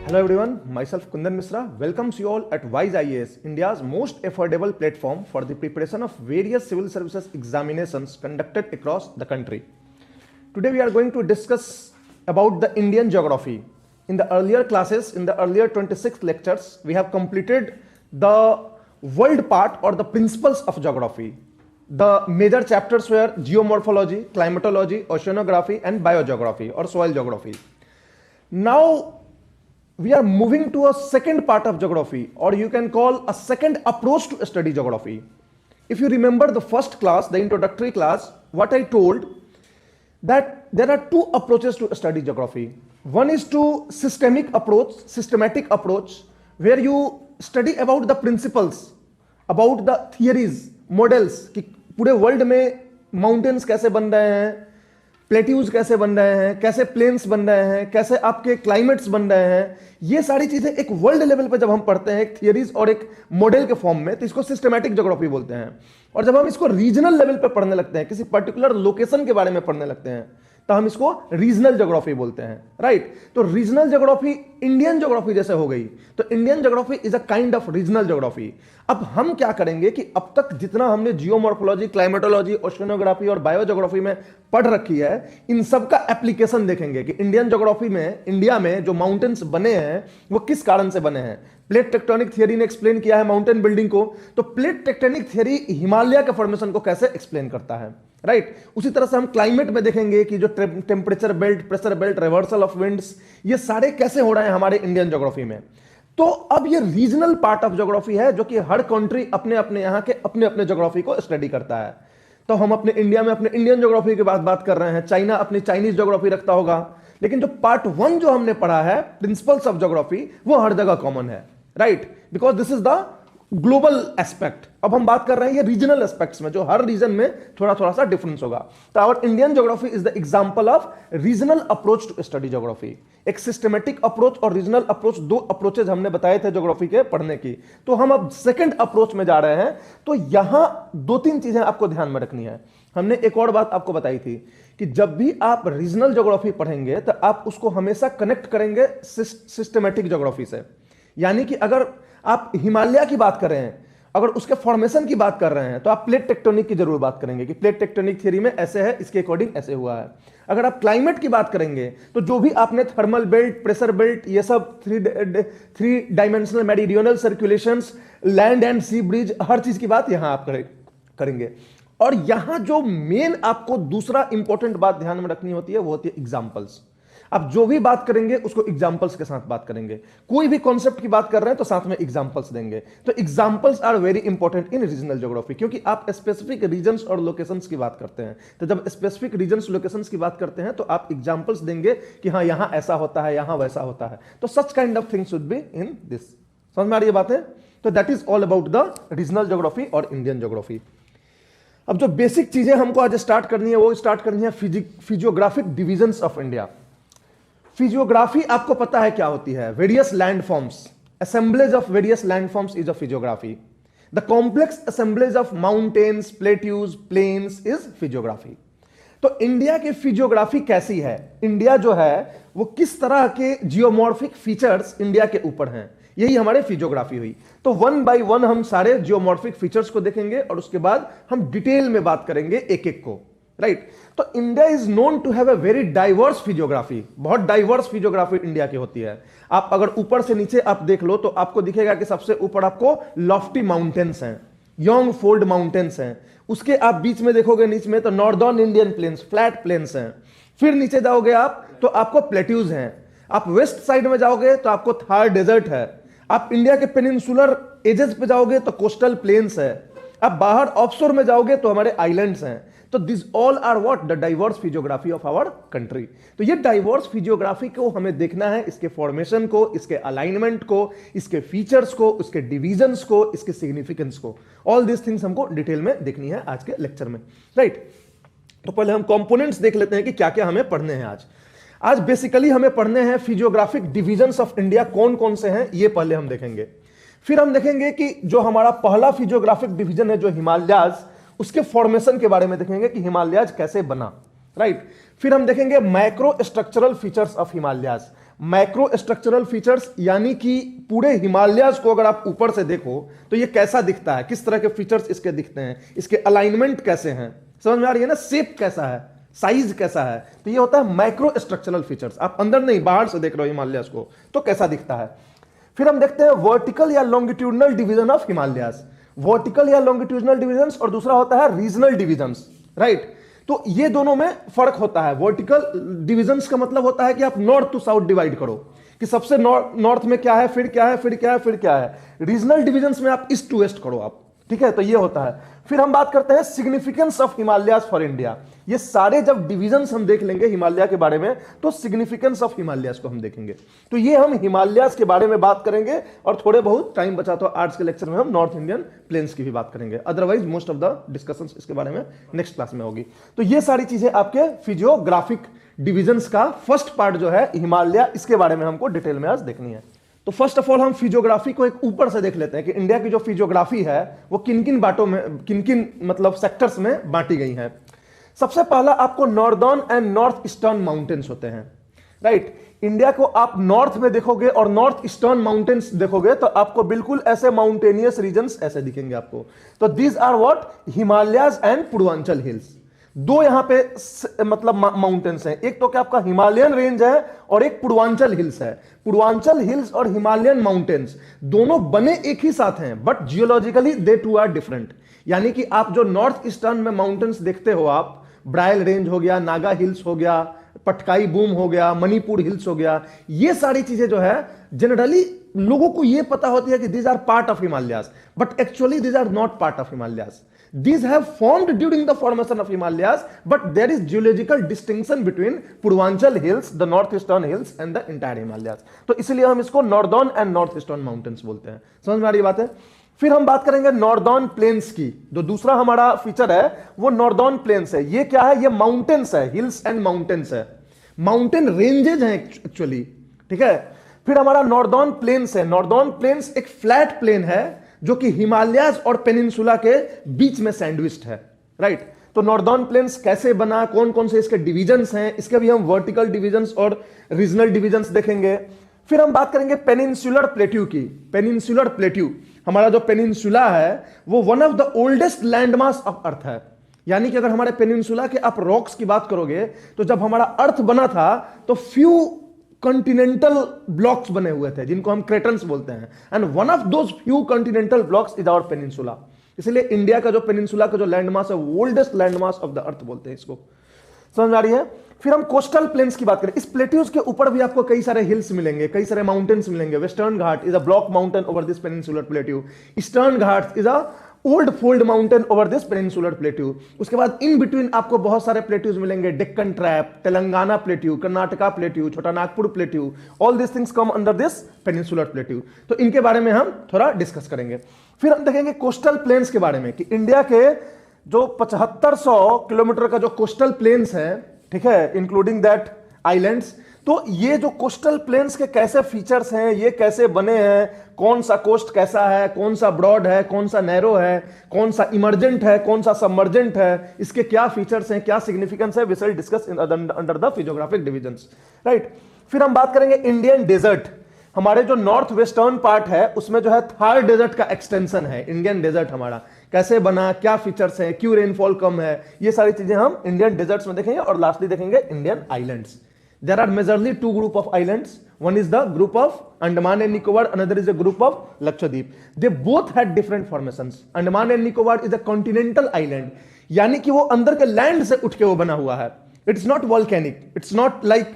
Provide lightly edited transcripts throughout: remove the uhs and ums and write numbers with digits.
Hello everyone, myself Kundan Misra welcomes you all at Wise IAS, India's most affordable platform for the preparation of various civil services examinations conducted across the country. Today we are going to discuss about the Indian geography. In the earlier classes, in the earlier 26 lectures, we have completed the world part or the principles of geography. The major chapters were geomorphology, climatology, oceanography and biogeography or soil geography. Now we are moving to a second part of geography, or you can call a second approach to study geography. If you remember the first class, the introductory class, what I told that there are two approaches to study geography. One is to systematic approach, where you study about the principles, about the theories, models कि पूरे world में mountains कैसे बन रहे हैं, plateaus कैसे बन रहे हैं, कैसे प्लेन्स बन रहे हैं, कैसे आपके क्लाइमेट्स बन रहे हैं, ये सारी चीजें एक वर्ल्ड लेवल पे जब हम पढ़ते हैं एक थियरीज और एक मॉडल के फॉर्म में, तो इसको सिस्टमैटिक ज्योग्राफी बोलते हैं. और जब हम इसको रीजनल लेवल पे पढ़ने लगते हैं, किसी पर्टिकुलर लोकेशन के बारे में पढ़ने लगते हैं, तो हम इसको रीजनल ज्योग्राफी बोलते हैं. राइट. तो रीजनल ज्योग्राफी इंडियन ज्योग्राफी जैसे हो गई, तो Indian geography is a kind of regional geography. अब हम क्या करेंगे कि अब तक जितना हमने जियोमॉर्फोलॉजी, क्लाइमेटोलॉजी, ओशियनोग्राफी और बायोज्योग्राफी में पढ़ रखी है, इन सब का एप्लीकेशन देखेंगे कि इंडियन ज्योग्राफी में, इंडिया में जो माउंटेन्स बने हैं वो किस कारण से बने हैं. प्लेट टेक्टोनिक थियरी ने एक्सप्लेन किया है माउंटेन बिल्डिंग को, तो प्लेट टेक्टोनिक थियरी हिमालय के फॉर्मेशन को कैसे एक्सप्लेन करता है. राइट. उसी तरह से हम क्लाइमेट में देखेंगे कि जो temperature belt, pressure belt, reversal of winds, ये सारे कैसे हो रहे हैं हमारे इंडियन ज्योग्राफी में. तो अब ये रीजनल पार्ट ऑफ ज्योग्राफी है, जो कि हर कंट्री अपने अपने यहां के अपने अपने ज्योग्राफी को स्टडी करता है. तो हम अपने इंडिया में अपने इंडियन ज्योग्राफी की बात कर रहे हैं, चाइना अपनी चाइनीज ज्योग्राफी रखता होगा, लेकिन जो पार्ट 1 जो हमने पढ़ा है प्रिंसिपल्स ऑफ ज्योग्राफी, वो हर जगह कॉमन है. Right. Because this is the global aspect. अब हम बात कर रहे हैं ये रीजनल एस्पेक्ट्स में, जो हर रीजन में थोड़ा थोड़ा सा डिफरेंस होगा. तो our Indian geography is the example of regional approach to study geography. एक सिस्टमैटिक अप्रोच और रीजनल अप्रोच, दो अप्रोचेज हमने बताए थे ज्योग्राफी के पढ़ने की. तो हम अब सेकंड अप्रोच में जा रहे हैं. तो यहां 2-3 चीजें आपको ध्यान में रखनी है. हमने एक और बात आपको बताई थी कि जब भी आप रीजनल ज्योग्राफी पढ़ेंगे तो आप उसको हमेशा कनेक्ट करेंगे सिस्टमैटिक ज्योग्राफी से. यानी कि अगर आप हिमालय की बात कर रहे हैं, अगर उसके फॉर्मेशन की बात कर रहे हैं, तो आप प्लेट टेक्टोनिक की जरूर बात करेंगे कि प्लेट टेक्टोनिक थ्योरी में ऐसे है, इसके अकॉर्डिंग ऐसे हुआ है. अगर आप क्लाइमेट की बात करेंगे, तो जो भी आपने थर्मल बेल्ट, प्रेशर बेल्ट, ये सब 3 dimensional meridional circulations, land and sea breeze, हर चीज की बात यहां आप करेंगे. और यहां जो मेन आपको दूसरा इंपॉर्टेंट बात ध्यान में रखनी होती है, वो होती है एग्जाम्पल्स. आप जो भी बात करेंगे उसको एग्जाम्पल्स के साथ बात करेंगे. कोई भी कॉन्सेप्ट की बात कर रहे हैं तो साथ में एग्जाम्पल्स देंगे. तो examples are very important in regional geography, क्योंकि आप स्पेसिफिक रीजन्स और लोकेशंस की बात करते हैं. तो जब स्पेसिफिक रीजन्स, लोकेशंस की बात करते हैं, तो आप एग्जाम्पल्स देंगे कि हाँ यहां ऐसा होता है, यहां वैसा होता है. तो such kind of things should be in this. समझ में आ रही है बातें. तो that is all about the regional geography और इंडियन ज्योग्राफी. अब जो बेसिक चीजें हमको आज स्टार्ट करनी है, वो स्टार्ट करनी है physiographic divisions of India. Physiography आपको पता है क्या होती है. Various landforms, assemblage of various landforms is a physiography. The complex assemblage of mountains, plateaus, plains is physiography. तो इंडिया की फिजियोग्राफी कैसी है, इंडिया जो है वो किस तरह के जियोमॉर्फिक फीचर्स इंडिया के ऊपर हैं, यही हमारे फिजियोग्राफी हुई. तो 1 by 1 हम सारे जियोमॉर्फिक फीचर्स को देखेंगे और उसके बाद हम डिटेल में बात करेंगे एक एक को. राइट. तो India is known to have a very diverse physiography. बहुत डाइवर्स फिजियोग्राफी इंडिया की होती है. आप अगर ऊपर से नीचे आप देख लो तो आपको दिखेगा कि सबसे ऊपर आपको लॉफ्टी माउंटेन्स हैं, यंग फोल्ड माउंटेन्स हैं. उसके आप बीच में देखोगे नीचे में तो northern Indian plains, flat plains हैं. फिर नीचे जाओगे आप तो आपको प्लेट्यूज हैं. आप वेस्ट साइड में जाओगे तो आपको थार डेजर्ट है. आप इंडिया के पेनिनसुलर एजेस पे जाओगे तो कोस्टल प्लेन्स है. आप बाहर ऑफशोर में जाओगे तो हमारे आइलैंड्स हैं. तो this all are what the diverse physiography of our country. तो ये डाइवर्स फिजियोग्राफी को हमें देखना है, इसके फॉर्मेशन को, इसके अलाइनमेंट को, इसके फीचर्स को, इसके डिविजन्स को, इसके सिग्निफिकेंस को. ऑल दिस थिंग्स हमको डिटेल में देखनी है आज के लेक्चर में. राइट. तो पहले हम कंपोनेंट्स देख लेते हैं कि क्या क्या हमें पढ़ने हैं आज बेसिकली हमें पढ़ने हैं फिजियोग्राफिक डिविजन्स ऑफ इंडिया कौन कौन से हैं, ये पहले हम देखेंगे. फिर हम देखेंगे कि जो हमारा पहला फिजियोग्राफिक डिवीजन है जो हिमालयाज, उसके फॉर्मेशन के बारे में देखेंगे कि हिमालयाज कैसे बना. राइट. फिर हम देखेंगे macro structural features of Himalayas. Macro structural features, यानी कि पूरे हिमालयाज को अगर आप ऊपर से देखो तो ये कैसा दिखता है, किस तरह के फीचर्स इसके दिखते हैं, इसके अलाइनमेंट कैसे हैं, समझ में आ रही है ना, शेप कैसा है, साइज कैसा है, तो ये होता है मैक्रो स्ट्रक्चरल फीचर्स। आप अंदर नहीं बाहर से देख रहे हो हिमालयाज को तो कैसा दिखता है। फिर हम देखते हैं वर्टिकल या longitudinal division of Himalayas, vertical या लॉन्गिट्यूडनल डिवीजन, और दूसरा होता है रीजनल डिवीजंस, राइट। तो ये दोनों में फर्क होता है। वर्टिकल डिवीजंस का मतलब होता है कि आप नॉर्थ टू साउथ डिवाइड करो, कि सबसे नॉर्थ में क्या है, फिर क्या है, फिर क्या है, फिर क्या है। रीजनल डिवीजंस में आप ईस्ट टू वेस्ट करो आप, ठीक है, तो ये होता है। फिर हम बात करते हैं significance of Himalayas for India. ये सारे जब डिवीजन्स हम देख लेंगे हिमालय के बारे में तो सिग्निफिकेंस ऑफ हिमालयाज को हम देखेंगे। तो ये हम हिमालयाज के बारे में बात करेंगे, और थोड़े बहुत टाइम बचा तो आज के लेक्चर में हम नॉर्थ इंडियन प्लेन्स की भी बात करेंगे। Otherwise most of the discussions इसके बारे में नेक्स्ट क्लास में होगी। तो ये सारी चीजें आपके फिजियोग्राफिक डिवीजन्स का फर्स्ट पार्ट जो है हिमालय, इसके बारे में हमको डिटेल में आज देखनी है। तो फर्स्ट ऑफ ऑल हम फिजियोग्राफी को एक ऊपर से देख लेते हैं कि इंडिया की जो फिजियोग्राफी है वो किन किन बाटों में, किन किन मतलब सेक्टर्स में बांटी गई है। सबसे पहला आपको northern and north eastern mountains होते हैं, राइट। इंडिया को आप नॉर्थ में देखोगे और नॉर्थ ईस्टर्न माउंटेन्स देखोगे तो आपको बिल्कुल ऐसे माउंटेनियस रीजन्स ऐसे दिखेंगे आपको। तो these are what, Himalayas and Purvanchal hills. दो यहां पे मतलब माउंटेन्स हैं, एक तो क्या आपका हिमालयन रेंज है और एक पूर्वांचल हिल्स है। पूर्वांचल हिल्स और हिमालयन माउंटेन्स दोनों बने एक ही साथ हैं, but geologically they two are different. यानी कि आप जो नॉर्थ ईस्टर्न में माउंटेन्स देखते हो, आप ब्रायल रेंज हो गया, नागा हिल्स हो गया, पटकाई बूम हो गया, मणिपुर हिल्स हो गया, ये सारी चीजें जो है जनरली लोगों को ये पता होती है कि these are part of Himalayas, but actually these are not part of Himalayas. These have formed during the formation of Himalayas, but there is geological distinction between Purvanchal hills, the northeastern hills, and the entire Himalayas. तो इसलिए हम इसको northern and north eastern mountains बोलते हैं। समझ में आ रही बात है। फिर हम बात करेंगे नॉर्दर्न प्लेन्स की। जो दूसरा हमारा फीचर है वो नॉर्दर्न प्लेन्स है। ये क्या है, ये माउंटेन्स है, हिल्स एंड माउंटेन्स है, माउंटेन रेंजेज हैं एक्चुअली, ठीक है। फिर हमारा नॉर्दर्न प्लेन्स है। नॉर्दर्न प्लेन्स एक फ्लैट प्लेन है जो कि हिमालयाज और पेनिनसुला के बीच में सैंडविच्ड है, राइट। तो नॉर्दर्न प्लेन्स कैसे बना, कौन कौन से इसके डिवीजन्स हैं, इसके भी हम वर्टिकल डिवीजन्स और रीजनल डिवीजन्स देखेंगे। फिर हम बात करेंगे पेनिनसुलर प्लेट्यू की। पेनिनसुलर प्लेट्यू, हमारा जो पेनिनसुला है वो one of the oldest landmass of earth है। यानी कि अगर हमारे पेनिनसुला के आप रॉक्स की बात करोगे तो जब हमारा अर्थ बना था तो फ्यू कॉन्टिनेंटल ब्लॉक्स बने हुए थे जिनको हम क्रेटन्स बोलते हैं, and one of those few continental blocks is our peninsula. इसलिए इंडिया का जो पेनिनसुला का जो लैंडमास है, oldest landmass of the earth बोलते हैं इसको। समझ आ रही है। फिर हम कोस्टल प्लेन्स की बात करें। इस प्लेट्यूज के ऊपर भी आपको कई सारे हिल्स मिलेंगे, कई सारे माउंटेन्स मिलेंगे। Western Ghat is a block mountain over this peninsular plateau. Eastern Ghat is a old fold mountain over this peninsular plateau. उसके बाद इन बिटवीन आपको बहुत सारे प्लेट्यूज मिलेंगे, Deccan trap, Telangana plateau, Karnataka plateau, Chota Nagpur plateau, all this things come under this peninsular plateau. तो इनके बारे में हम थोड़ा डिस्कस करेंगे। फिर हम देखेंगे कोस्टल प्लेन्स के बारे में कि इंडिया के जो 7500 किलोमीटर का जो कोस्टल प्लेन्स है, ठीक है, इंक्लूडिंग दैट आइलैंड्स, तो ये जो कोस्टल प्लेन्स के कैसे फीचर्स हैं, ये कैसे बने हैं, कौन सा कोस्ट कैसा है, कौन सा ब्रॉड है, कौन सा नैरो है, कौन सा इमर्जेंट है, कौन सा सबमर्जेंट है, इसके क्या फीचर्स हैं, क्या सिग्निफिकेंस है, we will discuss under the physiographic divisions, right. फिर हम बात करेंगे इंडियन डेजर्ट। हमारे जो नॉर्थ वेस्टर्न पार्ट है उसमें जो है थार डेजर्ट का एक्सटेंशन है। इंडियन डेजर्ट हमारा कैसे बना, क्या फीचर्स हैं, क्यों रेनफॉल कम है, ये सारी चीजें हम इंडियन डेजर्ट्स में देखेंगे। और लास्टली देखेंगे Indian islands. There are majorly two group of islands. One is the group of Andaman and Nicobar, another is a group of Lakshadweep. They both had different formations. Andaman and Nicobar is a continental island, यानी कि वो अंदर के land से उठ के वो बना हुआ है। It's not volcanic, it's not like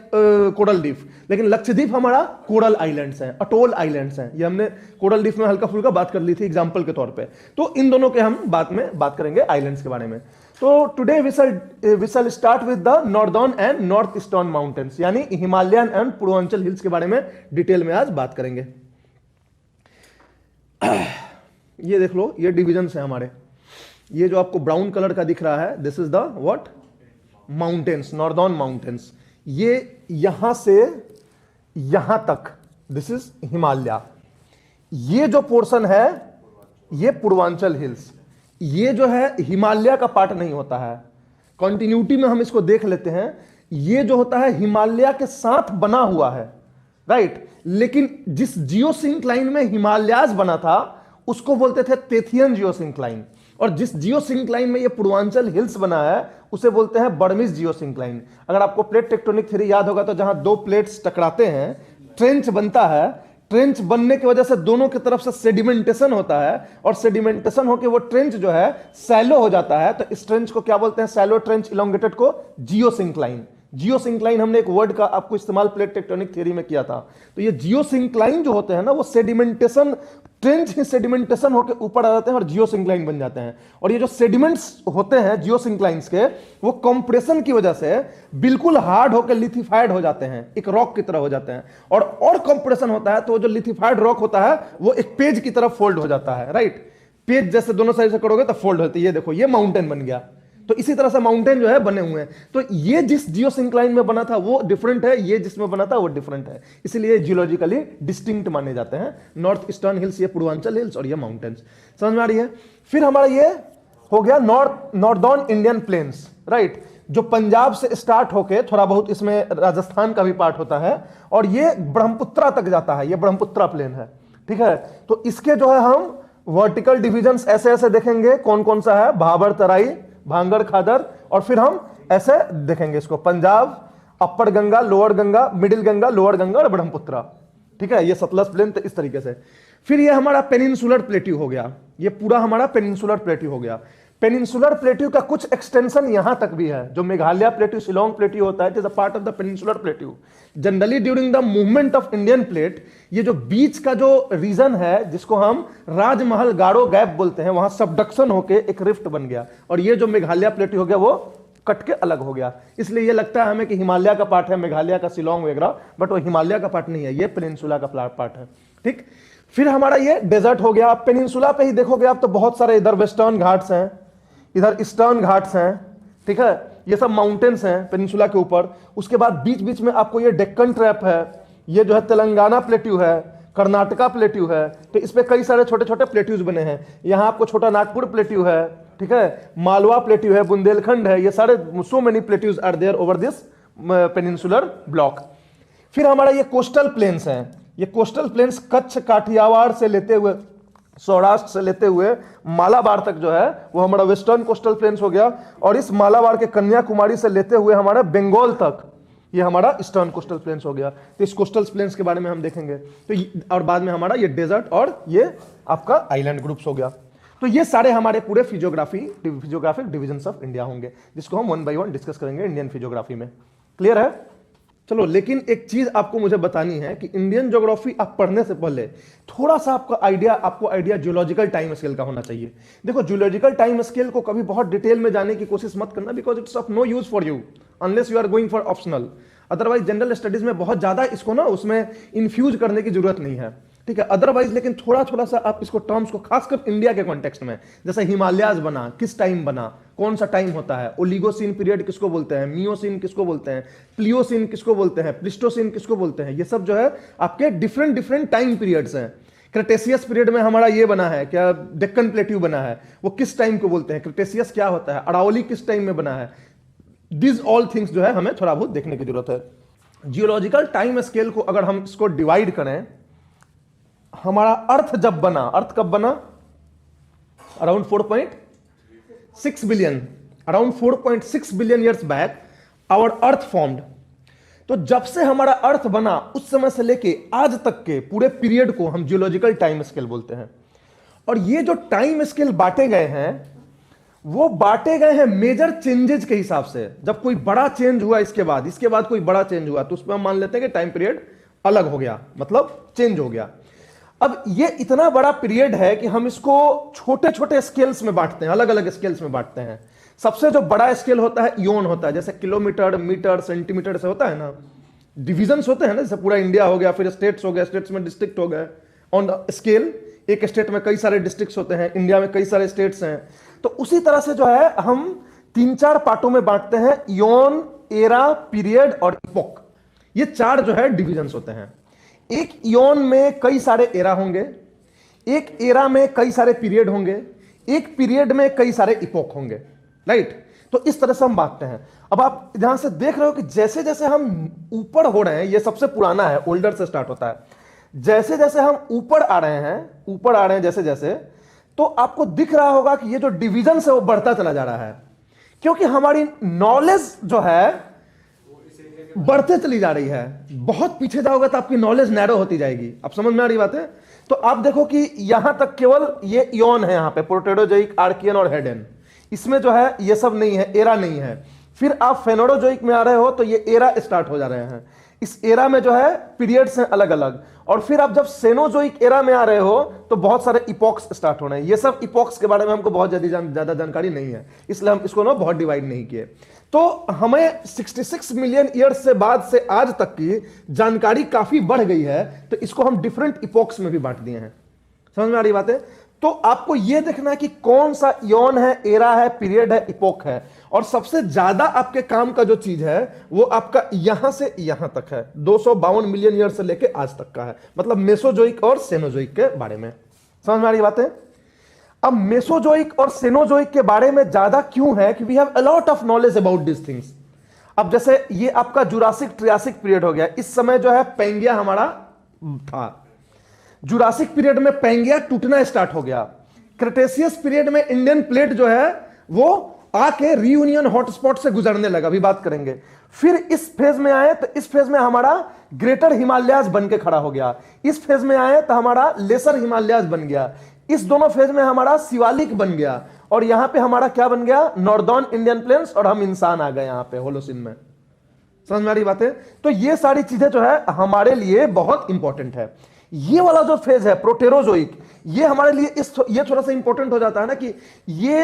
coral reef. लेकिन लक्षद्वीप हमारा कोरल आइलैंड्स हैं, अटोल आइलैंड्स हैं। ये हमने कोरल रीफ में हल्का फुल्का बात कर ली थी एग्जाम्पल के तौर पे। तो इन दोनों के हम बाद में बात करेंगे आइलैंड्स के बारे में। तो today we shall start with the northern and north eastern mountains, यानी हिमालयन एंड पूर्वांचल हिल्स के बारे में डिटेल में आज बात करेंगे। ये देख लो, ये डिविजन्स हैं हमारे। ये जो आपको ब्राउन कलर का दिख रहा है, this is the what, mountains, northern mountains. ये यहां से यहां तक, दिस इज हिमालय। ये जो पोर्शन है ये पूर्वांचल हिल्स। ये जो है हिमालय का पार्ट नहीं होता है। कंटिन्यूटी में हम इसको देख लेते हैं। ये जो होता है हिमालय के साथ बना हुआ है, राइट। लेकिन जिस जियोसिंक्लाइन में हिमालयाज बना था उसको बोलते थे तेथियन जियोसिंक्लाइन, और जिस जियोसिंक्लाइन में ये पूर्वांचल हिल्स बना है उसे बोलते हैं बर्मिस जियोसिंक्लाइन। अगर आपको प्लेट टेक्टोनिक थ्योरी याद होगा तो जहां दो प्लेट्स टकराते हैं ट्रेंच बनता है, ट्रेंच बनने की वजह से दोनों की तरफ से सेडिमेंटेशन होता है, और सेडिमेंटेशन होकर वो ट्रेंच जो है सैलो हो जाता है, तो इस ट्रेंच को क्या बोलते हैं, सैलो ट्रेंच इलोंगेटेड को जियोसिंक्लाइन। जियोसिंक्लाइन हमने एक वर्ड का आपको इस्तेमाल प्लेट टेक्टोनिक थ्योरी में किया था। तो ये जियोसिंक्लाइन जो होते हैं ना वो सेडिमेंटेशन, ट्रेंच ही सेडिमेंटेशन होकर ऊपर आ जाते हैं और जियोसिंक्लाइन बन जाते हैं। और ये जो सेडिमेंट्स होते हैं जियोसिंक्लाइंस के, वो कंप्रेशन की वजह से बिल्कुल हार्ड होकर लिथिफाइड हो जाते हैं, एक रॉक की तरह हो जाते हैं। और कंप्रेशन होता है तो जो लिथिफाइड रॉक होता है वो एक पेज की तरफ फोल्ड हो जाता है, राइट। पेज जैसे दोनों साइड से करोगे तो फोल्ड होती है, ये देखो ये माउंटेन बन गया। तो इसी तरह से माउंटेन जो है बने हुए हैं। तो ये जिस जियोसिंक्लाइन में बना था वो डिफरेंट है, ये जिसमें बना था वो डिफरेंट है, इसलिए जियोलॉजिकली डिस्टिंक्ट माने जाते हैं। नॉर्थ ईस्टर्न हिल्स ये पूर्वांचल हिल्स, और ये माउंटेन्स। समझ में आ रही है। फिर हमारा ये हो गया नॉर्दर्न इंडियन प्लेन्स, राइट, जो पंजाब से स्टार्ट होके थोड़ा बहुत इसमें राजस्थान का भी पार्ट होता है, और ये ब्रह्मपुत्रा तक जाता है, ये ब्रह्मपुत्रा प्लेन है, ठीक है। तो इसके जो है हम वर्टिकल डिविजन्स ऐसे ऐसे देखेंगे, कौन कौन सा है, भाबर तराई, भांगड़ खादर, और फिर हम ऐसे देखेंगे इसको, Punjab, upper Ganga, lower Ganga, middle Ganga, lower Ganga और ब्रह्मपुत्रा, ठीक है। ये सतलज प्लेन तो इस तरीके से। फिर ये हमारा पेनिनसुलर प्लेट्यू हो गया, ये पूरा हमारा पेनिनसुलर प्लेट्यू हो गया। पेनिनसुलर प्लेट्यू का कुछ एक्सटेंशन यहां तक भी है, जो मेघालय प्लेट्यू, शिलोंग प्लेट्यू होता है, it is a part of the peninsular plateau. Generally during the movement of Indian plate, ये जो बीच का जो रीजन है जिसको हम राजमहल गारो गैप बोलते हैं, वहां सबडक्शन होके एक रिफ्ट बन गया, और ये जो मेघालय प्लेट्यू हो गया वो कट के अलग हो गया। इसलिए ये लगता है हमें कि हिमालय का पार्ट है, मेघालय का शिलोंग वगैरह, बट वो हिमालय का पार्ट नहीं है, ये पेनिनसुला का पार्ट है, ठीक। फिर हमारा ये डेजर्ट हो गया। पेनिनसुला पे ही देखोगे आप तो बहुत सारे इधर वेस्टर्न घाट्स हैं, इधर ईस्टर्न घाट्स हैं, ठीक है, ये सब माउंटेन्स हैं पेनिनसुला के ऊपर। उसके बाद बीच बीच में आपको ये डेक्कन ट्रैप है, ये जो है तेलंगाना प्लेट्यू है, कर्नाटका प्लेट्यू है, तो इस पे कई सारे छोटे छोटे प्लेट्यूज बने हैं। यहाँ आपको छोटा नागपुर प्लेट्यू है, ठीक है, मालवा प्लेट्यू है, बुंदेलखंड है, ये सारे so many plateaus are there over this peninsular block. फिर हमारा ये कोस्टल प्लेन्स हैं, ये कोस्टल प्लेन्स कच्छ, काठियावाड़ से लेते हुए, सौराष्ट्र से लेते हुए मालाबार तक जो है वो हमारा वेस्टर्न कोस्टल प्लेन्स हो गया, और इस मालाबार के कन्याकुमारी से लेते हुए हमारा बंगाल तक ये हमारा ईस्टर्न कोस्टल प्लेन्स हो गया। तो इस कोस्टल प्लेन्स के बारे में हम देखेंगे। तो और बाद में हमारा ये डेजर्ट और ये आपका आइलैंड ग्रुप्स हो गया। तो ये सारे हमारे पूरे फिजियोग्राफिक डिविजन्स ऑफ इंडिया होंगे, जिसको हम वन बाय वन डिस्कस करेंगे इंडियन फिजियोग्राफी में। क्लियर है। चलो, लेकिन एक चीज आपको मुझे बतानी है कि इंडियन ज्योग्राफी आप पढ़ने से पहले थोड़ा सा आपको आइडिया जियोलॉजिकल टाइम स्केल का होना चाहिए। देखो, जियोलॉजिकल टाइम स्केल को कभी बहुत डिटेल में जाने की कोशिश मत करना, because it's of no use for you unless you are going for optional. Otherwise general studies में बहुत ज्यादा इसको ना उसमें इन्फ्यूज करने की जरूरत नहीं है, ठीक है। अदरवाइज लेकिन थोड़ा थोड़ा सा आप इसको टर्म्स को, खासकर इंडिया के कॉन्टेक्स्ट में, जैसे हिमालयाज बना, किस टाइम बना, कौन सा टाइम होता है, ओलिगोसिन पीरियड किसको बोलते हैं, मियोसिन किसको बोलते हैं, प्लियोसिन किसको बोलते हैं, प्लिस्टोसिन किसको बोलते हैं, ये सब जो है आपके डिफरेंट टाइम पीरियड्स हैं। क्रिटेशियस पीरियड में हमारा ये बना है क्या, डेक्कन प्लेट्यू बना है, वो किस टाइम को बोलते हैं, क्रिटेशियस क्या होता है, अरावली किस टाइम में बना है, दिस ऑल थिंग्स जो है हमें थोड़ा बहुत देखने की जरूरत है। जियोलॉजिकल टाइम स्केल को अगर हम इसको डिवाइड करें, हमारा अर्थ जब बना, अर्थ कब बना, around 4.6 billion, around 4.6 billion years back our earth formed. तो जब से हमारा अर्थ बना उस समय से लेके आज तक के पूरे पीरियड को हम जियोलॉजिकल टाइम स्केल बोलते हैं। और ये जो टाइम स्केल बांटे गए हैं वो बांटे गए हैं मेजर चेंजेज के हिसाब से। जब कोई बड़ा चेंज हुआ इसके बाद कोई बड़ा चेंज हुआ तो उसमें हम मान लेते हैं कि टाइम पीरियड अलग हो गया, मतलब चेंज हो गया। अब ये इतना बड़ा पीरियड है कि हम इसको छोटे छोटे स्केल्स में बांटते हैं, अलग अलग स्केल्स में बांटते हैं। सबसे जो बड़ा स्केल होता है इयोन होता है, जैसे किलोमीटर, मीटर, सेंटीमीटर से होता है ना, डिविजन्स होते हैं ना, जैसे पूरा इंडिया हो गया, फिर स्टेट्स हो गए, स्टेट्स में डिस्ट्रिक्ट हो गए। ऑन द स्केल एक स्टेट में कई सारे डिस्ट्रिक्ट्स होते हैं, इंडिया में कई सारे स्टेट्स हैं। तो उसी तरह से जो है हम 3-4 पार्टों में बांटते हैं, इयोन, एरा, पीरियड और इपोक। ये 4 जो है डिविजन्स होते हैं। एक इयोन में कई सारे एरा होंगे, एक एरा में कई सारे पीरियड होंगे, एक पीरियड में कई सारे इपोक होंगे। राइट। तो इस तरह से हम बांटते हैं। अब आप ध्यान से देख रहे हो कि जैसे जैसे हम ऊपर हो रहे हैं, ये सबसे पुराना है, ओल्डर से स्टार्ट होता है, जैसे जैसे हम ऊपर आ रहे हैं, ऊपर आ रहे हैं जैसे जैसे, तो आपको दिख रहा होगा कि ये जो डिवीजन है वो बढ़ता चला जा रहा है, क्योंकि हमारी नॉलेज जो है बढ़ते चली जा रही है। बहुत पीछे जाओगे तो आपकी नॉलेज नैरो होती जाएगी। आप समझ में आ रही बात है? तो आप देखो कि यहां तक केवल ये इयन है, यहां पे प्रोटेरोजोइक, आर्कियन और हेडेन, इसमें जो है ये सब नहीं है, एरा नहीं है। फिर आप फेनोडोजोइक में आ रहे हो तो ये एरा स्टार्ट हो जा रहे हैं। इस एरा में जो है पीरियड्स हैं अलग अलग। और फिर आप जब सेनोजोइक एरा में आ रहे हो तो बहुत सारे इपॉक्स स्टार्ट होने हैं। ये सब इपॉक्स के बारे में हमको बहुत ज्यादा जानकारी नहीं है, इसलिए हम इसको ना बहुत डिवाइड नहीं किए। तो हमें 66 मिलियन ईयर्स से बाद से आज तक की जानकारी काफी बढ़ गई है, तो इसको हम डिफरेंट इपॉक्स में भी बांट दिए हैं। समझ में आ रही बात है? तो आपको यह देखना है कि कौन सा इयन है, एरा है, पीरियड है, इपोक है। और सबसे ज्यादा आपके काम का जो चीज है वो आपका यहां से यहां तक है, 252 मिलियन ईयर से लेके आज तक का है, मतलब मेसोजोइक और सेनोजोइक के बारे में। समझ में आ रही बात है? अब मेसोजोइक और सेनोजोइक के बारे में ज्यादा क्यों है कि we have a lot of knowledge about this things. अब जैसे ये आपका जुरासिक ट्रियासिक पीरियड हो गया, इस समय जो है पेंगिया हमारा था। जुरासिक पीरियड में पेंगिया टूटना स्टार्ट हो गया। क्रेटेशियस पीरियड में इंडियन प्लेट जो है वो आके रियूनियन हॉटस्पॉट से गुजरने लगा, अभी बात करेंगे। फिर इस फेज में आए तो इस फेज में हमारा ग्रेटर हिमालयाज बन के खड़ा हो गया। इस फेज में आए तो हमारा लेसर हिमालयाज बन गया। इस दोनों फेज में हमारा शिवालिक बन गया। और यहां पे हमारा क्या बन गया? नॉर्दर्न इंडियन प्लेन्स, और हम इंसान आ गए यहां पे होलोसिन में। समझ में आ रही बातें? तो ये सारी चीजें जो है हमारे लिए बहुत इंपॉर्टेंट है। ये वाला जो फेज है प्रोटेरोजोइक, ये हमारे लिए ये थोड़ा सा इंपॉर्टेंट हो जाता है ना, कि ये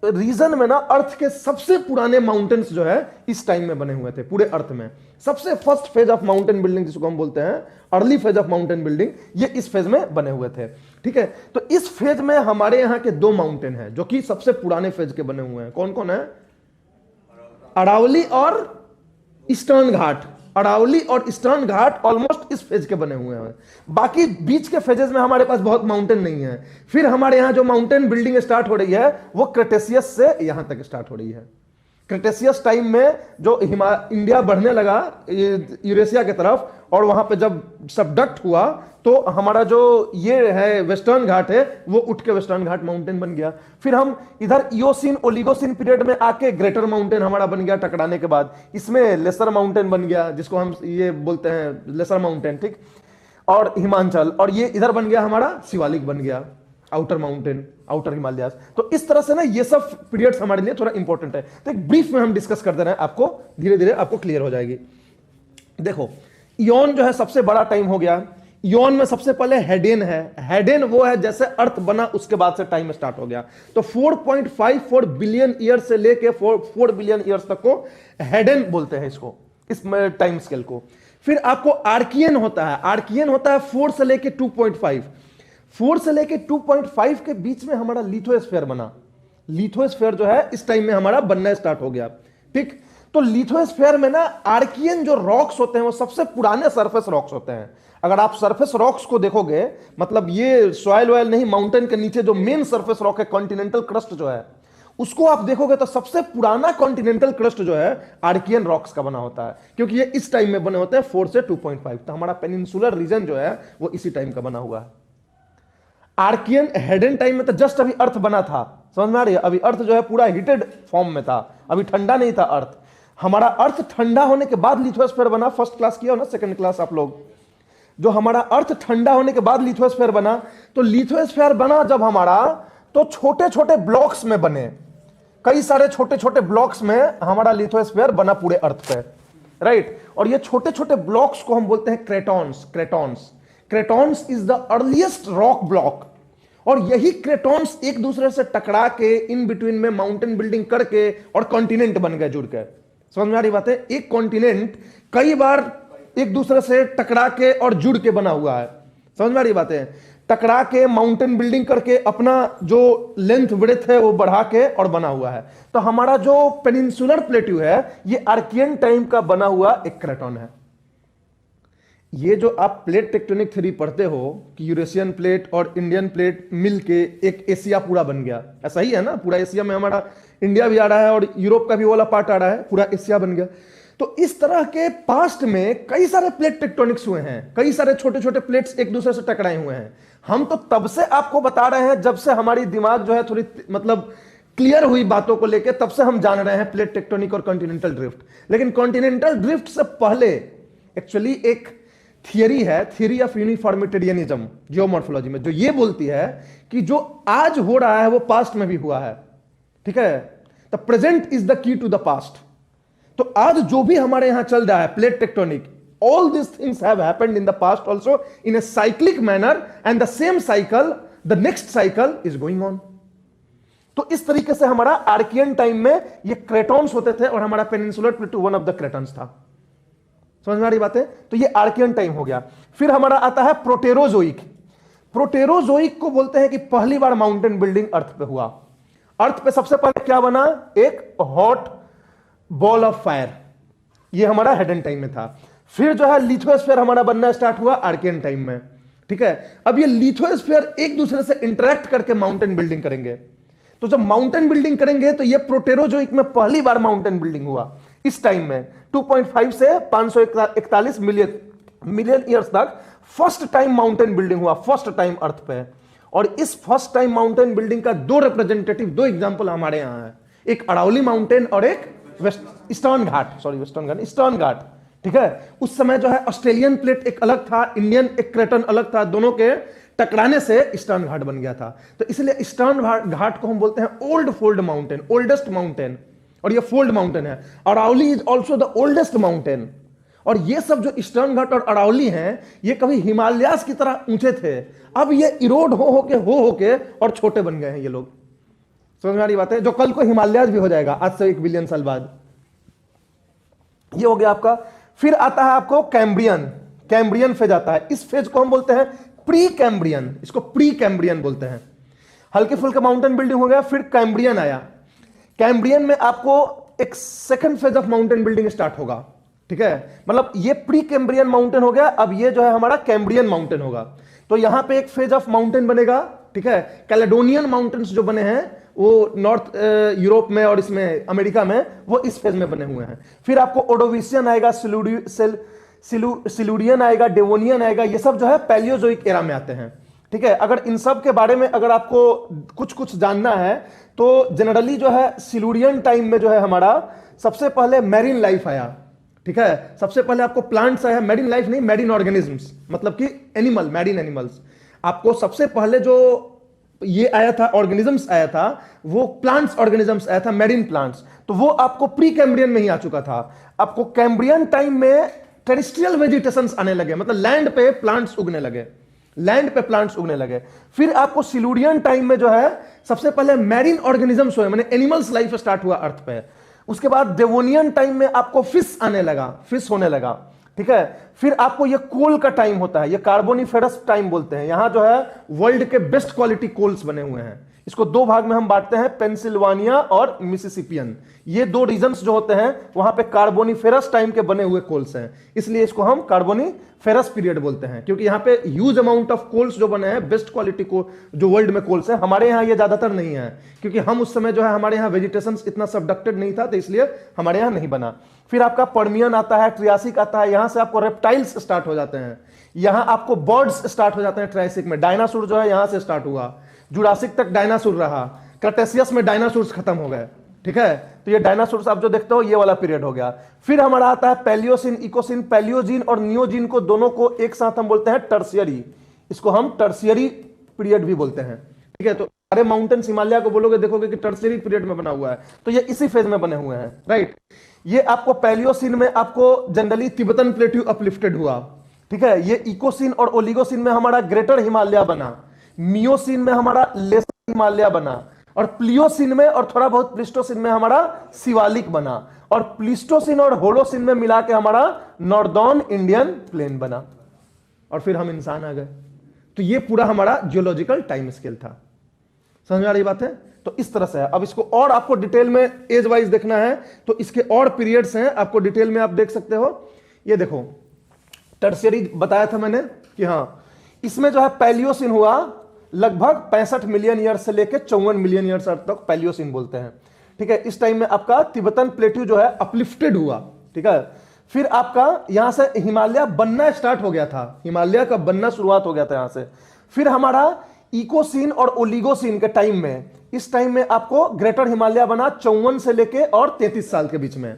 रीजन में ना अर्थ के सबसे पुराने माउंटेन्स जो है इस टाइम में बने हुए थे पूरे अर्थ में। सबसे first phase of mountain building जिसको हम बोलते हैं, early phase of mountain building, ये इस फेज में बने हुए थे। ठीक है, तो इस फेज में हमारे यहां के दो माउंटेन हैं जो कि सबसे पुराने फेज के बने हुए हैं। कौन कौन है? अरावली और ईस्टर्न घाट। अरावली और ईस्टर्न घाट ऑलमोस्ट इस फेज के बने हुए हैं। बाकी बीच के फेजेस में हमारे पास बहुत माउंटेन नहीं है। फिर हमारे यहां जो माउंटेन बिल्डिंग स्टार्ट हो रही है वो क्रेटेशियस से यहां तक स्टार्ट हो रही है। क्रेटेशियस टाइम में जो इंडिया बढ़ने लगा यूरेशिया की तरफ, और वहां पे जब सबडक्ट हुआ तो हमारा जो ये है वेस्टर्न घाट है वो उठ के वेस्टर्न घाट माउंटेन बन गया। फिर हम इधर इयोसिन ओलिगोसिन पीरियड में आके ग्रेटर माउंटेन हमारा बन गया टकराने के बाद। इसमें लेसर माउंटेन बन गया जिसको हम ये बोलते हैं लेसर माउंटेन, ठीक, और हिमांचल। और ये इधर बन गया हमारा शिवालिक बन गया, आउटर माउंटेन, आउटर हिमालयाज। तो इस तरह से ना ये सब पीरियड्स हमारे लिए थोड़ा इंपॉर्टेंट है। तो एक ब्रीफ में हम डिस्कस करते रहे, आपको धीरे धीरे आपको क्लियर हो जाएगी। देखो, इयन जो है सबसे बड़ा टाइम हो गया। इयन में सबसे पहले हेडेन है। हेडेन वो है जैसे अर्थ बना उसके बाद से टाइम स्टार्ट हो गया। तो 4.54 बिलियन ईयर से लेके 4 बिलियन ईयर्स तक को हेडेन बोलते हैं इसको, इस टाइम स्केल को। फिर आपको आर्कियन होता है। आर्कियन होता है 4 से लेके 2.5। 4 से लेके 2.5 के बीच में हमारा लिथोस्फीयर बना। लिथोस्फीयर जो है इस टाइम में हमारा बनना स्टार्ट हो गया। ठीक, तो लिथोस्फीयर में ना आर्कियन जो रॉक्स होते हैं वो सबसे पुराने सरफेस रॉक्स होते हैं। अगर आप सरफेस रॉक्स को देखोगे, मतलब ये सॉइल वॉइल नहीं, माउंटेन के नीचे जो मेन सरफेस रॉक है, कॉन्टिनेंटल क्रस्ट जो है, उसको आप देखोगे तो सबसे पुराना कॉन्टिनेंटल क्रस्ट जो है आर्कियन रॉक्स का बना होता है, क्योंकि ये इस टाइम में बने होते हैं 4 से 2.5। तो हमारा पेनिनसुलर रीजन जो है वो इसी टाइम का बना हुआ है। आर्कियन हेडेन टाइम में तो जस्ट अभी अर्थ बना था। समझ में आ रही है? अभी अर्थ जो है पूरा हीटेड फॉर्म में था, अभी ठंडा नहीं था अर्थ। हमारा अर्थ ठंडा होने के बाद लिथोस्फीयर बना। फर्स्ट क्लास किया हो ना, सेकंड क्लास आप लोग, जो हमारा अर्थ ठंडा होने के बाद लिथोस्फीयर बना। तो लिथोस्फीयर बना जब हमारा, तो छोटे छोटे ब्लॉक्स में बने, कई सारे छोटे छोटे ब्लॉक्स में हमारा लिथोस्फीयर बना पूरे अर्थ पे, राइट। और ये छोटे छोटे ब्लॉक्स को हम बोलते हैं cratons. Cratons, cratons is the earliest rock block. और यही क्रेटॉन्स एक दूसरे से टकरा के इन बिटवीन में माउंटेन बिल्डिंग करके और कॉन्टिनेंट बन गए जुड़ के। समझ में आ रही बात है? एक कॉन्टिनेंट कई बार एक दूसरे से टकरा के और जुड़ के बना हुआ है। समझ में आ रही बातें? टकरा के माउंटेन बिल्डिंग करके अपना जो लेंथ विड्थ है वो बढ़ा के और बना हुआ है। तो हमारा जो पेनिनसुलर प्लेट्यू है ये आर्कियन टाइम का बना हुआ एक क्रेटॉन है। ये जो आप प्लेट टेक्टोनिक थ्योरी पढ़ते हो कि यूरेशियन प्लेट और इंडियन प्लेट मिलके एक एशिया पूरा बन गया, ऐसा ही है ना? पूरा एशिया में हमारा इंडिया भी आ रहा है और यूरोप का भी वाला पार्ट आ रहा है, पूरा एशिया बन गया। तो इस तरह के पास्ट में कई सारे प्लेट टेक्टोनिक्स हुए हैं, कई सारे छोटे छोटे प्लेट्स एक दूसरे से टकराए हुए हैं। हम तो तब से आपको बता रहे हैं जब से हमारी दिमाग जो है थोड़ी मतलब क्लियर हुई बातों को लेकर, तब से हम जान रहे हैं प्लेट टेक्टोनिक और कॉन्टिनेंटल ड्रिफ्ट। लेकिन कॉन्टिनेंटल ड्रिफ्ट से पहले एक्चुअली एक थियरी है, थियरी ऑफ यूनिफॉर्मिटेरियनिज्म जियोमॉर्फोलॉजी में, जो ये बोलती है कि जो आज हो रहा है वो पास्ट में भी हुआ है। ठीक है, the present is the key to the past. तो आज जो भी हमारे यहां चल रहा है plate tectonic, all this things have happened in the past also in a cyclic manner, and the same cycle, the next cycle is going on. तो इस तरीके से हमारा आर्कियन टाइम में ये क्रेटॉन्स होते थे और हमारा peninsular plateau one of the cratons था। समझ में आ रही बात है? तो ये आर्कियन टाइम हो गया। फिर हमारा आता है प्रोटेरोजोइक। प्रोटेरोजोइक को बोलते हैं कि पहली बार माउंटेन बिल्डिंग अर्थ पे हुआ। अर्थ पे सबसे पहले क्या बना? एक हॉट बॉल ऑफ फायर, ये हमारा हेडन टाइम में था। फिर जो है लिथोस्फीयर हमारा बनना स्टार्ट हुआ आर्कियन टाइम में। ठीक है, अब ये लिथोस्फीयर एक दूसरे से इंटरेक्ट करके माउंटेन बिल्डिंग करेंगे। तो जब माउंटेन बिल्डिंग करेंगे तो ये प्रोटेरोजोइक में पहली बार माउंटेन बिल्डिंग हुआ। इस टाइम में 2.5 से 541 मिलियन ईयर्स तक फर्स्ट टाइम माउंटेन बिल्डिंग हुआ, फर्स्ट टाइम अर्थ पे। और इस फर्स्ट टाइम माउंटेन बिल्डिंग का दो रिप्रेजेंटेटिव, दो एग्जांपल हमारे यहां है, एक अरावली माउंटेन और एक ईस्टर्न घाट। ठीक है, उस समय जो है ऑस्ट्रेलियन प्लेट एक अलग था, इंडियन एक क्रेटन अलग था, दोनों के टकराने से ईस्टर्न घाट बन गया था। तो इसलिए ईस्टर्न घाट को हम बोलते हैं old fold mountain, oldest mountain, और ये फोल्ड माउंटेन है। Aravalli is also the oldest mountain. और ये सब जो ईस्टर्न घाट और अरावली हैं, ये कभी हिमालयास की तरह ऊंचे थे, अब ये इरोड हो के और छोटे बन गए हैं ये लोग। समझ में आ रही बात है? जो कल को हिमालयास भी हो जाएगा आज से 1 बिलियन साल बाद। ये हो गया आपका। फिर आता है आपको कैम्ब्रियन फेज आता है। इस फेज को हम बोलते हैं प्री कैम्ब्रियन, इसको प्री कैम्ब्रियन बोलते हैं। हल्के फुल्के माउंटेन बिल्डिंग हो गया, फिर कैम्ब्रियन आया। कैम्ब्रियन में आपको एक second phase of mountain building start होगा। ठीक है, मतलब ये प्री कैम्ब्रियन माउंटेन हो गया, अब ये जो है हमारा कैम्ब्रियन माउंटेन होगा। तो यहां पे एक फेज ऑफ माउंटेन बनेगा। ठीक है, कैलेडोनियन माउंटेन्स जो बने हैं वो नॉर्थ यूरोप में और इसमें अमेरिका में, वो इस फेज में बने हुए हैं। फिर आपको ओडोविशियन आएगा, सिलूरियन आएगा, डेवोनियन आएगा। ये सब जो है पैलियोजोइक एरा में आते हैं। ठीक है, अगर इन सब के बारे में अगर आपको कुछ कुछ जानना है तो जनरली जो है सिलूरियन टाइम में जो है हमारा सबसे पहले मैरीन लाइफ आया। ठीक है, सबसे पहले आपको प्लांट्स आया, मैरीन लाइफ नहीं, मैरीन ऑर्गेनिजम्स, मतलब कि एनिमल, मैरीन एनिमल्स। आपको सबसे पहले जो ये आया था, ऑर्गेनिजम्स आया था, वो प्लांट्स ऑर्गेनिजम्स आया था, मैरीन प्लांट्स। तो वो आपको प्री कैम्ब्रियन में ही आ चुका था। आपको कैम्ब्रियन टाइम में टेरेस्ट्रियल वेजिटेशंस आने लगे, मतलब लैंड पे प्लांट्स उगने लगे। फिर आपको सिलूरियन टाइम में जो है सबसे पहले मैरीन ऑर्गेनिजम्स हुए, माने एनिमल्स लाइफ स्टार्ट हुआ अर्थ पे। उसके बाद डेवोनियन टाइम में आपको फिश होने लगा। ठीक है, फिर आपको ये कोल का टाइम होता है, ये कार्बोनिफेरस टाइम बोलते हैं। यहां जो है वर्ल्ड के बेस्ट क्वालिटी कोल्स बने हुए हैं। इसको दो भाग में हम बांटते हैं, पेंसिल्वानिया और मिसिसिपियन। ये दो रीजन्स जो होते हैं वहां पे कार्बोनिफेरस टाइम के बने हुए कोल्स हैं, इसलिए इसको हम कार्बोनिफेरस पीरियड बोलते हैं, क्योंकि यहाँ पे ह्यूज अमाउंट ऑफ कोल्स जो बने हैं, बेस्ट क्वालिटी को जो वर्ल्ड में कोल्स हैं। हमारे यहाँ ये ज्यादातर नहीं है, क्योंकि हम उस समय जो है हमारे यहाँ वेजिटेशन इतना सबडक्टेड नहीं था, तो इसलिए हमारे यहाँ नहीं बना। फिर आपका पर्मियन आता है, ट्रियासिक आता है, यहां से आपको रेप्टाइल्स स्टार्ट हो जाते हैं। यहां आपको बर्ड्स स्टार्ट हो जाते हैं ट्रायसिक में। डायनासोर जो है यहां से स्टार्ट हुआ, जुरासिक तक डायनासोर रहा, क्रेटेशियस में डायनासोर्स खत्म हो गए। ठीक है, तो ये डायनासोर्स आप जो देखते हो ये वाला पीरियड हो गया। फिर हमारा आता है पैलियोसिन, इकोसिन। पैलियोजीन और नियोजीन को दोनों को एक साथ हम बोलते हैं टर्शियरी। इसको हम टर्शियरी पीरियड भी बोलते हैं। ठीक है, तो सारे माउंटेन्स हिमालय को बोलोगे देखोगे कि टर्शियरी पीरियड में बना हुआ है, तो ये इसी फेज में बने हुए हैं। राइट, ये आपको पैलियोसिन में आपको जनरली तिब्बतन प्लेट्यू अपलिफ्टेड हुआ। ठीक है, ये इकोसिन और ओलिगोसिन में हमारा ग्रेटर हिमालय बना, मियोसिन में हमारा लेसर हिमालय बना, और प्लियोसिन में और थोड़ा बहुत प्लिस्टोसिन में हमारा शिवालिक बना, और प्लिस्टोसिन और होलोसिन में मिला के हमारा नॉर्दर्न इंडियन प्लेन बना, और फिर हम इंसान आ गए। तो ये पूरा हमारा जियोलॉजिकल टाइम स्केल था। समझ में आ रही बात है? तो इस तरह से है। अब इसको और आपको डिटेल में एज वाइज देखना है तो इसके और पीरियड्स हैं, आपको डिटेल में आप देख सकते हो। ये देखो, टर्शियरी बताया था मैंने कि हाँ, इसमें जो है पैलियोसिन हुआ लगभग 65 मिलियन ईयर से लेकर 54 मिलियन ईयर तक पैलियोसिन बोलते हैं। ठीक है, इस टाइम में आपका तिब्बतन प्लेट्यू जो है अपलिफ्टेड हुआ। ठीक है, फिर आपका यहां से हिमालय बनना स्टार्ट हो गया था, हिमालय का बनना शुरुआत हो गया था यहां से। फिर हमारा इकोसीन और ओलिगोसीन के टाइम में, इस टाइम में आपको ग्रेटर हिमालय बना 54 से लेके और 33 साल के बीच में।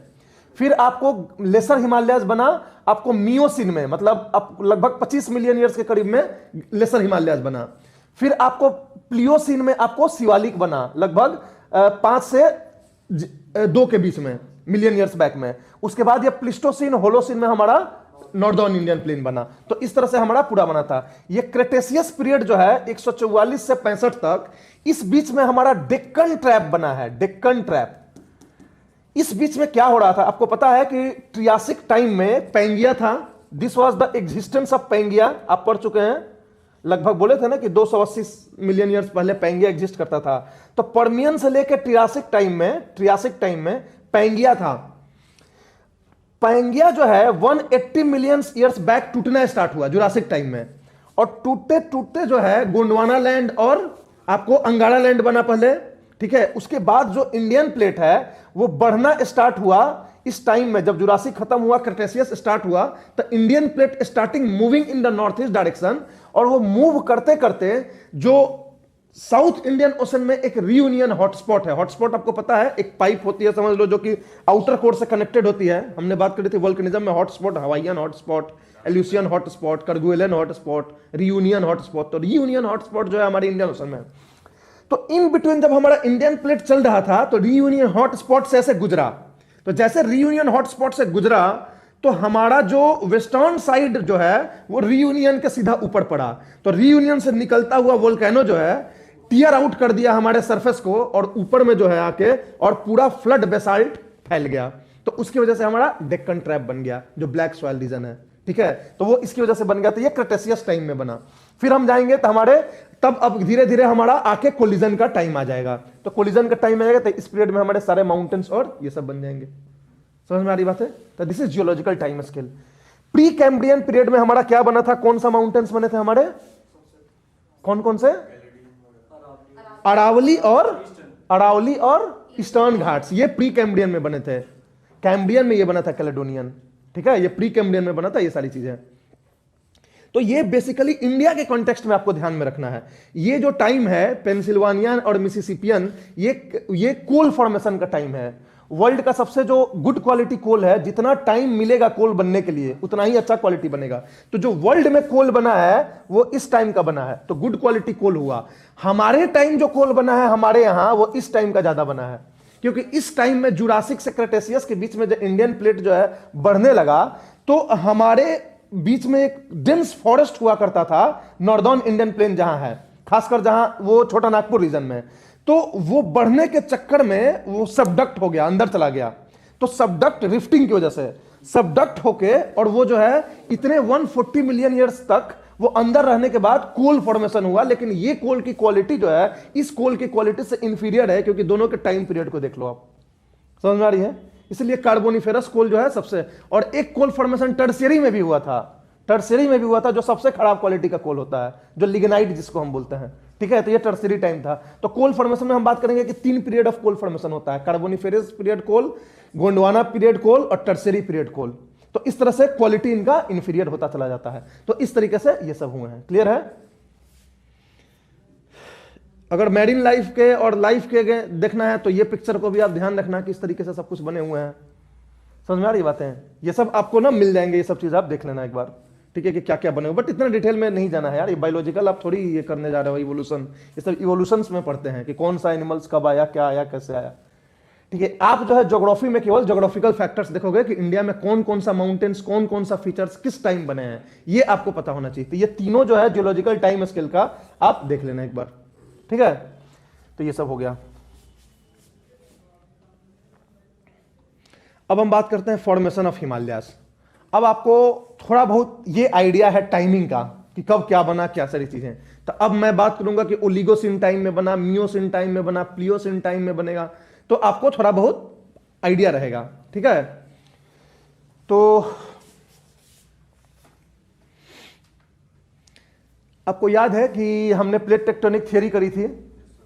फिर आपको लेसर हिमालयस बना आपको मियोसिन में, मतलब अब लगभग 25 मिलियन ईयर्स के करीब में लेसर हिमालयस बना। फिर आपको प्लियोसिन में आपको शिवालिक बना लगभग 5 से 2 के बीच में मिलियन ईयर्स बैक में। उसके बाद ये प्लिस्टोसिन होलोसिन में हमारा नॉर्दर्न इंडियन प्लेन बना। तो इस तरह से हमारा पूरा बना था। ये क्रेटेशियस पीरियड जो है 144 से 65 तक, इस बीच में हमारा डेक्कन ट्रैप बना है, डेक्कन ट्रैप। इस बीच में क्या हो रहा था आपको पता है कि ट्रियासिक टाइम में पैंगिया था। This was the existence of Pangaea, आप पढ़ चुके हैं, लगभग बोले थे ना कि 280 मिलियन ईयर्स पहले पैंगिया एग्जिस्ट करता था। तो पर्मियन से लेकर ट्रियासिक टाइम में पैंगिया था। पैंगिया जो है 180 मिलियन ईयर्स बैक टूटना स्टार्ट हुआ जुरासिक टाइम में, और टूटते टूटते जो है गोंडवाना लैंड और आपको अंगारा लैंड बना पहले। ठीक है, उसके बाद जो इंडियन प्लेट है वो बढ़ना स्टार्ट हुआ। इस टाइम में जब जुरासिक खत्म हुआ, क्रेटेशियस स्टार्ट हुआ, तो Indian plate starting moving in the north east direction, और वो मूव करते करते जो साउथ इंडियन ओशन में एक रियूनियन हॉटस्पॉट है। हॉटस्पॉट आपको पता है, एक पाइप होती है समझ लो, जो कि आउटर कोर से कनेक्टेड होती है। हमने बात करी थी वोल्केनिज्म में hotspot, Hawaiian hotspot, Aleutian hotspot, Kerguelen hotspot, Reunion hotspot. तो रियूनियन हॉटस्पॉट जो है हमारे इंडियन ओशन में। तो इन बिटवीन जब हमारा इंडियन प्लेट चल रहा था तो रियूनियन हॉटस्पॉट से ऐसे गुजरा। तो जैसे रियूनियन हॉटस्पॉट से गुजरा तो हमारा जो वेस्टर्न साइड जो है वो रियूनियन के सीधा ऊपर पड़ा। तो रियूनियन से निकलता हुआ वोल्केनो जो है टीयर आउट कर दिया हमारे सरफेस को, और ऊपर में जो है आके और पूरा फ्लड बेसाल्ट फैल गया। तो उसकी वजह से हमारा डेक्कन ट्रैप बन गया, जो ब्लैक सॉइल रीजन है। ठीक है, तो वो इसकी वजह से बन गया। तो ये क्रेटेशियस टाइम में बना। फिर हम जाएंगे तो हमारे तब अब धीरे धीरे हमारा आके कोलिजन का टाइम आ जाएगा। तो कोलिजन का टाइम आएगा तो इस पीरियड में हमारे सारे माउंटेन्स और ये सब बन जाएंगे। समझ में आ रही बात है? तो this is geological time scale. Pre Cambrian period में हमारा क्या बना था, कौन सा माउंटेन्स बने थे हमारे, कौन कौन से? अरावली और ईस्टर्न घाट्स, ये प्री कैम्ब्रियन में बने थे। कैम्ब्रियन में ये बना था कैलेडोनियन। ठीक है, ये प्री कैम्ब्रियन में बना था, ये सारी चीजें। तो ये बेसिकली इंडिया के कॉन्टेक्स्ट में आपको ध्यान में रखना है। ये जो टाइम है पेंसिल्वानियन और मिसिसिपियन, ये कोल फॉर्मेशन का टाइम है। वर्ल्ड का सबसे जो गुड क्वालिटी कोल है, जितना टाइम मिलेगा कोल बनने के लिए उतना ही अच्छा क्वालिटी बनेगा। तो जो वर्ल्ड में कोल बना है वो इस टाइम का बना है, तो गुड क्वालिटी कोल हुआ। हमारे टाइम जो कोल बना है हमारे यहां, वो इस टाइम का ज्यादा बना है, क्योंकि इस टाइम में जुरासिक से क्रेटेशियस के बीच में जो इंडियन प्लेट जो है बढ़ने लगा, तो हमारे बीच में एक डेंस फॉरेस्ट हुआ करता था नॉर्दर्न इंडियन प्लेन जहां है, खासकर जहां वो छोटा नागपुर रीजन में। तो वो बढ़ने के चक्कर में वो सबडक्ट हो गया, अंदर चला गया। तो सबडक्ट रिफ्टिंग की वजह से सबडक्ट होके, और वो जो है इतने 140 मिलियन ईयर्स तक वो अंदर रहने के बाद कोल फॉर्मेशन हुआ। लेकिन ये कोल की क्वालिटी जो है इस कोल की क्वालिटी से इंफीरियर है, क्योंकि दोनों के टाइम पीरियड को देख लो आप। समझ में आ रही है? इसलिए कार्बोनिफेरस कोल जो है सबसे, और एक कोल फॉर्मेशन टर्शियरी में भी हुआ था, टर्शियरी में भी हुआ था, जो सबसे खराब क्वालिटी का कोल होता है, जो लिग्नाइट जिसको हम बोलते हैं। ठीक है, तो ये टर्शियरी टाइम था। तो कोल फॉर्मेशन में हम बात करेंगे कि 3 पीरियड ऑफ कोल फॉर्मेशन होता है, कार्बोनिफेरस पीरियड कोल, गोंडवाना पीरियड कोल और टर्शियरी पीरियड कोल। तो इस तरह से क्वालिटी इनका इंफीरियर होता चला जाता है। तो इस तरीके से ये सब हुए हैं। क्लियर है? अगर मैरीन लाइफ के और लाइफ के देखना है तो ये पिक्चर को भी आप ध्यान रखना कि इस तरीके से सब कुछ बने हुए हैं। समझ में आ रही बातें? ये सब आपको ना मिल जाएंगे, ये सब चीज आप देख लेना एक बार। ठीक है, कि क्या क्या बने हुए, बट इतना डिटेल में नहीं जाना है यार। ये बायोलॉजिकल आप थोड़ी ये करने जा रहे हो, इवोल्यूशन। ये सब इवोल्यूशंस में पढ़ते हैं कि कौन सा एनिमल्स कब आया, क्या आया, कैसे आया। ठीक है, आप जो है ज्योग्राफी में केवल ज्योग्राफिकल फैक्टर्स देखोगे कि इंडिया में कौन कौन सा माउंटेन्स, कौन कौन सा फीचर्स किस टाइम बने हैं, ये आपको पता होना चाहिए। तो ये तीनों जो है जियोलॉजिकल टाइम स्केल का आप देख लेना एक बार। ठीक है, तो ये सब हो गया। अब हम बात करते हैं फॉर्मेशन ऑफ हिमालयास। अब आपको थोड़ा बहुत ये आइडिया है टाइमिंग का कि कब क्या बना, क्या सारी चीजें। तो अब मैं बात करूंगा कि ओलिगोसिन टाइम में बना, मियोसिन टाइम में बना, प्लियोसिन टाइम में बनेगा, तो आपको थोड़ा बहुत आइडिया रहेगा। ठीक है, तो आपको याद है कि हमने प्लेट टेक्टोनिक थियरी करी थी।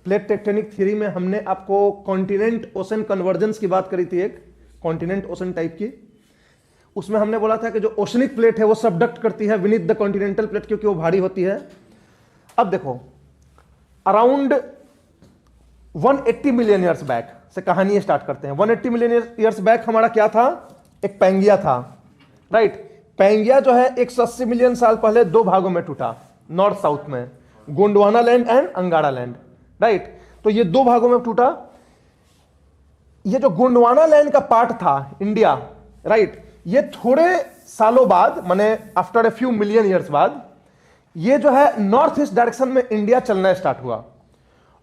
प्लेट टेक्टोनिक थियरी में हमने आपको कॉन्टिनेंट ओशन कन्वर्जेंस की बात करी थी, एक कॉन्टिनेंट ओशन टाइप की। उसमें हमने बोला था कि जो ओशनिक प्लेट है वो सबडक्ट करती है विनीथ द कॉन्टिनेंटल प्लेट क्योंकि वो भारी होती है। अब देखो, अराउंड 180 मिलियन ईयर्स बैक से कहानी स्टार्ट करते हैं। 180 मिलियन ईयर्स बैक हमारा क्या था? एक पैंगिया था, राइट। पैंगिया जो है 180 मिलियन साल पहले दो भागों में टूटा, नॉर्थ साउथ में, गोंडवाना लैंड एंड अंगारा लैंड, राइट। तो ये दो भागों में टूटा। ये जो गोंडवाना लैंड का पार्ट था इंडिया, राइट, ये थोड़े सालों बाद, माने after a few million years बाद, ये जो है नॉर्थ ईस्ट डायरेक्शन में इंडिया चलना स्टार्ट हुआ।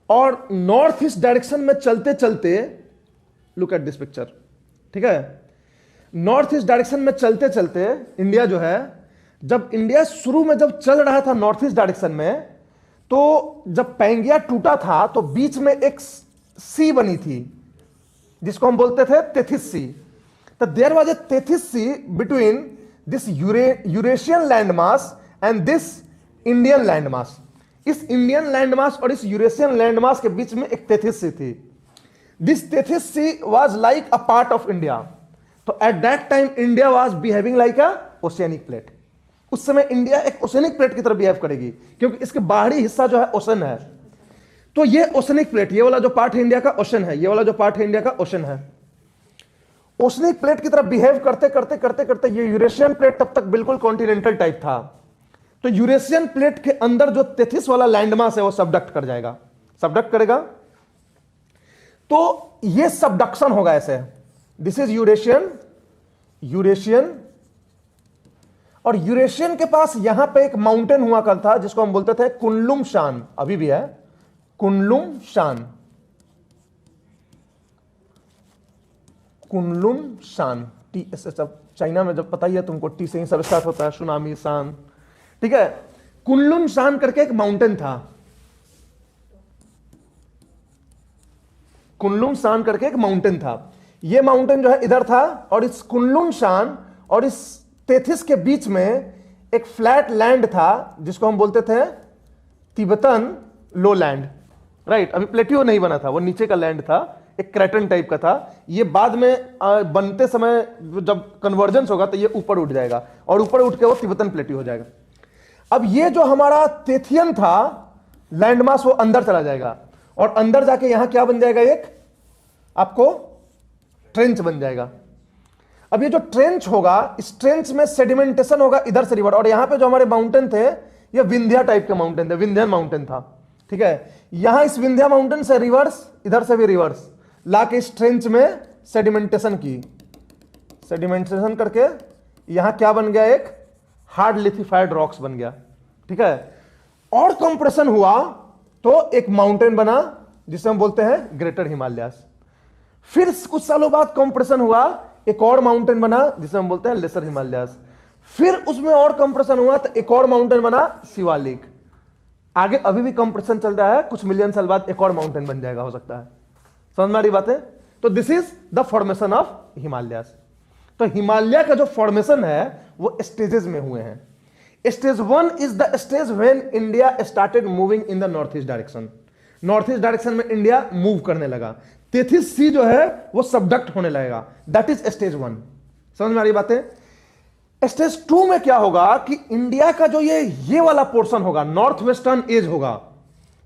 और नॉर्थ ईस्ट डायरेक्शन में चलते चलते, लुक एट दिस पिक्चर, ठीक है, नॉर्थ ईस्ट डायरेक्शन में चलते चलते इंडिया जो है, जब इंडिया शुरू में जब चल रहा था नॉर्थ ईस्ट डायरेक्शन में, तो जब पैंगिया टूटा था तो बीच में एक सी बनी थी जिसको हम बोलते थे तेथिस सी। तो there was a Tethys sea between this Eurasian landmass and this Indian landmass. इस इंडियन लैंडमास और इस यूरेशियन लैंडमास के बीच में एक तेथिस सी थी। This Tethys sea was like a part of India. तो at that time India was behaving like a oceanic plate. उस समय इंडिया एक ओशियनिक प्लेट की तरह बिहेव करेगी क्योंकि इसके बाहरी हिस्सा जो है ओशन है। तो ये ओशनिक प्लेट, ये वाला जो पार्ट है इंडिया का ओशन है, ये वाला जो पार्ट है इंडिया का ओशन है। ओशनिक प्लेट की तरह बिहेव करते करते करते करते ये यूरेशियन प्लेट तब तक बिल्कुल कॉन्टिनेंटल टाइप था। तो यूरेशियन प्लेट के अंदर जो तेथिस वाला लैंडमास है वो सबडक्ट कर जाएगा, सबडक्ट करेगा। तो ये सबडक्शन होगा ऐसे, दिस इज यूरेशियन, यूरेशियन, और यूरेशियन के पास यहां पे एक माउंटेन हुआ करता था जिसको हम बोलते थे कुनलुम शान, अभी भी है कुनलुम शान, कुनलुम शान, टी एस एस। अब चाइना में जब पता ही है तुमको, टी से ही सब स्टार्ट होता है, सुनामी शान, ठीक है। कुनलुम शान करके एक माउंटेन था, कुनलुम शान करके एक माउंटेन था। ये माउंटेन जो है इधर था, और इस कुनलुम शान और इस तेथिस के बीच में एक फ्लैट लैंड था जिसको हम बोलते थे तिब्बतन लो लैंड, राइट। अभी प्लेट्यू नहीं बना था, वो नीचे का लैंड था, एक क्रैटन टाइप का था। ये बाद में बनते समय जब कन्वर्जेंस होगा तो ये ऊपर उठ जाएगा, और ऊपर उठ के वो तिब्बतन प्लेट्यू हो जाएगा। अब ये जो हमारा तेथियन था लैंडमास, वो अंदर चला जाएगा, और अंदर जाके यहां क्या बन जाएगा? एक आपको ट्रेंच बन जाएगा। अब ये जो ट्रेंच होगा, इस ट्रेंच में सेडिमेंटेशन होगा इधर से रिवर। और यहां पे जो हमारे माउंटेन थे ये विंध्या टाइप के माउंटेन थे, विंध्यन माउंटेन था, ठीक है। यहां इस विंध्या माउंटेन से रिवर्स, इधर से भी रिवर्स लाके इस ट्रेंच में सेडिमेंटेशन की, सेडिमेंटेशन करके यहां क्या बन गया? एक हार्ड लिथिफाइड रॉक्स बन गया, ठीक है। और कंप्रेशन हुआ तो एक माउंटेन बना जिसे हम बोलते हैं ग्रेटर हिमालयास। फिर कुछ सालों बाद कंप्रेशन हुआ, एक और माउंटेन बना जिसे हम बोलते हैं लेसर हिमालयास। फिर उसमें और कंप्रेशन हुआ तो एक और माउंटेन बना शिवालिक। आगे अभी भी कंप्रेशन चल रहा है, कुछ मिलियन साल बाद एक और माउंटेन बन जाएगा, हो सकता है। समझ में आ रही बात है? तो this is the formation of Himalayas. तो हिमालय का जो फॉर्मेशन है वो स्टेजेस में हुए हैं। Stage 1 is the stage when India started moving in the north east direction. North east direction में इंडिया मूव करने लगा, तेथिस सी जो है वो सबडक्ट होने लगेगा, दैट इज स्टेज 1। समझ में आ रही बातें? स्टेज 2 में क्या होगा कि इंडिया का जो ये वाला पोर्शन होगा, नॉर्थ वेस्टर्न एज होगा,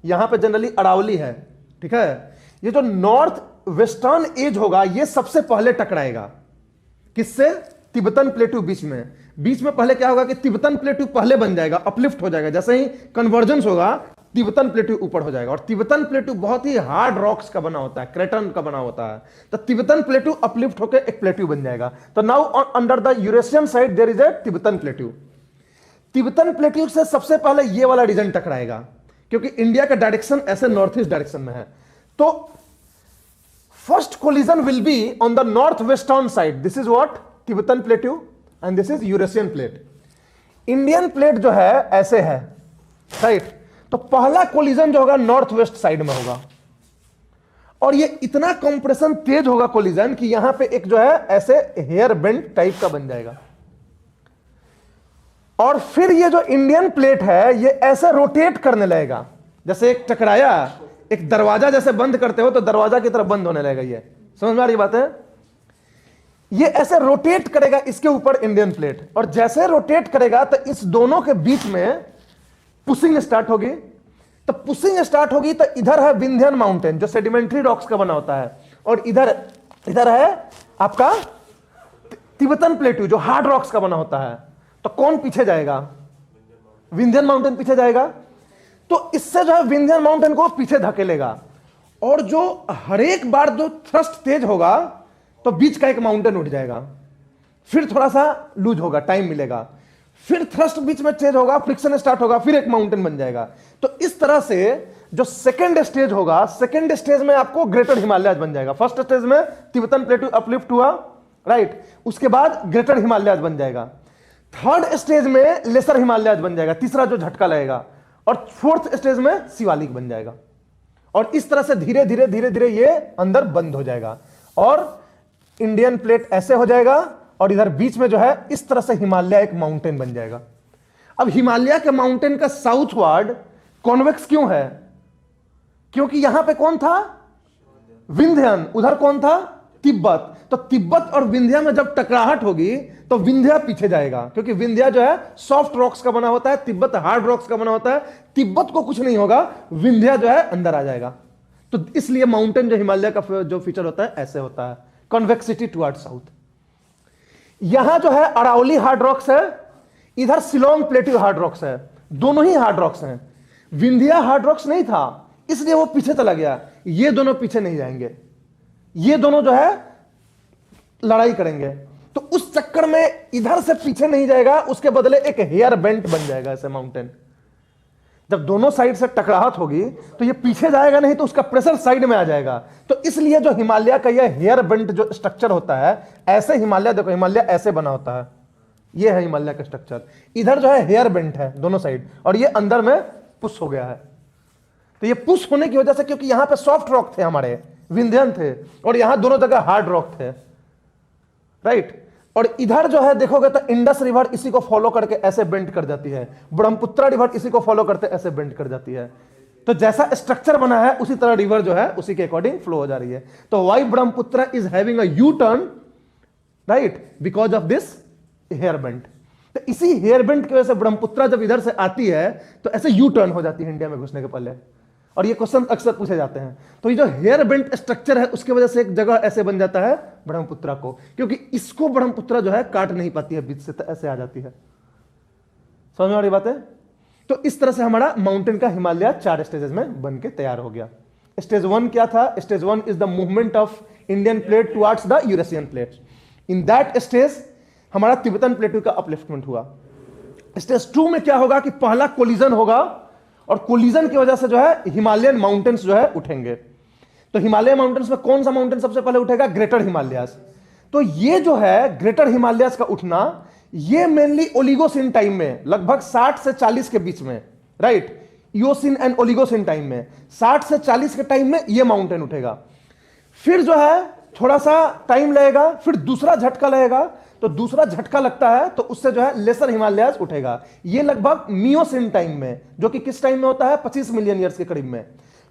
यहां पे जनरली अरावली है, ठीक है। ये जो नॉर्थ वेस्टर्न एज होगा ये सबसे पहले टकराएगा किससे? तिब्बतन प्लेट्यू बीच में। बीच में पहले क्या होगा कि तिब्बतन प्लेट्यू पहले बन जाएगा, अपलिफ्ट हो जाएगा। जैसे ही कन्वर्जेंस होगा तिब्बतन प्लेट्यू ऊपर हो जाएगा, और तिब्बतन प्लेट्यू बहुत ही हार्ड रॉक्स का बना होता है, क्रेटन का बना होता है। तो तिब्बतन प्लेट्यू अपलिफ्ट होकर एक प्लेट्यू बन जाएगा। तो now under the Eurasian side there is a Tibetan plateau. Tibetan plateau से सबसे पहले ये वाला रीजन टकराएगा क्योंकि इंडिया का डायरेक्शन ऐसे नॉर्थ ईस्ट डायरेक्शन में है। तो first collision will be on the north western side. This is what? Tibetan plateau, and this is Eurasian plate. Indian plate जो है ऐसे है, राइट। तो पहला कोलिजन जो होगा नॉर्थ वेस्ट साइड में होगा, और ये इतना कंप्रेशन तेज होगा कोलिजन कि यहां पे एक जो है ऐसे हेयर बेंड टाइप का बन जाएगा। और फिर ये जो इंडियन प्लेट है ये ऐसे रोटेट करने लगेगा, जैसे एक टकराया, एक दरवाजा जैसे बंद करते हो तो दरवाजा की तरफ बंद होने लगेगा। ये समझ में आ रही बात है? ये ऐसे रोटेट करेगा इसके ऊपर इंडियन प्लेट, और जैसे रोटेट करेगा तो इस दोनों के बीच में पुशिंग स्टार्ट होगी। तो पुशिंग स्टार्ट होगी तो इधर है विंध्यन माउंटेन जो सेडिमेंट्री रॉक्स का बना होता है, और इधर इधर है आपका तिब्बतन प्लेटू जो हार्ड रॉक्स का बना होता है। तो कौन पीछे जाएगा? विंध्यन माउंटेन पीछे जाएगा। तो इससे जो है विंध्यन माउंटेन को पीछे धकेलेगा, और जो हर एक बार जो थ्रस्ट तेज होगा तो बीच का एक माउंटेन उठ जाएगा, फिर थोड़ा सा लूज होगा, टाइम मिलेगा, फिर थ्रस्ट बीच में तेज होगा, फ्रिक्शन स्टार्ट होगा, फिर एक माउंटेन बन जाएगा। तो इस तरह से जो सेकंड स्टेज होगा, सेकंड स्टेज में आपको ग्रेटर हिमालय बन जाएगा। फर्स्ट स्टेज में तिब्बतन प्लेटू अपलिफ्ट हुआ, राइट, उसके बाद ग्रेटर हिमालय बन जाएगा। थर्ड स्टेज में लेसर हिमालय बन जाएगा, तीसरा जो झटका लगेगा, और फोर्थ स्टेज में शिवालिक बन जाएगा। और इस तरह से धीरे धीरे धीरे धीरे ये अंदर बंद हो जाएगा, और इंडियन प्लेट ऐसे हो जाएगा, और इधर बीच में जो है इस तरह से हिमालय एक माउंटेन बन जाएगा। अब हिमालय के माउंटेन का साउथवर्ड कॉन्वेक्स क्यों है? क्योंकि यहां पे कौन था? विंध्यन, उधर कौन था? तिब्बत। तो तिब्बत और विंध्या में जब टकराहट होगी तो विंध्या पीछे जाएगा, क्योंकि विंध्या जो है सॉफ्ट रॉक्स का बना होता है, तिब्बत हार्ड रॉक्स का बना होता है। तिब्बत को कुछ नहीं होगा, विंध्या जो है अंदर आ जाएगा। तो इसलिए माउंटेन जो हिमालय का जो फीचर होता है ऐसे होता है, कॉन्वेक्सिटी टुवर्ड साउथ। यहां जो है अरावली हार्ड रॉक्स है, इधर शिलोंग प्लेट्यू हार्ड रॉक्स है, दोनों ही हार्ड रॉक्स हैं। विंध्या हार्ड रॉक्स नहीं था इसलिए वो पीछे चला गया, ये दोनों पीछे नहीं जाएंगे, ये दोनों जो है लड़ाई करेंगे। तो उस चक्कर में इधर से पीछे नहीं जाएगा, उसके बदले एक हेयर बेंट बन जाएगा ऐसे माउंटेन। जब दोनों साइड से टकराहट होगी तो ये पीछे जाएगा नहीं, तो उसका प्रेशर साइड में आ जाएगा। तो इसलिए जो हिमालय का ये हेयर बेंट जो स्ट्रक्चर होता है, ऐसे हिमालय देखो, हिमालय ऐसे बना होता है, ये है हिमालय का स्ट्रक्चर। इधर जो है हेयर बेंट है दोनों साइड, और ये अंदर में पुश हो गया है। तो ये पुश होने की वजह से, क्योंकि यहां पे सॉफ्ट रॉक थे, हमारे विंध्यन थे, और यहां दोनों जगह हार्ड रॉक थे, राइट। और इधर जो है देखोगे तो इंडस रिवर इसी को फॉलो करके ऐसे बेंड कर जाती है, ब्रह्मपुत्र रिवर इसी को फॉलो करते ऐसे बेंड कर जाती है। तो जैसा स्ट्रक्चर बना है उसी तरह रिवर जो है उसी के अकॉर्डिंग फ्लो हो जा रही है। तो why Brahmaputra is having a U turn, right, because of this hair bend. तो इसी हेयर बेंट की वजह से ब्रह्मपुत्र जब इधर से आती है तो ऐसे यू टर्न हो जाती है इंडिया में घुसने के पहले। और ये क्वेश्चन अक्सर पूछे जाते हैं। तो ये जो हेयर बेंट स्ट्रक्चर है उसकी वजह से एक जगह ऐसे बन जाता है ब्रह्मपुत्र को, क्योंकि इसको ब्रह्मपुत्र जो है काट नहीं पाती है बीच से, तो ऐसे आ जाती है। समझ में आ रही बात है? तो इस तरह से हमारा माउंटेन का हिमालय 4 स्टेजेस में बन के तैयार हो गया। स्टेज 1 क्या था? Stage 1 is the movement of Indian plate towards the Eurasian plate. In that stage हमारा तिब्बतन प्लेटू का अपलिफ्टमेंट हुआ। स्टेज 2 में क्या होगा कि पहला कोलिजन होगा, और कोलिजन की वजह से जो है हिमालयन माउंटेन्स जो है उठेंगे। तो हिमालय माउंटेन्स में कौन सा माउंटेन सबसे पहले उठेगा? Greater Himalayas. तो ये जो है ग्रेटर हिमालयस का उठना, ये मेनली ओलिगोसिन टाइम में, लगभग 60 से 40 के बीच में, right, eosin and Oligocene time में 60 से 40 के टाइम में ये माउंटेन उठेगा। फिर जो है थोड़ा सा टाइम लगेगा, फिर दूसरा झटका लगेगा। तो दूसरा झटका लगता है तो उससे जो है लेसर हिमालयस उठेगा, ये लगभग मियोसिन टाइम में, जो कि किस टाइम में होता है? 25 मिलियन ईयर्स के करीब में।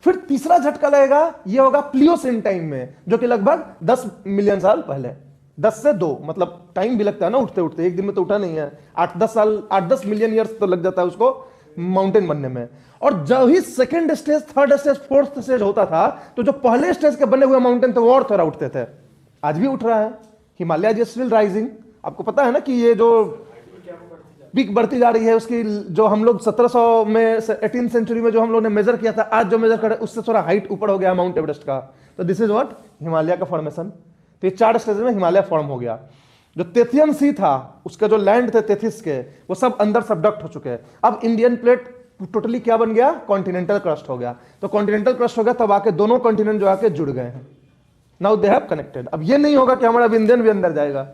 फिर तीसरा झटका लगेगा, ये होगा प्लियोसिन टाइम में, जो कि लगभग 10 मिलियन साल पहले, 10 से 2, मतलब टाइम भी लगता है ना उठते उठते, एक दिन में तो उठा नहीं है, 8-10 साल, 8-10 मिलियन ईयर्स तो लग जाता है उसको माउंटेन बनने में। और जब ही second stage, third stage, fourth stage होता था, तो जो पहले स्टेज के बने हुए माउंटेन थे वो और थोड़ा उठते थे। आज भी उठ रहा है, हिमालय इज स्टिल राइजिंग। आपको पता है ना कि ये जो पीक बढ़ती जा रही है उसकी, जो हम लोग 1700 में 18th सेंचुरी में जो हम लोग ने मेजर किया था, आज जो मेजर कर उससे थोड़ा हाइट ऊपर हो गया माउंट एवरेस्ट का। तो दिस इज व्हाट? हिमालय का फॉर्मेशन। तो ये 4 स्टेज में हिमालय फॉर्म हो गया। जो तेथियन सी था, उसके जो लैंड थे तेथिस के, वो सब अंदर सबडक्ट हो चुके हैं। अब इंडियन प्लेट टोटली क्या बन गया? कॉन्टिनेंटल क्रस्ट हो गया। तो कॉन्टिनेंटल क्रस्ट हो गया तब आके दोनों कॉन्टिनेंट जो आके जुड़ गए हैं। Now they have connected. अब ये नहीं होगा कि हमारा विंध्यन भी अंदर जाएगा।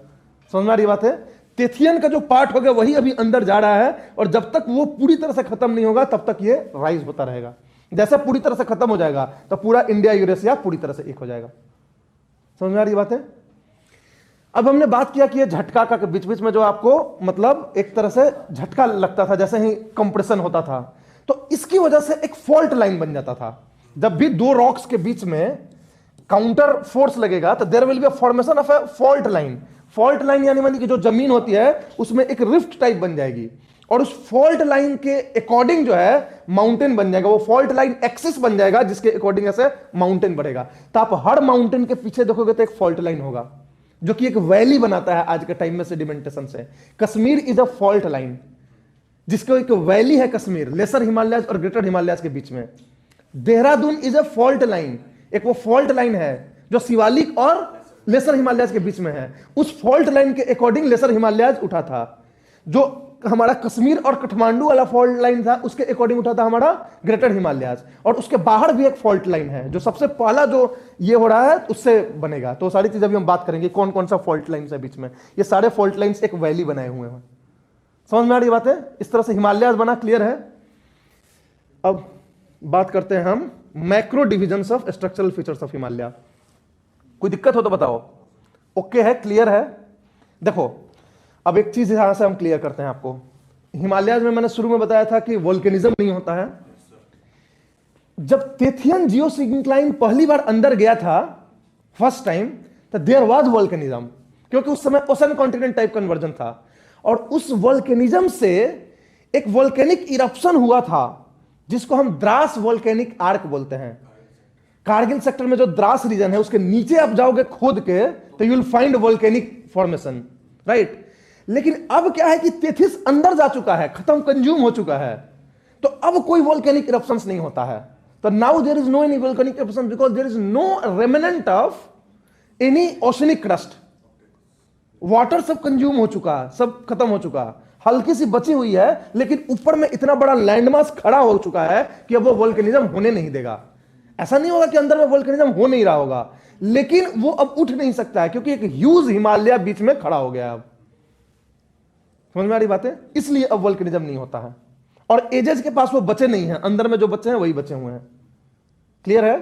समझ में आ रही बात है? तेथियन का जो पार्ट हो गया वही अभी अंदर जा रहा है, और जब तक वो पूरी तरह से खत्म नहीं होगा तब तक ये राइज होता रहेगा। जैसे पूरी तरह से खत्म हो जाएगा तो पूरा इंडिया यूरेशिया पूरी तरह से एक हो जाएगा। समझ में आ रही बात है? अब हमने बात किया कि ये झटका का बीच बीच में जो आपको मतलब एक तरह से झटका लगता था जैसे ही कंप्रेशन होता था, तो इसकी वजह से एक फॉल्ट लाइन बन जाता था। जब भी दो रॉक्स के बीच में काउंटर फोर्स लगेगा तो there will be a formation of a fault line. Fault line यानी मान कि जो जमीन होती है उसमें एक रिफ्ट टाइप बन जाएगी, और उस फॉल्ट लाइन के अकॉर्डिंग जो है माउंटेन बन जाएगा। वो फॉल्ट लाइन एक्सिस बन जाएगा जिसके अकॉर्डिंग ऐसे माउंटेन बढ़ेगा। तो आप हर माउंटेन के पीछे देखोगे तो एक फॉल्ट लाइन होगा जो कि एक वैली बनाता है आज के टाइम में सेडिमेंटेशन से। Kashmir is a fault line, जिसको एक वैली है कश्मीर, लेसर हिमालयाज और ग्रेटर हिमालयाज के बीच में। Dehradun is a fault line, एक वो फॉल्ट लाइन है जो शिवालिक और लेसर हिमालयाज के बीच में है। उस फॉल्ट लाइन के अकॉर्डिंग लेसर हिमालयाज उठा था। जो हमारा कश्मीर और काठमांडू वाला फॉल्ट लाइन था उसके अकॉर्डिंग उठा था हमारा ग्रेटर हिमालयाज। और उसके बाहर भी एक फॉल्ट लाइन है जो सबसे पहला जो ये हो रहा है उससे बनेगा। तो सारी चीजें अभी हम बात करेंगे कौन कौन सा फॉल्ट लाइन है बीच में। ये सारे फॉल्ट लाइन्स एक वैली बनाए हुए हैं। समझ में आ रही बात है? इस तरह से हिमालयाज बना, क्लियर है? अब बात करते हैं हम macro divisions of structural features of Himalaya. कोई दिक्कत हो तो बताओ। ओके है, क्लियर है? देखो अब एक चीज यहां से हम क्लियर करते हैं आपको। हिमालयाज में मैंने शुरू में बताया था कि वोल्केनिज्म नहीं होता है। जब तेथियन जियोसिंक्लाइन पहली बार अंदर गया था फर्स्ट टाइम, तो देयर वाज वोल्केनिज्म, क्योंकि उस समय ओशन कॉन्टिनेंट टाइप कन्वर्जन था। और उस वोल्केनिज्म से एक वोल्केनिक इरप्शन हुआ था जिसको हम द्रास वोल्केनिक आर्क बोलते हैं। कारगिल सेक्टर में जो द्रास रीजन है उसके नीचे आप जाओगे खोद के तो you will find volcanic formation, right? लेकिन अब क्या है कि तेथिस अंदर जा चुका है, खत्म, कंज्यूम हो चुका है, तो अब कोई वोल्केनिक इरप्शंस नहीं होता है। तो now there is no any volcanic eruption because there is no remnant of any oceanic crust. Water सब कंज्यूम हो चुका है, सब खत्म हो चुका है, हल्की सी बची हुई है, लेकिन ऊपर में इतना बड़ा लैंडमास खड़ा हो चुका है कि अब वो वोल्केनिज्म होने नहीं देगा। ऐसा नहीं होगा कि अंदर में वोल्केनिज्म हो नहीं रहा होगा, लेकिन वो अब उठ नहीं सकता है क्योंकि एक ह्यूज हिमालय बीच में खड़ा हो गया। अब समझ में आ रही बात है? इसलिए अब वोल्केनिज्म नहीं होता है। और एजेस के पास वो बचे नहीं हैं, अंदर में जो बचे हैं वही बचे हुए हैं। क्लियर है?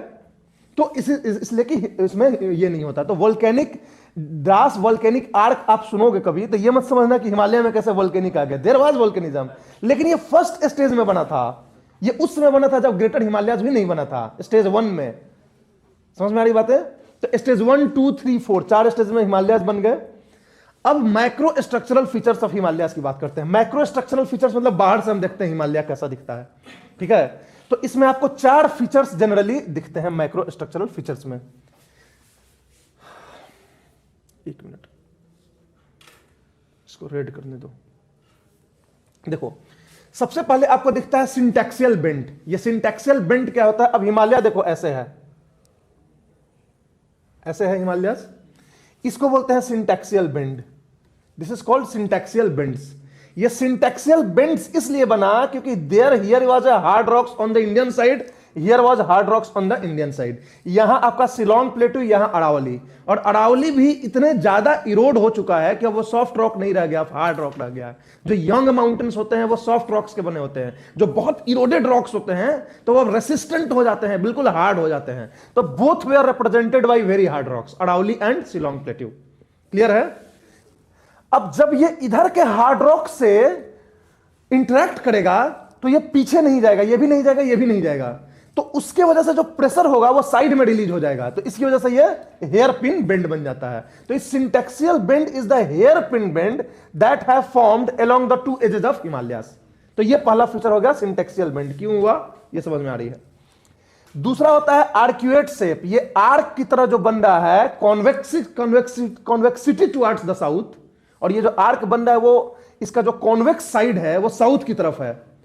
तो इसलिए कि इसमें ये नहीं होता। तो वोल्केनिक द्रास वोल्केनिक आर्क आप सुनोगे कभी तो ये मत समझना कि हिमालय में कैसे वोल्केनिक आ गया। देयर वाज वोल्केनिज्म, लेकिन ये फर्स्ट स्टेज में बना था। ये उस समय बना था जब ग्रेटर हिमालयाज भी नहीं बना था, स्टेज 1 में। समझ में आ रही बात है? तो स्टेज 1, 2, 3, 4 चार स्टेज में हिमालयाज बन गए। अब macro structural features of Himalayas की बात करते हैं। मैक्रो स्ट्रक्चरल फीचर्स मतलब बाहर से हम देखते हैं हिमालय कैसा दिखता है, ठीक है? तो इसमें आपको 4 फीचर्स जनरली दिखते हैं मैक्रो स्ट्रक्चरल फीचर्स में। एक मिनट, इसको रेड करने दो। देखो सबसे पहले आपको दिखता है सिंटैक्सियल बेंड। ये सिंटैक्सियल बेंड क्या होता है? अब हिमालय देखो ऐसे है, ऐसे है हिमालय, इसको बोलते हैं syntaxial bend. This is called syntaxial bends. ये सिंटैक्सियल बेंड्स इसलिए बना क्योंकि there here was a hard rocks on the Indian side, here was hard rocks on the Indian side. यहां आपका शिलोंग प्लेटू, यहां अरावली, और अरावली भी इतने ज्यादा इरोड हो चुका है कि अब वो सॉफ्ट रॉक नहीं रह गया, हार्ड रॉक रह गया। जो यंग माउंटेन्स होते हैं वो सॉफ्ट रॉक्स के बने होते हैं। जो बहुत इरोडेड रॉक्स होते हैं तो वो रेसिस्टेंट हो जाते हैं, बिल्कुल हार्ड हो जाते हैं। तो both they are represented by very hard rocks, Aravalli and Shillong plateau. Clear है? अब जब ये इधर के हार्ड रॉक से इंटरेक्ट करेगा तो ये पीछे नहीं जाएगा, ये भी नहीं जाएगा, ये भी नहीं जाएगा। तो उसके वजह से जो प्रेशर होगा वो साइड में रिलीज हो जाएगा। तो इसकी वजह से ये हेयर पिन बेंड बन जाता है। तो इस syntaxial bend is the hairpin bend that have formed along the 2 edges of Himalayas. तो ये पहला फीचर हो गया सिंटैक्सियल बेंड। क्यों हुआ ये समझ में आ रही है? दूसरा होता है आर्क्यूएट शेप। ये आर्क की तरह जो बन रहा है, कॉन्वेक्सिटी टुवर्ड्स द साउथ, और ये जो आर्क बन रहा है वो इसका जो कॉन्वेक्स साइड है वो साउथ की तरफ है।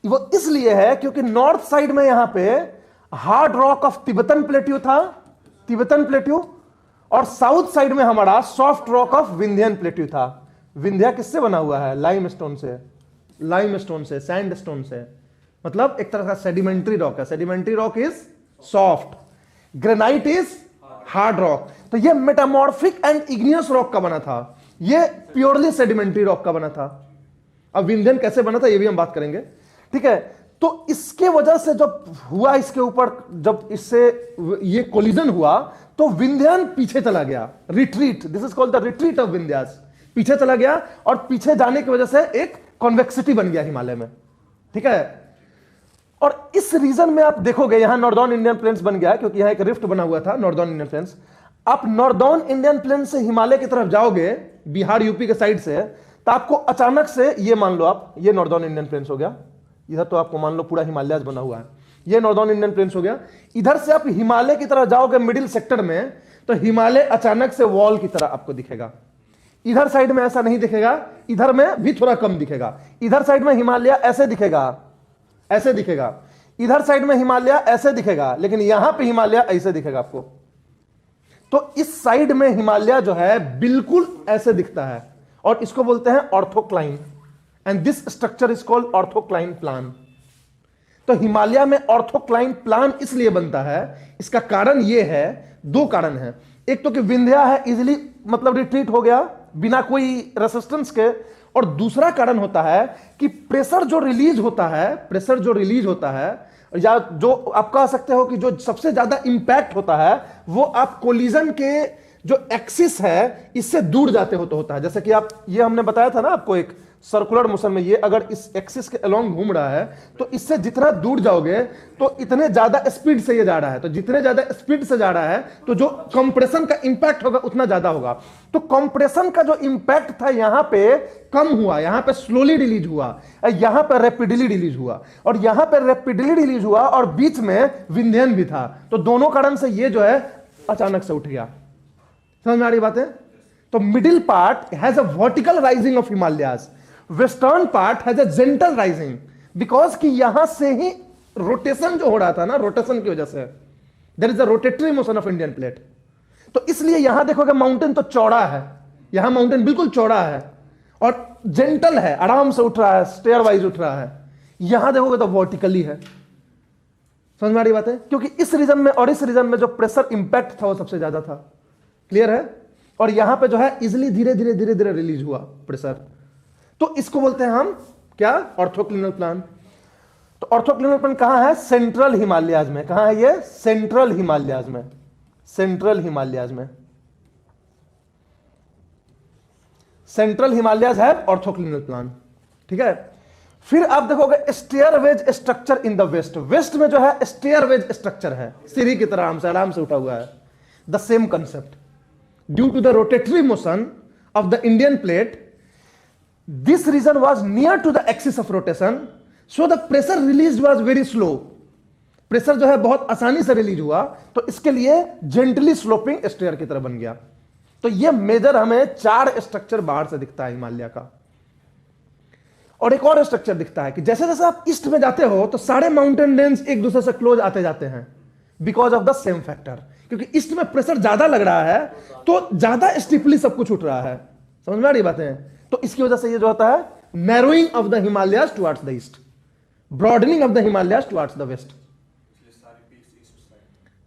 वो इसलिए है क्योंकि नॉर्थ साइड में यहां पे hard rock of Tibetan plateau था, तिब्बतन प्लेट्यू, और साउथ साइड में हमारा soft rock of Vindhyan plateau था। विंध्या किससे बना हुआ है? लाइमस्टोन से, लाइमस्टोन से, सैंडस्टोन से। मतलब एक तरह का सेडिमेंट्री रॉक है। Sedimentary rock is soft, granite is hard rock. तो ये मेटामॉर्फिक एंड इग्नियस रॉक का बना था, ये प्योरली सेडिमेंट्री रॉक का बना था। अब विंध्यन कैसे बना था ये भी हम बात करेंगे, ठीक है? तो इसके वजह से जब हुआ इसके ऊपर, जब इससे ये कोलिजन हुआ तो विंध्यान पीछे चला गया, retreat, this is called the retreat of Vindhyas, पीछे चला गया और पीछे जाने की वजह से एक कॉन्वेक्सिटी बन गया हिमालय में, ठीक है। और इस रीजन में आप देखोगे यहां नॉर्दर्न इंडियन प्लेन्स बन गया, क्योंकि यहां एक रिफ्ट बना हुआ था, नॉर्दर्न इंडियन प्लेन्स। आप नॉर्दर्न इंडियन प्लेन से हिमालय की तरफ जाओगे, बिहार यूपी के साइड से, तो आपको अचानक से ये मान लो आप, ये नॉर्दर्न इंडियन प्लेन्स हो गया, इधर तो आपको मान लो पूरा हिमालय बना हुआ है, ये नॉर्दर्न इंडियन प्लेन्स हो गया। इधर से आप हिमालय की तरफ जाओगे मिडिल सेक्टर में, तो हिमालय अचानक से वॉल की तरह आपको दिखेगा। इधर साइड में ऐसा नहीं दिखेगा, इधर में भी थोड़ा कम दिखेगा। इधर साइड में हिमालय ऐसे दिखेगा, ऐसे दिखेगा, इधर साइड में हिमालय ऐसे दिखेगा, लेकिन यहां पे हिमालय ऐसे दिखेगा आपको। तो इस साइड में हिमालय जो है बिल्कुल ऐसे दिखता है, और इसको बोलते हैं orthocline, and this structure is called orthocline plan. तो हिमालय में ऑर्थोक्लाइन प्लान इसलिए बनता है, इसका कारण यह है, दो कारण है। एक तो कि विंध्या है, इजिली मतलब रिट्रीट हो गया बिना कोई रेसिस्टेंस के, और दूसरा कारण होता है कि प्रेशर जो रिलीज होता है, प्रेशर जो रिलीज होता है, या जो आप कह सकते हो कि जो सबसे ज्यादा इंपैक्ट होता है, वो आप कोलिजन के जो एक्सिस है इससे दूर जाते हो तो होता है। जैसे कि आप, ये हमने बताया था ना आपको, एक सर्कुलर मोशन में ये अगर इस एक्सिस के अलोंग घूम रहा है, तो इससे जितना दूर जाओगे तो इतने ज्यादा स्पीड से ये जा रहा है, तो जितने ज्यादा स्पीड से जा रहा है तो जो कंप्रेशन का इंपैक्ट होगा उतना ज्यादा होगा। तो कंप्रेशन का जो इंपैक्ट था यहां पे कम हुआ, यहां पे स्लोली रिलीज हुआ, यहां पे रैपिडली रिलीज हुआ, और यहां पे रैपिडली रिलीज हुआ, और बीच में विंध्यन भी था। तो दोनों कारण से ये जो है अचानक से उठ गया। समझ में आ रही बात है? तो middle part has a vertical rising of Himalayas, western part has a gentle rising, because कि यहां से ही रोटेशन जो हो रहा था ना, रोटेशन की वजह से there is a rotatory motion of Indian plate. तो इसलिए यहां देखोगे माउंटेन तो चौड़ा है, यहां माउंटेन बिल्कुल चौड़ा है और जेंटल है, आराम से उठ रहा है, स्टेयर वाइज उठ रहा है। यहां देखोगे तो वर्टिकली है। समझ में आ रही बात है? क्योंकि इस रीजन में और इस रीजन में जो प्रेशर इंपैक्ट था वो सबसे ज्यादा था। क्लियर है? और यहां पे जो है इजिली धीरे धीरे धीरे धीरे रिलीज हुआ प्रेशर। तो इसको बोलते हैं हम क्या? ऑर्थोक्लिनल प्लान। तो ऑर्थोक्लिनल प्लान कहां है? सेंट्रल हिमालयाज में। कहां है ये? सेंट्रल हिमालयाज में। सेंट्रल हिमालयाज में, सेंट्रल हिमालयाज है ऑर्थोक्लिनल प्लान। ठीक है। फिर आप देखोगे stairways structure in the west. West में जो है स्टेयरवेज स्ट्रक्चर है, सीढ़ी की तरह आराम से उठा हुआ है। The same concept, due to the rotatory motion of the Indian plate, this region was near to the axis of rotation, so the pressure released was very slow. Pressure जो है बहुत आसानी से रिलीज हुआ, तो इसके लिए जेंटली स्लोपिंग स्टेयर की तरह बन गया। तो ये मेजर हमें 4 स्ट्रक्चर बाहर से दिखता है हिमालय का। और एक और स्ट्रक्चर दिखता है कि जैसे जैसे आप ईस्ट में जाते हो तो सारे माउंटेन रेंज एक दूसरे से क्लोज आते जाते हैं, because of the same factor. क्योंकि ईस्ट में प्रेशर ज्यादा लग रहा है तो ज्यादा स्टिफली सब कुछ उठ रहा है। समझ में आ रही बातें? तो इसकी वजह से ये जो होता है narrowing of the Himalayas towards the east, broadening of the Himalayas towards the west.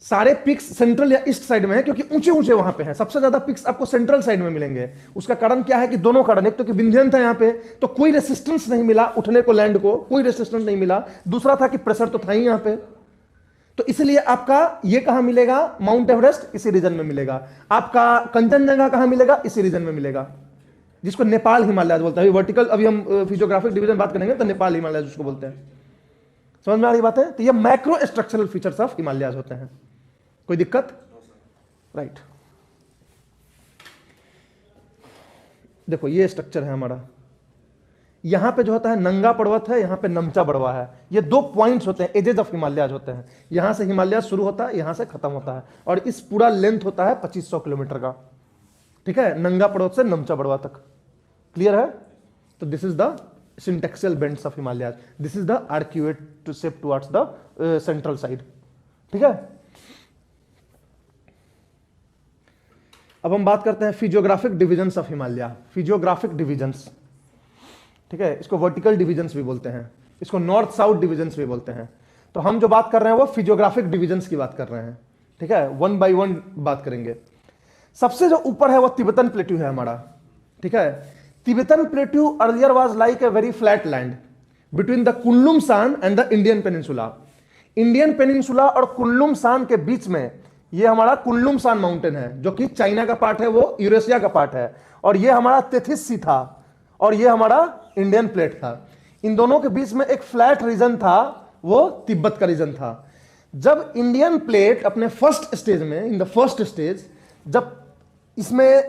सारे पिक्स सेंट्रल या ईस्ट साइड में है, क्योंकि ऊंचे ऊंचे वहां पे हैं। सबसे ज्यादा पिक्स आपको सेंट्रल साइड में मिलेंगे। उसका कारण क्या है कि दोनों कारण, एक तो कि विंध्यन था यहाँ पे तो कोई रेसिस्टेंस नहीं मिला उठने को, लैंड को कोई रेसिस्टेंस नहीं मिला। दूसरा था कि प्रेशर तो था ही यहाँ पे, तो इसलिए आपका ये कहां मिलेगा? माउंट एवरेस्ट इसी रीजन में मिलेगा। आपका कंचनजंगा कहां मिलेगा? इसी रीजन में मिलेगा, जिसको नेपाल हिमालय बोलते हैं। वर्टिकल, अभी हम फिजियोग्राफिक डिवीजन बात करेंगे तो नेपाल हिमालय जिसको बोलते हैं। समझ में आ रही बात है? तो ये macro structural features of Himalayas होते हैं। कोई दिक्कत? राइट। देखो ये स्ट्रक्चर है हमारा। यहां पे जो होता है नंगा पर्वत है, यहां पे नमचा बड़वा है। ये 2 पॉइंट्स होते हैं, एजेस ऑफ हिमालयाज होते हैं। यहां से हिमालय शुरू होता है, यहां से खत्म होता है, और इस पूरा लेंथ होता है 2500 किलोमीटर का। ठीक है, नंगा पर्वत से नमचा बड़वा तक। क्लियर है? तो this is the syntaxial bends of Himalayas, this is the arcuate shape towards the central side. ठीक है। अब हम बात करते हैं physiographic divisions of Himalaya. Physiographic divisions, ठीक है, इसको वर्टिकल डिविजन्स भी बोलते हैं, इसको नॉर्थ साउथ डिविजन्स भी बोलते हैं। तो हम जो बात कर रहे हैं वो फिजियोग्राफिक डिविजन्स की बात कर रहे हैं। ठीक है, 1 बाय 1 बात करेंगे। सबसे जो ऊपर है वो तिब्बतन प्लेट्यू है हमारा। ठीक है, Tibetan plateau earlier was like a very flat land between the Kunlun Shan and the Indian peninsula. Indian peninsula और कुनलुन सान के बीच में ये हमारा कुनलुन माउंटेन है जो कि चाइना का पार्ट है, वो यूरेशिया का पार्ट है, और ये हमारा तेथिस सी था, और ये हमारा इंडियन प्लेट था। इन दोनों के बीच में एक फ्लैट रीजन था, वो तिब्बत का रीजन था। जब इंडियन प्लेट अपने फर्स्ट स्टेज में, इन द फर्स्ट स्टेज, जब इसमें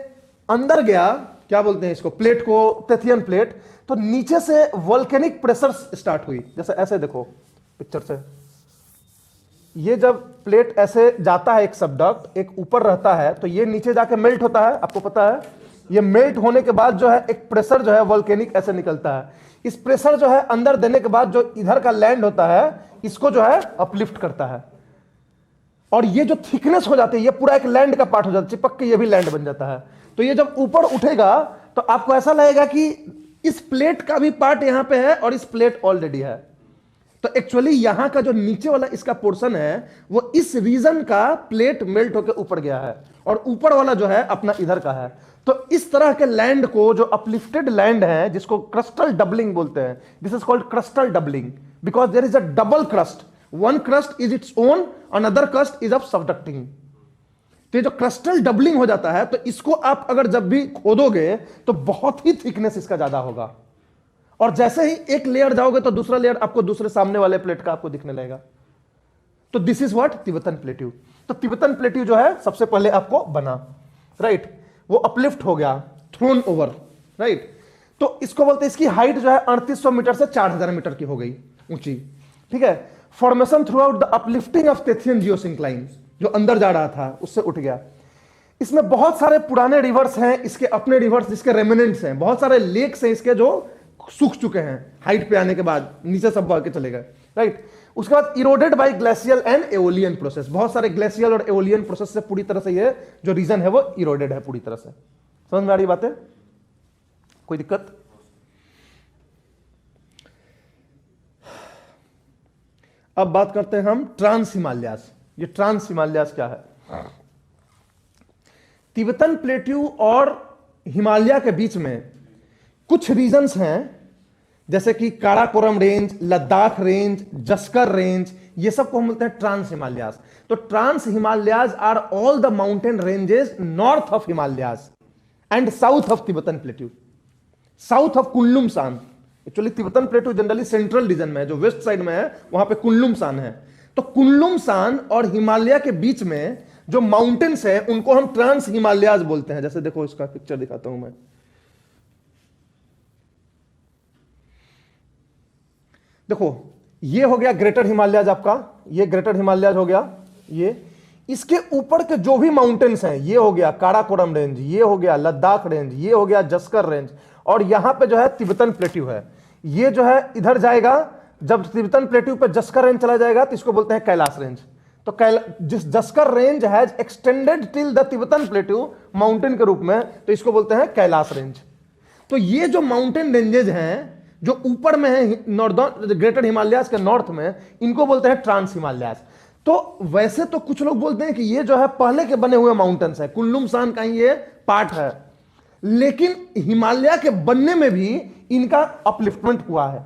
अंदर गया, क्या बोलते हैं इसको, प्लेट को, तेथियन प्लेट, तो नीचे से वोल्केनिक प्रेशर स्टार्ट हुई। जैसे ऐसे देखो पिक्चर से, ये जब प्लेट ऐसे जाता है, एक सबडक्ट एक ऊपर रहता है, तो ये नीचे जाके मेल्ट होता है, आपको पता है। ये मेल्ट होने के बाद जो है एक प्रेशर जो है वोल्केनिक ऐसे निकलता है। इस प्रेशर जो है अंदर देने के बाद जो इधर का लैंड होता है, इसको जो है अपलिफ्ट करता है, और ये जो थिकनेस हो जाती है, ये पूरा एक लैंड का पार्ट हो जाता है, चिपक के ये भी लैंड बन जाता है। तो ये जब ऊपर उठेगा तो आपको ऐसा लगेगा कि इस प्लेट का भी पार्ट यहां पे है और इस प्लेट ऑलरेडी है। तो एक्चुअली यहां का जो नीचे वाला इसका पोर्शन है, वो इस रीजन का प्लेट मेल्ट होकर ऊपर गया है, और ऊपर वाला जो है अपना इधर का है। तो इस तरह के लैंड को, जो अपलिफ्टेड लैंड है, जिसको क्रस्टल डबलिंग बोलते हैं, this is called crustal doubling, because there is a double crust, one crust is its own, another crust is of subducting. तो ये जो क्रस्टल डबलिंग हो जाता है, तो इसको आप अगर जब भी खोदोगे तो बहुत ही थिकनेस इसका ज्यादा होगा, और जैसे ही एक लेयर जाओगे तो दूसरा लेयर आपको दूसरे सामने वाले प्लेट का आपको दिखने लगेगा। तो this is what Tibetan plateau. तो तिब्बतन प्लेट्यू जो है सबसे पहले आपको बना, राइट, वो अपलिफ्ट हो गया, थ्रोन ओवर, राइट। तो इसको बोलते हैं, इसकी हाइट जो है 3800 मीटर से 4000 मीटर की हो गई ऊंची, ठीक है। Formation throughout the uplifting of Tethyan geosyncline, जो अंदर जा रहा था उससे उठ गया। इसमें बहुत सारे पुराने रिवर्स हैं, इसके अपने रिवर्स जिसके रेमिनेंट्स हैं, बहुत सारे लेक्स हैं इसके जो सूख चुके हैं हाइट पे आने के बाद, नीचे सब बह के चले गए, राइट। उसके बाद eroded by glacial and aeolian process, बहुत सारे ग्लेशियल और एओलियन प्रोसेस से पूरी तरह से ये जो रीजन है वो इरोडेड है पूरी तरह से। समझ में आ रही बात है? कोई दिक्कत? अब बात करते हैं हम ट्रांस हिमालयास। ये ट्रांस हिमालयास क्या है? तिब्बतन प्लेट्यू और हिमालय के बीच में कुछ रीजन्स हैं, जैसे कि Karakoram range, Ladakh range, Zanskar range, ये सब को हम बोलते हैं ट्रांस हिमालयास। तो trans Himalayas are all the mountain ranges north of Himalayas and south of Tibetan plateau, south of Kunlun. Actually Tibetan plateau generally central region में है, जो वेस्ट साइड में है वहां पे कुनलुन है। तो कुनलुन और हिमालय के बीच में जो माउंटेन्स है उनको हम ट्रांस हिमालयास बोलते हैं। जैसे देखो इसका पिक्चर दिखाता हूं मैं, देखो ये हो गया ग्रेटर हिमालयाज आपका, ये ग्रेटर हिमालयाज हो गया। ये इसके ऊपर के जो भी माउंटेन्स हैं, ये हो गया काराकोरम रेंज, ये हो गया लद्दाख रेंज, ये हो गया जस्कर रेंज, और यहां पे जो है तिब्बतन प्लेट्यू है। ये जो है इधर जाएगा, जब तिब्बतन प्लेट्यू पे जस्कर रेंज चला जाएगा तो इसको बोलते हैं कैलाश रेंज। तो जिस Zanskar range has extended till the Tibetan plateau mountain के रूप में, तो इसको बोलते हैं कैलाश रेंज। तो ये जो माउंटेन रेंजेज हैं जो ऊपर में है नॉर्दर्न ग्रेटर हिमालयास के नॉर्थ में, इनको बोलते हैं ट्रांस हिमालयास। तो वैसे तो कुछ लोग बोलते हैं कि ये जो है पहले के बने हुए माउंटेन्स है, कुनलुन का ही ये पार्ट है, लेकिन हिमालय के बनने में भी इनका अपलिफ्टमेंट हुआ है,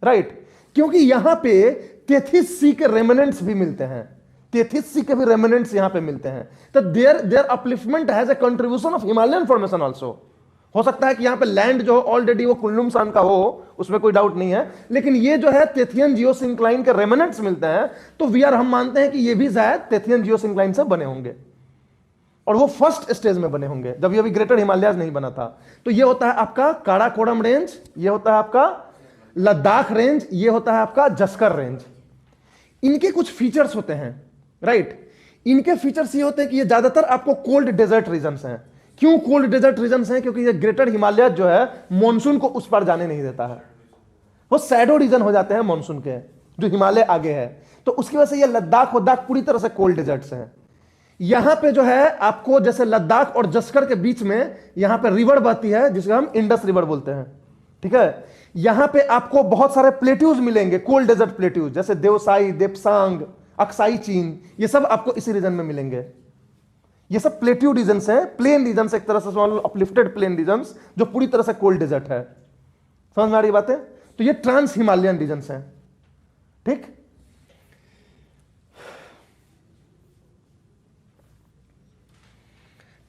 राइट। क्योंकि यहां पे तेथिस सी के रेमिनेंट्स भी मिलते हैं, तेथिस सी के भी रेमिनेंट्स यहां पे मिलते हैं। तो there upliftment has a contribution of Himalayan formation also. हो सकता है कि यहां पे लैंड जो ऑलरेडी वो कुनलुन का हो, उसमें कोई डाउट नहीं है, लेकिन ये जो है तेथियन जियोसिंक्लाइन के रेमिनेंट्स मिलते हैं, तो हम मानते हैं कि ये भी शायद तेथियन जियोसिंक्लाइन से बने होंगे, और वो फर्स्ट स्टेज में बने होंगे जब ये अभी ग्रेटर हिमालयाज नहीं बना था। तो ये होता है आपका काराकोरम रेंज, ये होता है आपका लद्दाख रेंज, ये होता है आपका जस्कर रेंज। इनके कुछ फीचर्स होते हैं, राइट। इनके फीचर्स ये होते हैं कि ये ज्यादातर आपको कोल्ड डेजर्ट रीजन्स हैं। क्यों कोल्ड डेजर्ट रीजन्स हैं? क्योंकि ये ग्रेटर हिमालय जो है मॉनसून को उस पार जाने नहीं देता है, वो सैडो रीजन हो जाते हैं मॉनसून के, जो हिमालय आगे है। तो उसकी वजह से ये लद्दाख वद्दाख पूरी तरह से कोल्ड डेजर्ट्स हैं। यहां पे जो है आपको, जैसे लद्दाख और जस्कर के बीच में यहां पे रिवर बहती है जिसे हम इंडस रिवर बोलते हैं, ठीक है। यहां पे आपको बहुत सारे प्लेट्यूज मिलेंगे, कोल्ड डेजर्ट प्लेट्यूज, जैसे देवसाई, देपसांग, अक्साई चीन, ये सब आपको इसी रीजन में मिलेंगे। ये सब प्लेट्यू रीजन्स हैं, प्लेन रीजन्स, एक तरह से अपलिफ्टेड प्लेन रीजन्स जो पूरी तरह से कोल्ड डेजर्ट है। समझ में आ रही बात है? तो ये ट्रांस हिमालयन रीजन्स हैं, ठीक।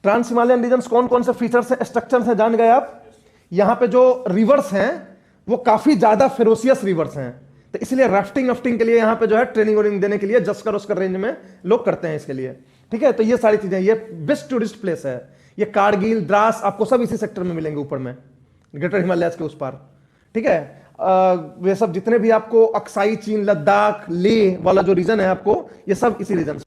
ट्रांस हिमालयन रीजन्स कौन कौन से फीचर्स हैं, स्ट्रक्चर्स हैं, जान गए आप। यहां पे जो रिवर्स हैं वो काफी ज्यादा फेरोसियस रिवर्स हैं, तो इसलिए राफ्टिंग के लिए यहां पे जो है ट्रेनिंग वोनिंग देने के लिए जस्कर उसकर रेंज में लोग करते हैं इसके लिए, ठीक है। तो ये सारी चीजें, ये बेस्ट टूरिस्ट प्लेस है, ये कारगिल, द्रास, आपको सब इसी सेक्टर में मिलेंगे ऊपर में, ग्रेटर हिमालयाज के उस पार, ठीक है। वे सब जितने भी आपको अक्साई चीन, लद्दाख, लेह वाला जो रीजन है आपको, ये सब इसी रीजन से,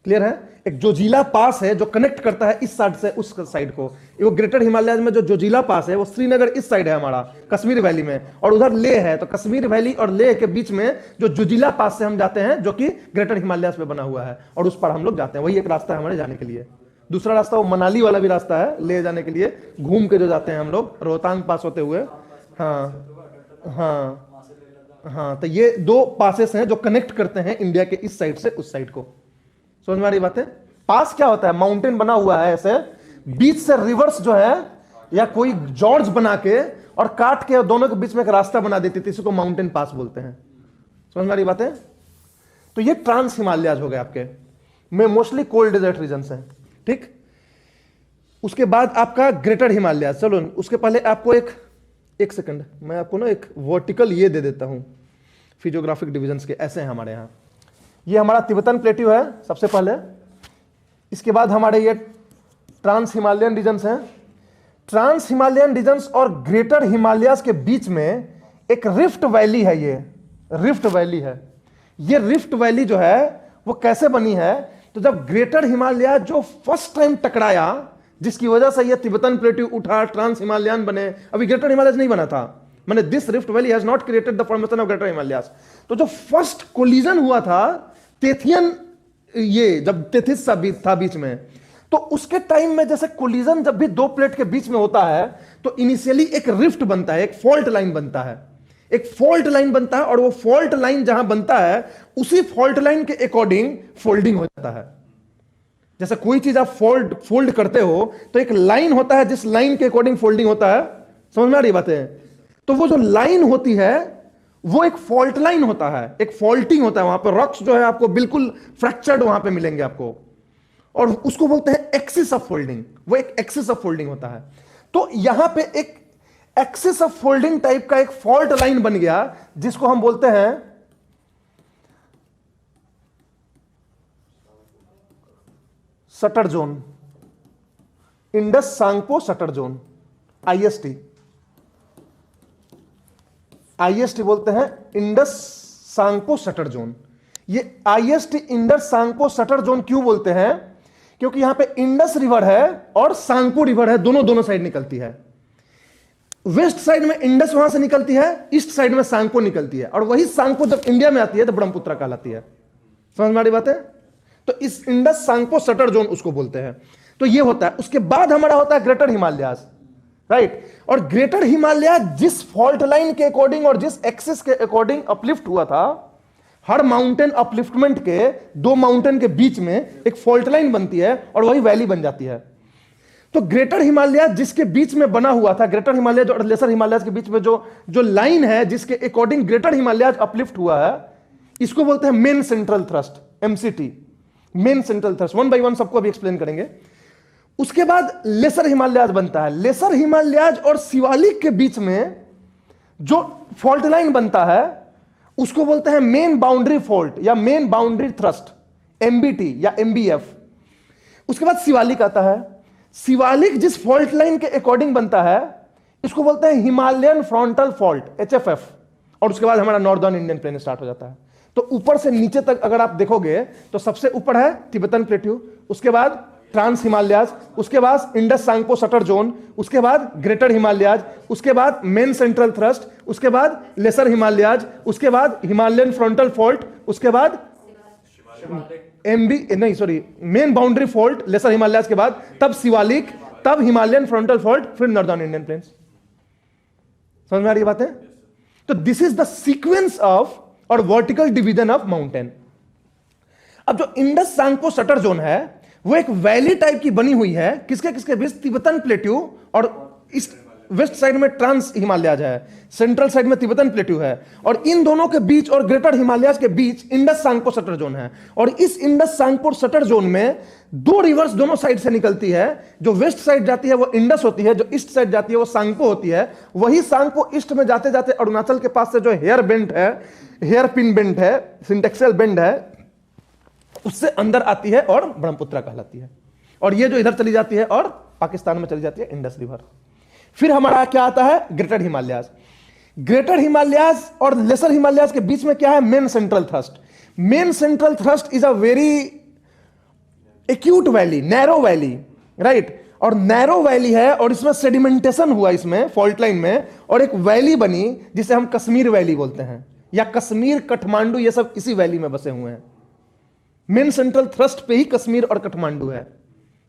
क्लियर है। एक जोजिला पास है जो कनेक्ट करता है इस साइड से उस साइड को, वो ग्रेटर हिमालयाज में जो जोजिला पास है वो श्रीनगर इस साइड है हमारा, कश्मीर वैली में, और उधर लेह है, तो कश्मीर वैली और लेह के बीच में जो जोजिला पास से हम जाते हैं, जो कि ग्रेटर हिमालयाज पे बना हुआ है, और उस पर हम लोग जाते हैं, वही एक रास्ता है हमारे जाने के लिए। दूसरा रास्ता वो मनाली वाला भी रास्ता है ले जाने के लिए, घूम के जो जाते हैं हम लोग रोहतांग पास होते हुए। हाँ हाँ हाँ, तो ये दो पासेस हैं जो कनेक्ट करते हैं इंडिया के इस साइड से उस साइड को, समझ में आ रही बात है। पास क्या होता है, माउंटेन बना हुआ है ऐसे, बीच से रिवर्स जो है या कोई जॉर्ज बना के और काट के दोनों के बीच में एक रास्ता बना देती थी, इसी को माउंटेन पास बोलते हैं, समझ में आ रही बात है। तो ये ट्रांस हिमालयाज हो गए आपके में, मोस्टली कोल्ड डेजर्ट रीजन है, ठीक। उसके बाद आपका ग्रेटर हिमालयाज, चलो उसके पहले आपको एक सेकंड, मैं आपको ना एक वर्टिकल ये दे देता हूं फिजियोग्राफिक डिविजन्स के, ऐसे हैं हमारे यहां। ये हमारा तिब्बतन प्लेट्यू है सबसे पहले, इसके बाद हमारे ये ट्रांस हिमालयन रीजन्स हैं। ट्रांस हिमालयन रीजन्स और ग्रेटर हिमालयाज के बीच में एक रिफ्ट वैली है, ये रिफ्ट वैली है। ये रिफ्ट वैली जो है वो कैसे बनी है, तो जब ग्रेटर हिमालय जो फर्स्ट टाइम टकराया, जिसकी वजह से ये तिब्बतन प्लेट्यू उठा, ट्रांस हिमालयन बने, अभी ग्रेटर हिमालयस नहीं बना था, मैंने this rift valley has not created the formation of greater Himalayas. तो जो फर्स्ट कोलिजन हुआ था तेथियन, ये जब तेथिस था बीच में, तो उसके टाइम में जैसे कोलिजन जब भी दो प्लेट के बीच में होता है तो इनिशियली एक रिफ्ट बनता है, एक फॉल्ट लाइन बनता है, एक फॉल्ट लाइन बनता है, और वो फॉल्ट लाइन जहां बनता है उसी फॉल्ट लाइन के अकॉर्डिंग फोल्डिंग हो जाता है। जैसे कोई चीज आप फोल्ड करते हो तो एक लाइन होता है जिस लाइन के अकॉर्डिंग फोल्डिंग होता है, समझ में आ रही बात है। तो वो जो लाइन होती है वो एक फॉल्ट लाइन होता है, एक फॉल्टिंग होता है, वहां पर रॉक्स जो है आपको बिल्कुल फ्रैक्चर्ड वहां पे मिलेंगे आपको, और उसको बोलते हैं एक्सिस ऑफ फोल्डिंग, वो एक एक्सिस ऑफ फोल्डिंग होता है। तो यहां पे एक एक्सिस ऑफ फोल्डिंग टाइप का एक फॉल्ट लाइन बन गया जिसको हम बोलते हैं suture zone, Indus Tsangpo suture zone, IST, IST बोलते हैं, इंडस सांगपो सटर जोन। ये IST Indus Tsangpo suture zone क्यों बोलते हैं, क्योंकि यहां पे इंडस रिवर है और सांगपो रिवर है, दोनों साइड निकलती है। वेस्ट साइड में इंडस वहां से निकलती है, ईस्ट साइड में सांगपो निकलती है, और वही सांगपो जब इंडिया में आती है तो ब्रह्मपुत्र कहलाती है, समझ में आ रही बात है। तो इस इंडस सांगपो सटर जोन उसको बोलते हैं। तो ये होता है। उसके बाद हमारा होता है ग्रेटर हिमालयाज, राइट। और ग्रेटर हिमालय जिस फॉल्ट लाइन के अकॉर्डिंग और जिस एक्सिस के अकॉर्डिंग अपलिफ्ट हुआ था, हर माउंटेन अपलिफ्टमेंट के दो माउंटेन के बीच में एक फॉल्ट लाइन बनती है और वही वैली बन जाती है। तो ग्रेटर हिमालय जिसके बीच में बना हुआ था, ग्रेटर हिमालय और लेसर हिमालय के बीच में जो लाइन है जिसके अकॉर्डिंग ग्रेटर हिमालय अपलिफ्ट हुआ है, इसको बोलते हैं main central thrust, MCT, main central thrust. One by one सबको अभी एक्सप्लेन करेंगे। उसके बाद लेसर हिमालयाज बनता है। लेसर हिमालयाज और शिवालिक के बीच में जो फॉल्ट लाइन बनता है उसको बोलते हैं मेन बाउंड्री फॉल्ट या मेन बाउंड्री थ्रस्ट, एमबीटी या एमबीएफ। उसके बाद शिवालिक आता है। शिवालिक जिस फॉल्ट लाइन के अकॉर्डिंग बनता है इसको बोलते हैं हिमालयन फ्रंटल फॉल्ट, एचएफएफ। और उसके बाद हमारा नॉर्दर्न इंडियन प्लेन स्टार्ट हो जाता है। तो ऊपर से नीचे तक अगर आप देखोगे तो सबसे ऊपर है तिब्बतन प्लेट्यू, उसके बाद ट्रांस हिमालयाज, उसके बाद इंडस सांगपो सटर जोन, उसके बाद ग्रेटर हिमालयाज, उसके बाद मेन सेंट्रल थ्रस्ट, उसके बाद लेसर हिमालयाज, उसके बाद हिमालयन फ्रंटल फॉल्ट, उसके बाद main boundary fault lesser Himalayas के बाद, तब शिवालिक, तब हिमालयन फ्रंटल फॉल्ट, फिर नॉर्दर्न इंडियन प्लेन्स। समझ में आ रही बात है। तो this is the sequence of और वर्टिकल डिवीजन ऑफ माउंटेन। अब जो इंडस सांगपो सटर जोन है वो एक वैली टाइप की बनी हुई है, किसके किसके बीच, तिब्बतन प्लेट्यू और वेस्ट साइड में ट्रांस हिमालयाज है, सेंट्रल साइड में तिब्बतन प्लेट्यू है, और इन दोनों के बीच और ग्रेटर हिमालयाज के बीच इंडस सांगपो सटर जोन है। और इस इंडस सांगपो सटर जोन में दो रिवर्स दोनों साइड से निकलती है। जो वेस्ट साइड जाती है वो इंडस होती है, जो ईस्ट साइड जाती है वो सांगपो होती है। वही सांगपो ईस्ट में जाते जाते अरुणाचल के पास से जो हेयर बेंट है, हेयर पिन बेंट है, सिंटेक्सियल बेंड है, उससे अंदर आती है और ब्रह्मपुत्र कहलाती है। और ये जो इधर चली जाती है और पाकिस्तान में चली जाती है इंडस रिवर। फिर हमारा क्या आता है, ग्रेटर हिमालयाज। ग्रेटर हिमालयाज और लेसर हिमालयाज के बीच में क्या है, main central thrust. Main central thrust is a very acute valley, narrow valley, right. और नैरो वैली है और इसमें सेडिमेंटेशन हुआ, इसमें फॉल्ट लाइन में, और एक वैली बनी जिसे हम कश्मीर वैली बोलते हैं, या कश्मीर, काठमांडू, ये सब इसी वैली में बसे हुए हैं। मेन सेंट्रल थ्रस्ट पे ही कश्मीर और काठमांडू है,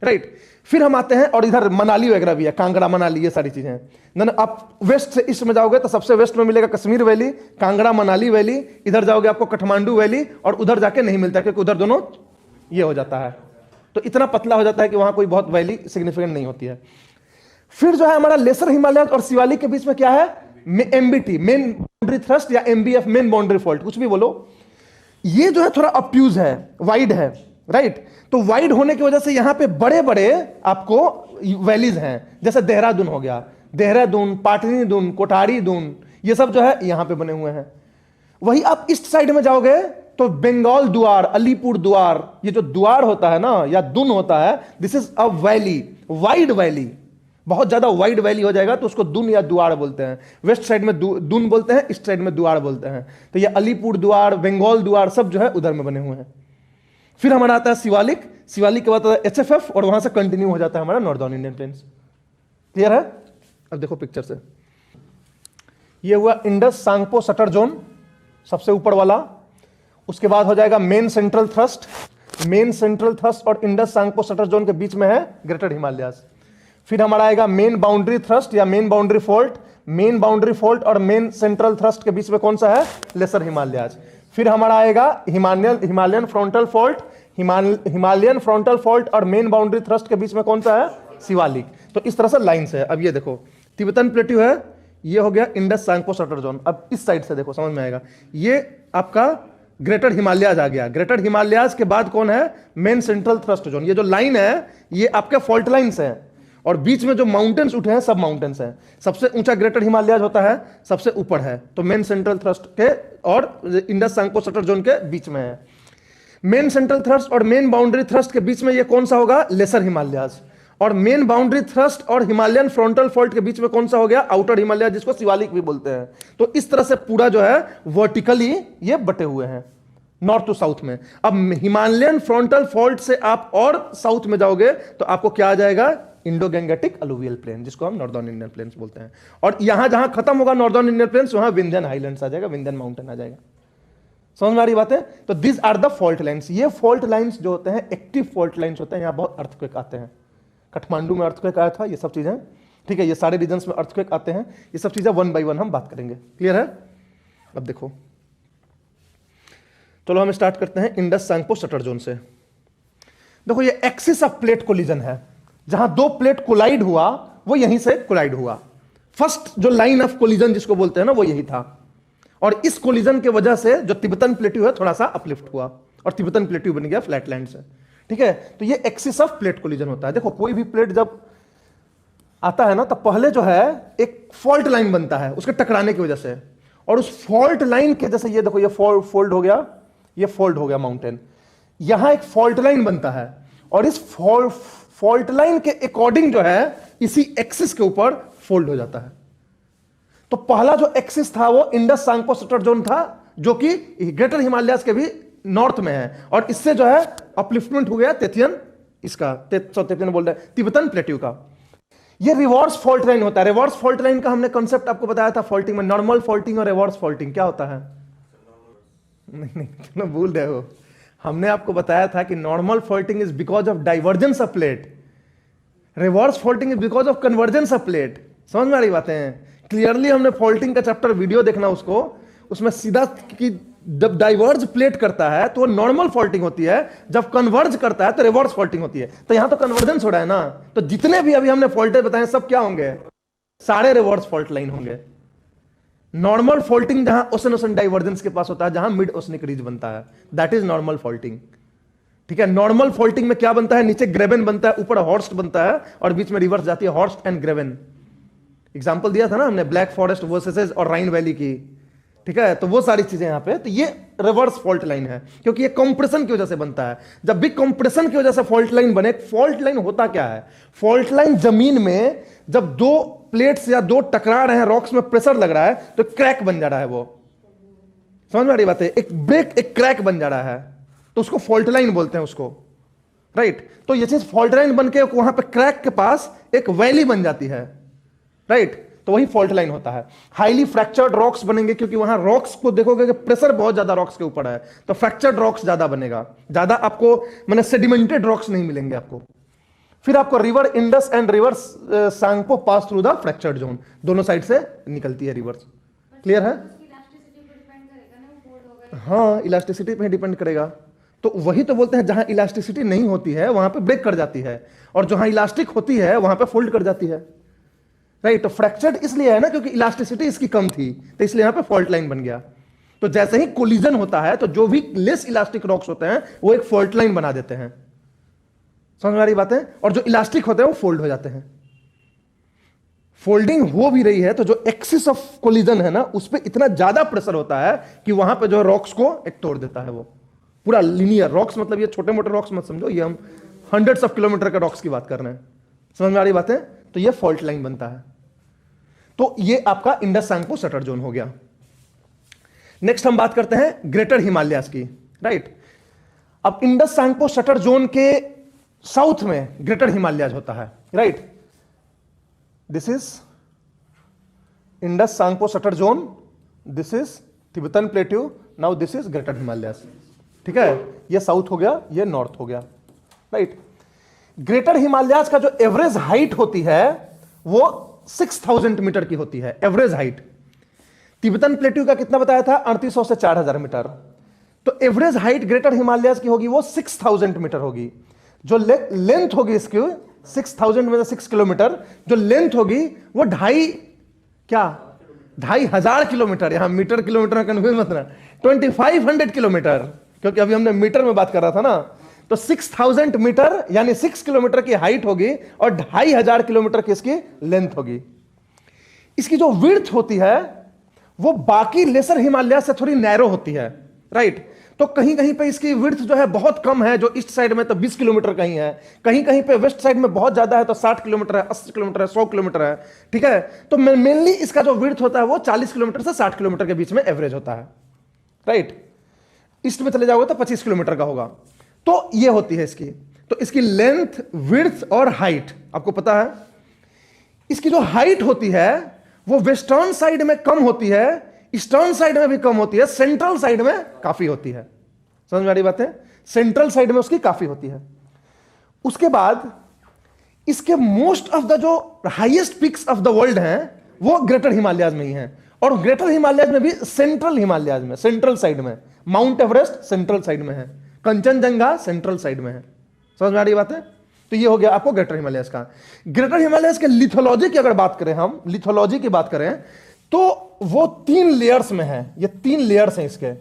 राइट। फिर हम आते हैं और इधर मनाली वगैरह भी है, कांगड़ा, मनाली, ये सारी चीजें हैं। आप वेस्ट से ईस्ट में जाओगे तो सबसे वेस्ट में मिलेगा कश्मीर वैली, कांगड़ा, मनाली वैली। इधर जाओगे आपको काठमांडू वैली, और उधर जाके नहीं मिलता क्योंकि उधर दोनों ये हो जाता है, तो इतना पतला हो जाता है कि वहां कोई बहुत वैली सिग्निफिकेंट नहीं होती है। फिर जो है हमारा लेसर हिमालय और शिवालिक के बीच में क्या है, एमबीटी, मेन बाउंड्री थ्रस्ट, या एमबीएफ, मेन बाउंड्री फॉल्ट, कुछ भी बोलो। ये जो है थोड़ा ऑब्ट्यूज है, वाइड है, राइट। तो वाइड होने की वजह से यहां पे बड़े बड़े आपको वैलीज हैं, जैसे देहरादून हो गया, देहरादून, पाटनी दून, कोठारी दून, ये सब जो है यहां पे बने हुए हैं। वही आप ईस्ट साइड में जाओगे तो बंगाल दुआर, अलीपुर दुआर, ये जो दुआर होता है ना, या दून होता है, this is a valley, wide valley. बहुत ज्यादा वाइड वैली हो जाएगा तो उसको दून या दुआर बोलते हैं। वेस्ट साइड में दून बोलते हैं, ईस्ट साइड में दुआर बोलते हैं। तो ये अलीपुर दुआर, बंगाल दुआर सब जो है उधर में बने हुए हैं। फिर हमारा आता है शिवालिक, शिवालिक के बाद आता है एचएफएफ, और वहां से कंटिन्यू हो जाता है हमारा नॉर्दर्न इंडियन प्लेन्स। क्लियर है? अब देखो पिक्चर से, ये हुआ इंडस सांगपो सटर जोन, सबसे ऊपर वाला। उसके बाद हो जाएगा main central thrust, main central thrust और इंडस सांगपो सटर जोन के बीच में है ग्रेटर हिमालयाज। फिर हमारा आएगा मेन बाउंड्री थ्रस्ट या main boundary fault, main boundary fault और मेन सेंट्रल थ्रस्ट के बीच में कौन सा है, लेसर हिमालयाज। फिर हमारा आएगा Himalayan frontal fault, Himalayan frontal fault और मेन बाउंड्री थ्रस्ट के बीच में कौन सा है, शिवालिक। तो इस तरह से लाइंस है। अब ये देखो तिब्बतन प्लेट्यू है, ये हो गया इंडस सांगपो सटर जोन। अब इस साइड से देखो, समझ में आएगा, ये आपका ग्रेटर हिमालयाज आ गया। ग्रेटर हिमालयाज के बाद कौन है, मेन सेंट्रल थ्रस्ट जोन। ये जो लाइन है ये आपके फॉल्ट लाइन्स हैं, और बीच में जो माउंटेन्स उठे हैं सब माउंटेन्स हैं। सबसे ऊंचा ग्रेटर हिमालयाज होता है, सबसे ऊपर है, तो मेन सेंट्रल थ्रस्ट के और इंडस सांगपो सटर जोन के बीच में है। मेन सेंट्रल थ्रस्ट और मेन बाउंड्री थ्रस्ट के बीच में ये कौन सा होगा, लेसर हिमालयाज। और मेन बाउंड्री थ्रस्ट और हिमालयन फ्रंटल फॉल्ट के बीच में कौन सा हो गया, आउटर हिमालयाज, जिसको शिवालिक भी बोलते हैं। तो इस तरह से पूरा जो है वर्टिकली ये बटे हुए हैं नॉर्थ टू साउथ में। अब हिमालयन फ्रंटल फॉल्ट से आप और साउथ में जाओगे तो आपको क्या आ जाएगा, इंडो गैंगेटिक अलुवियल प्लेन, जिसको हम नॉर्दर्न इंडियन प्लेन्स बोलते हैं। और यहां जहां खत्म होगा नॉर्दर्न इंडियन प्लेन्स, वहां विंध्यन हाईलैंड्स आ जाएगा, विंध्यन माउंटेन आ जाएगा। समझ में आ रही बात है? तो this are the fault lines. ये फॉल्ट लाइंस जो होते हैं एक्टिव फॉल्ट लाइंस होते हैं। यहां बहुत अर्थक्वेक आते हैं, काठमांडू में अर्थक्वेक आया था, ये सब चीजें, ठीक है, ये सारे रीजन्स में अर्थक्वेक आते हैं। ये सब चीजें वन बाय वन हम बात करेंगे। क्लियर है? अब देखो, चलो हम स्टार्ट करते हैं इंडस सांगपो सटर जोन से। देखो ये एक्सिस ऑफ प्लेट कोलिजन है, जहां दो प्लेट कोलाइड हुआ वो यहीं से कोलाइड हुआ। फर्स्ट जो लाइन ऑफ कोलिजन जिसको बोलते हैं ना, वो यही था। और इस कोलिजन की वजह से जो तिब्बतन प्लेट्यू है थोड़ा सा अपलिफ्ट हुआ और तिब्बतन प्लेट्यू बन गया फ्लैटलैंड से। ठीक है, तो ये एक्सिस ऑफ प्लेट कोलिजन होता है। देखो कोई भी प्लेट जब आता है ना, तब पहले जो है एक फॉल्ट लाइन बनता है उसके टकराने की वजह से, और उस फॉल्ट लाइन के जैसे ये देखो, ये फोल्ड हो गया, ये फोल्ड हो गया माउंटेन, यहां एक फॉल्ट लाइन बनता है, और इस फॉल्ट लाइन के अकॉर्डिंग जो है इसी एक्सिस के ऊपर फोल्ड हो जाता है। तो पहला जो एक्सिस था वो इंडस सांगपो सटर जोन था, जो कि ग्रेटर हिमालयाज के भी नॉर्थ में है, और इससे जो है अपलिफ्टमेंट हो गया तेथियन, इसका तेथियन बोल रहे हैं, तिब्बतन प्लेट्यू का। ये रिवर्स फॉल्ट लाइन होता है। रिवर्स फॉल्ट लाइन का हमने कंसेप्ट आपको बताया था फॉल्टिंग में, नॉर्मल फॉल्टिंग और रिवर्स फॉल्टिंग। क्या होता है? नहीं भूल रहे हो, हमने आपको बताया था कि normal faulting is because of divergence of plate, reverse faulting is because of convergence of plate. समझ में आ रही बातें हैं? क्लियरली हमने फॉल्टिंग का चैप्टर वीडियो देखना उसको, उसमें सीधा कि जब डाइवर्ज प्लेट करता है तो नॉर्मल फॉल्टिंग होती है, जब कन्वर्ज करता है तो रिवर्स फॉल्टिंग होती है। तो यहां तो कन्वर्जेंस हो रहा है ना, तो जितने भी अभी हमने फॉल्टें बताए सब क्या होंगे, सारे रिवर्स फॉल्ट लाइन होंगे। नॉर्मल फॉल्टिंग जहां ओशन ओशन डाइवर्जेंस के पास होता है, जहां मिड ओशनिक रीज बनता है, दैट इज नॉर्मल फॉल्टिंग। ठीक है, नॉर्मल फॉल्टिंग में क्या बनता है, नीचे ग्रेवेन बनता है, ऊपर हॉर्स्ट बनता है और बीच में रिवर्स जाती है, हॉर्स्ट एंड ग्रेवेन। एग्जांपल दिया था ना हमने ब्लैक फॉरेस्ट वर्सेस और राइन वैली की। ठीक है, तो वो सारी चीजें यहां पे, तो ये रिवर्स फॉल्ट लाइन है क्योंकि ये कंप्रेशन की वजह से बनता है। जब भी कंप्रेशन की वजह से फॉल्ट लाइन बने, फॉल्ट लाइन होता क्या है, फॉल्ट लाइन जमीन में जब दो प्लेट्स या दो टकरा रहे हैं, रॉक्स में प्रेशर लग रहा है तो क्रैक बन जा रहा है। वो समझ में आ रही बात है, एक ब्रेक, एक क्रैक बन जा रहा है, तो उसको फॉल्ट लाइन बोलते हैं उसको, राइट। तो ये चीज फॉल्ट लाइन बन के वहां पे क्रैक के पास एक वैली बन जाती है, राइट, तो वही फॉल्ट लाइन होता है। हाईली फ्रैक्चर्ड रॉक्स बनेंगे क्योंकि वहां रॉक्स को देखोगे कि प्रेशर बहुत ज्यादा रॉक्स के ऊपर है, तो फ्रैक्चर्ड रॉक्स ज्यादा बनेगा, ज्यादा आपको मैंने सेडिमेंटेड रॉक्स नहीं मिलेंगे आपको। फिर आपको river Indus and river Tsangpo pass through the fractured zone, दोनों साइड से निकलती है रिवर्स। क्लियर है? हाँ, इलास्टिसिटी पे डिपेंड करेगा। तो वही तो बोलते हैं जहां इलास्टिसिटी नहीं होती है वहां पे ब्रेक कर जाती है, और जहां इलास्टिक होती है वहां पे फोल्ड कर जाती है, राइट। तो फ्रैक्चर्ड इसलिए है ना क्योंकि इलास्टिसिटी इसकी कम थी, तो इसलिए यहां पे फॉल्ट लाइन बन गया। तो जैसे ही कोलिजन होता है तो जो भी लेस इलास्टिक रॉक्स होते हैं वो एक फॉल्ट लाइन बना देते हैं, समझ में आ रही बात है, और जो इलास्टिक होते हैं वो फोल्ड हो जाते हैं। फोल्डिंग हो भी रही है तो जो एक्सिस ऑफ कोलिजन है ना, उस पर इतना ज्यादा प्रेशर होता है कि वहां पे जो रॉक्स को एक तोड़ देता है। वो पूरा लीनियर रॉक्स, मतलब ये छोटे मोटे रॉक्स मत समझो, ये हम हंड्रेड्स ऑफ किलोमीटर के रॉक्स की बात कर रहे हैं, समझ में आ रही बात है। तो ये फॉल्ट लाइन बनता है। तो ये आपका इंडस सांगपो शटर जोन हो गया। नेक्स्ट हम बात करते हैं ग्रेटर हिमालयाज की, राइट। अब इंडस सांगपो शटर जोन के साउथ में ग्रेटर हिमालयाज होता है, right. This is Indus Tsangpo suture zone, this is Tibetan plateau, now this is greater Himalayas. ठीक है, ये साउथ हो गया, ये नॉर्थ हो गया, राइट। ग्रेटर हिमालयाज का जो एवरेज हाइट होती है वो 6000 मीटर की होती है, एवरेज हाइट। तिब्बतन प्लेट्यू का कितना बताया था, 3800 से 4000 मीटर। तो एवरेज हाइट ग्रेटर हिमालयाज की होगी वो 6000 मीटर होगी। जो लेंथ होगी इसकी 6000 में 6 किलोमीटर, जो लेंथ होगी वो 2500 किलोमीटर, यहां मीटर किलोमीटर में कन्फ्यूज मत ना, 2500 किलोमीटर, क्योंकि अभी हमने मीटर में बात कर रहा था ना। तो 6000 मीटर यानी 6 किलोमीटर की हाइट होगी और 2500 किलोमीटर की इसकी लेंथ होगी। इसकी जो विड्थ होती है वो बाकी लेसर हिमालय से थोड़ी नैरो होती है, राइट। तो कहीं कहीं पे इसकी विड्थ जो है बहुत कम है, जो ईस्ट साइड में तो 20 किलोमीटर कहीं है, कहीं कहीं पे वेस्ट साइड में बहुत ज्यादा है, तो 60 किलोमीटर है, 80 किलोमीटर है, 100 किलोमीटर है। ठीक है, तो मेनली इसका जो विड्थ होता है वो 40 किलोमीटर से 60 किलोमीटर के बीच में एवरेज होता है, राइट। ईस्ट में चले जाओगे तो 25 किलोमीटर का होगा। तो ये होती है इसकी, तो इसकी लेंथ, विड्थ और हाइट आपको पता है। इसकी जो हाइट होती है वो वेस्टर्न साइड में कम होती है, ईस्टर्न साइड में भी कम होती है, सेंट्रल साइड में काफी होती है। समझ में आ रही बात है, सेंट्रल साइड में उसकी काफी होती है। उसके बाद इसके मोस्ट ऑफ द जो highest peaks of the world हैं वो ग्रेटर हिमालयाज में ही हैं, और ग्रेटर हिमालयाज में भी सेंट्रल हिमालयाज में, सेंट्रल साइड में माउंट एवरेस्ट सेंट्रल साइड में है, कंचनजंगा सेंट्रल साइड में है। समझ में आ रही बात है। तो ये हो गया आपको ग्रेटर हिमालयाज का। ग्रेटर हिमालयाज के लिथोलॉजी की अगर बात करें, हम लिथोलॉजी की बात करें तो वो 3 लेयर्स में है। ये 3 लेयर्स हैं इसके।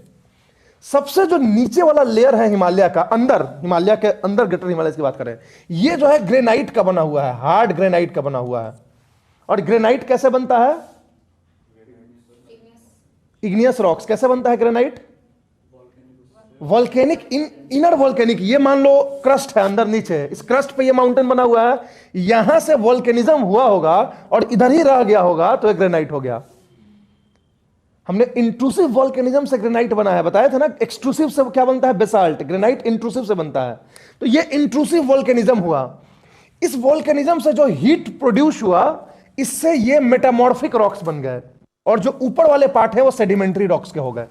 सबसे जो नीचे वाला लेयर है हिमालय का अंदर, हिमालय के अंदर ग्रेटर हिमालयाज की बात करें, ये जो है ग्रेनाइट का बना हुआ है, हार्ड ग्रेनाइट का बना हुआ है। और ग्रेनाइट कैसे बनता है, इग्नियस रॉक्स। कैसे बनता है ग्रेनाइट, वॉल्केनिक, इनर वॉल्केनिक। ये मान लो क्रस्ट है अंदर नीचे, इस क्रस्ट पे ये माउंटेन बना हुआ है, यहां से वॉल्केनिज्म हुआ होगा और इधर ही रह गया होगा तो ये ग्रेनाइट हो गया। हमने इंट्रूसिव वॉल्केनिज्म से ग्रेनाइट बना है, बताया था ना। एक्सट्रूसिव से क्या बनता है, बेसाल्ट। ग्रेनाइट इंट्रूसिव से बनता है। तो ये इंट्रूसिव वॉल्केनिज्म हुआ। इस वॉल्केनिज्म से जो हीट प्रोड्यूस हुआ, इससे ये मेटामॉर्फिक रॉक्स बन गए, और जो ऊपर वाले पार्ट है वो सेडिमेंट्री रॉक्स के हो गए।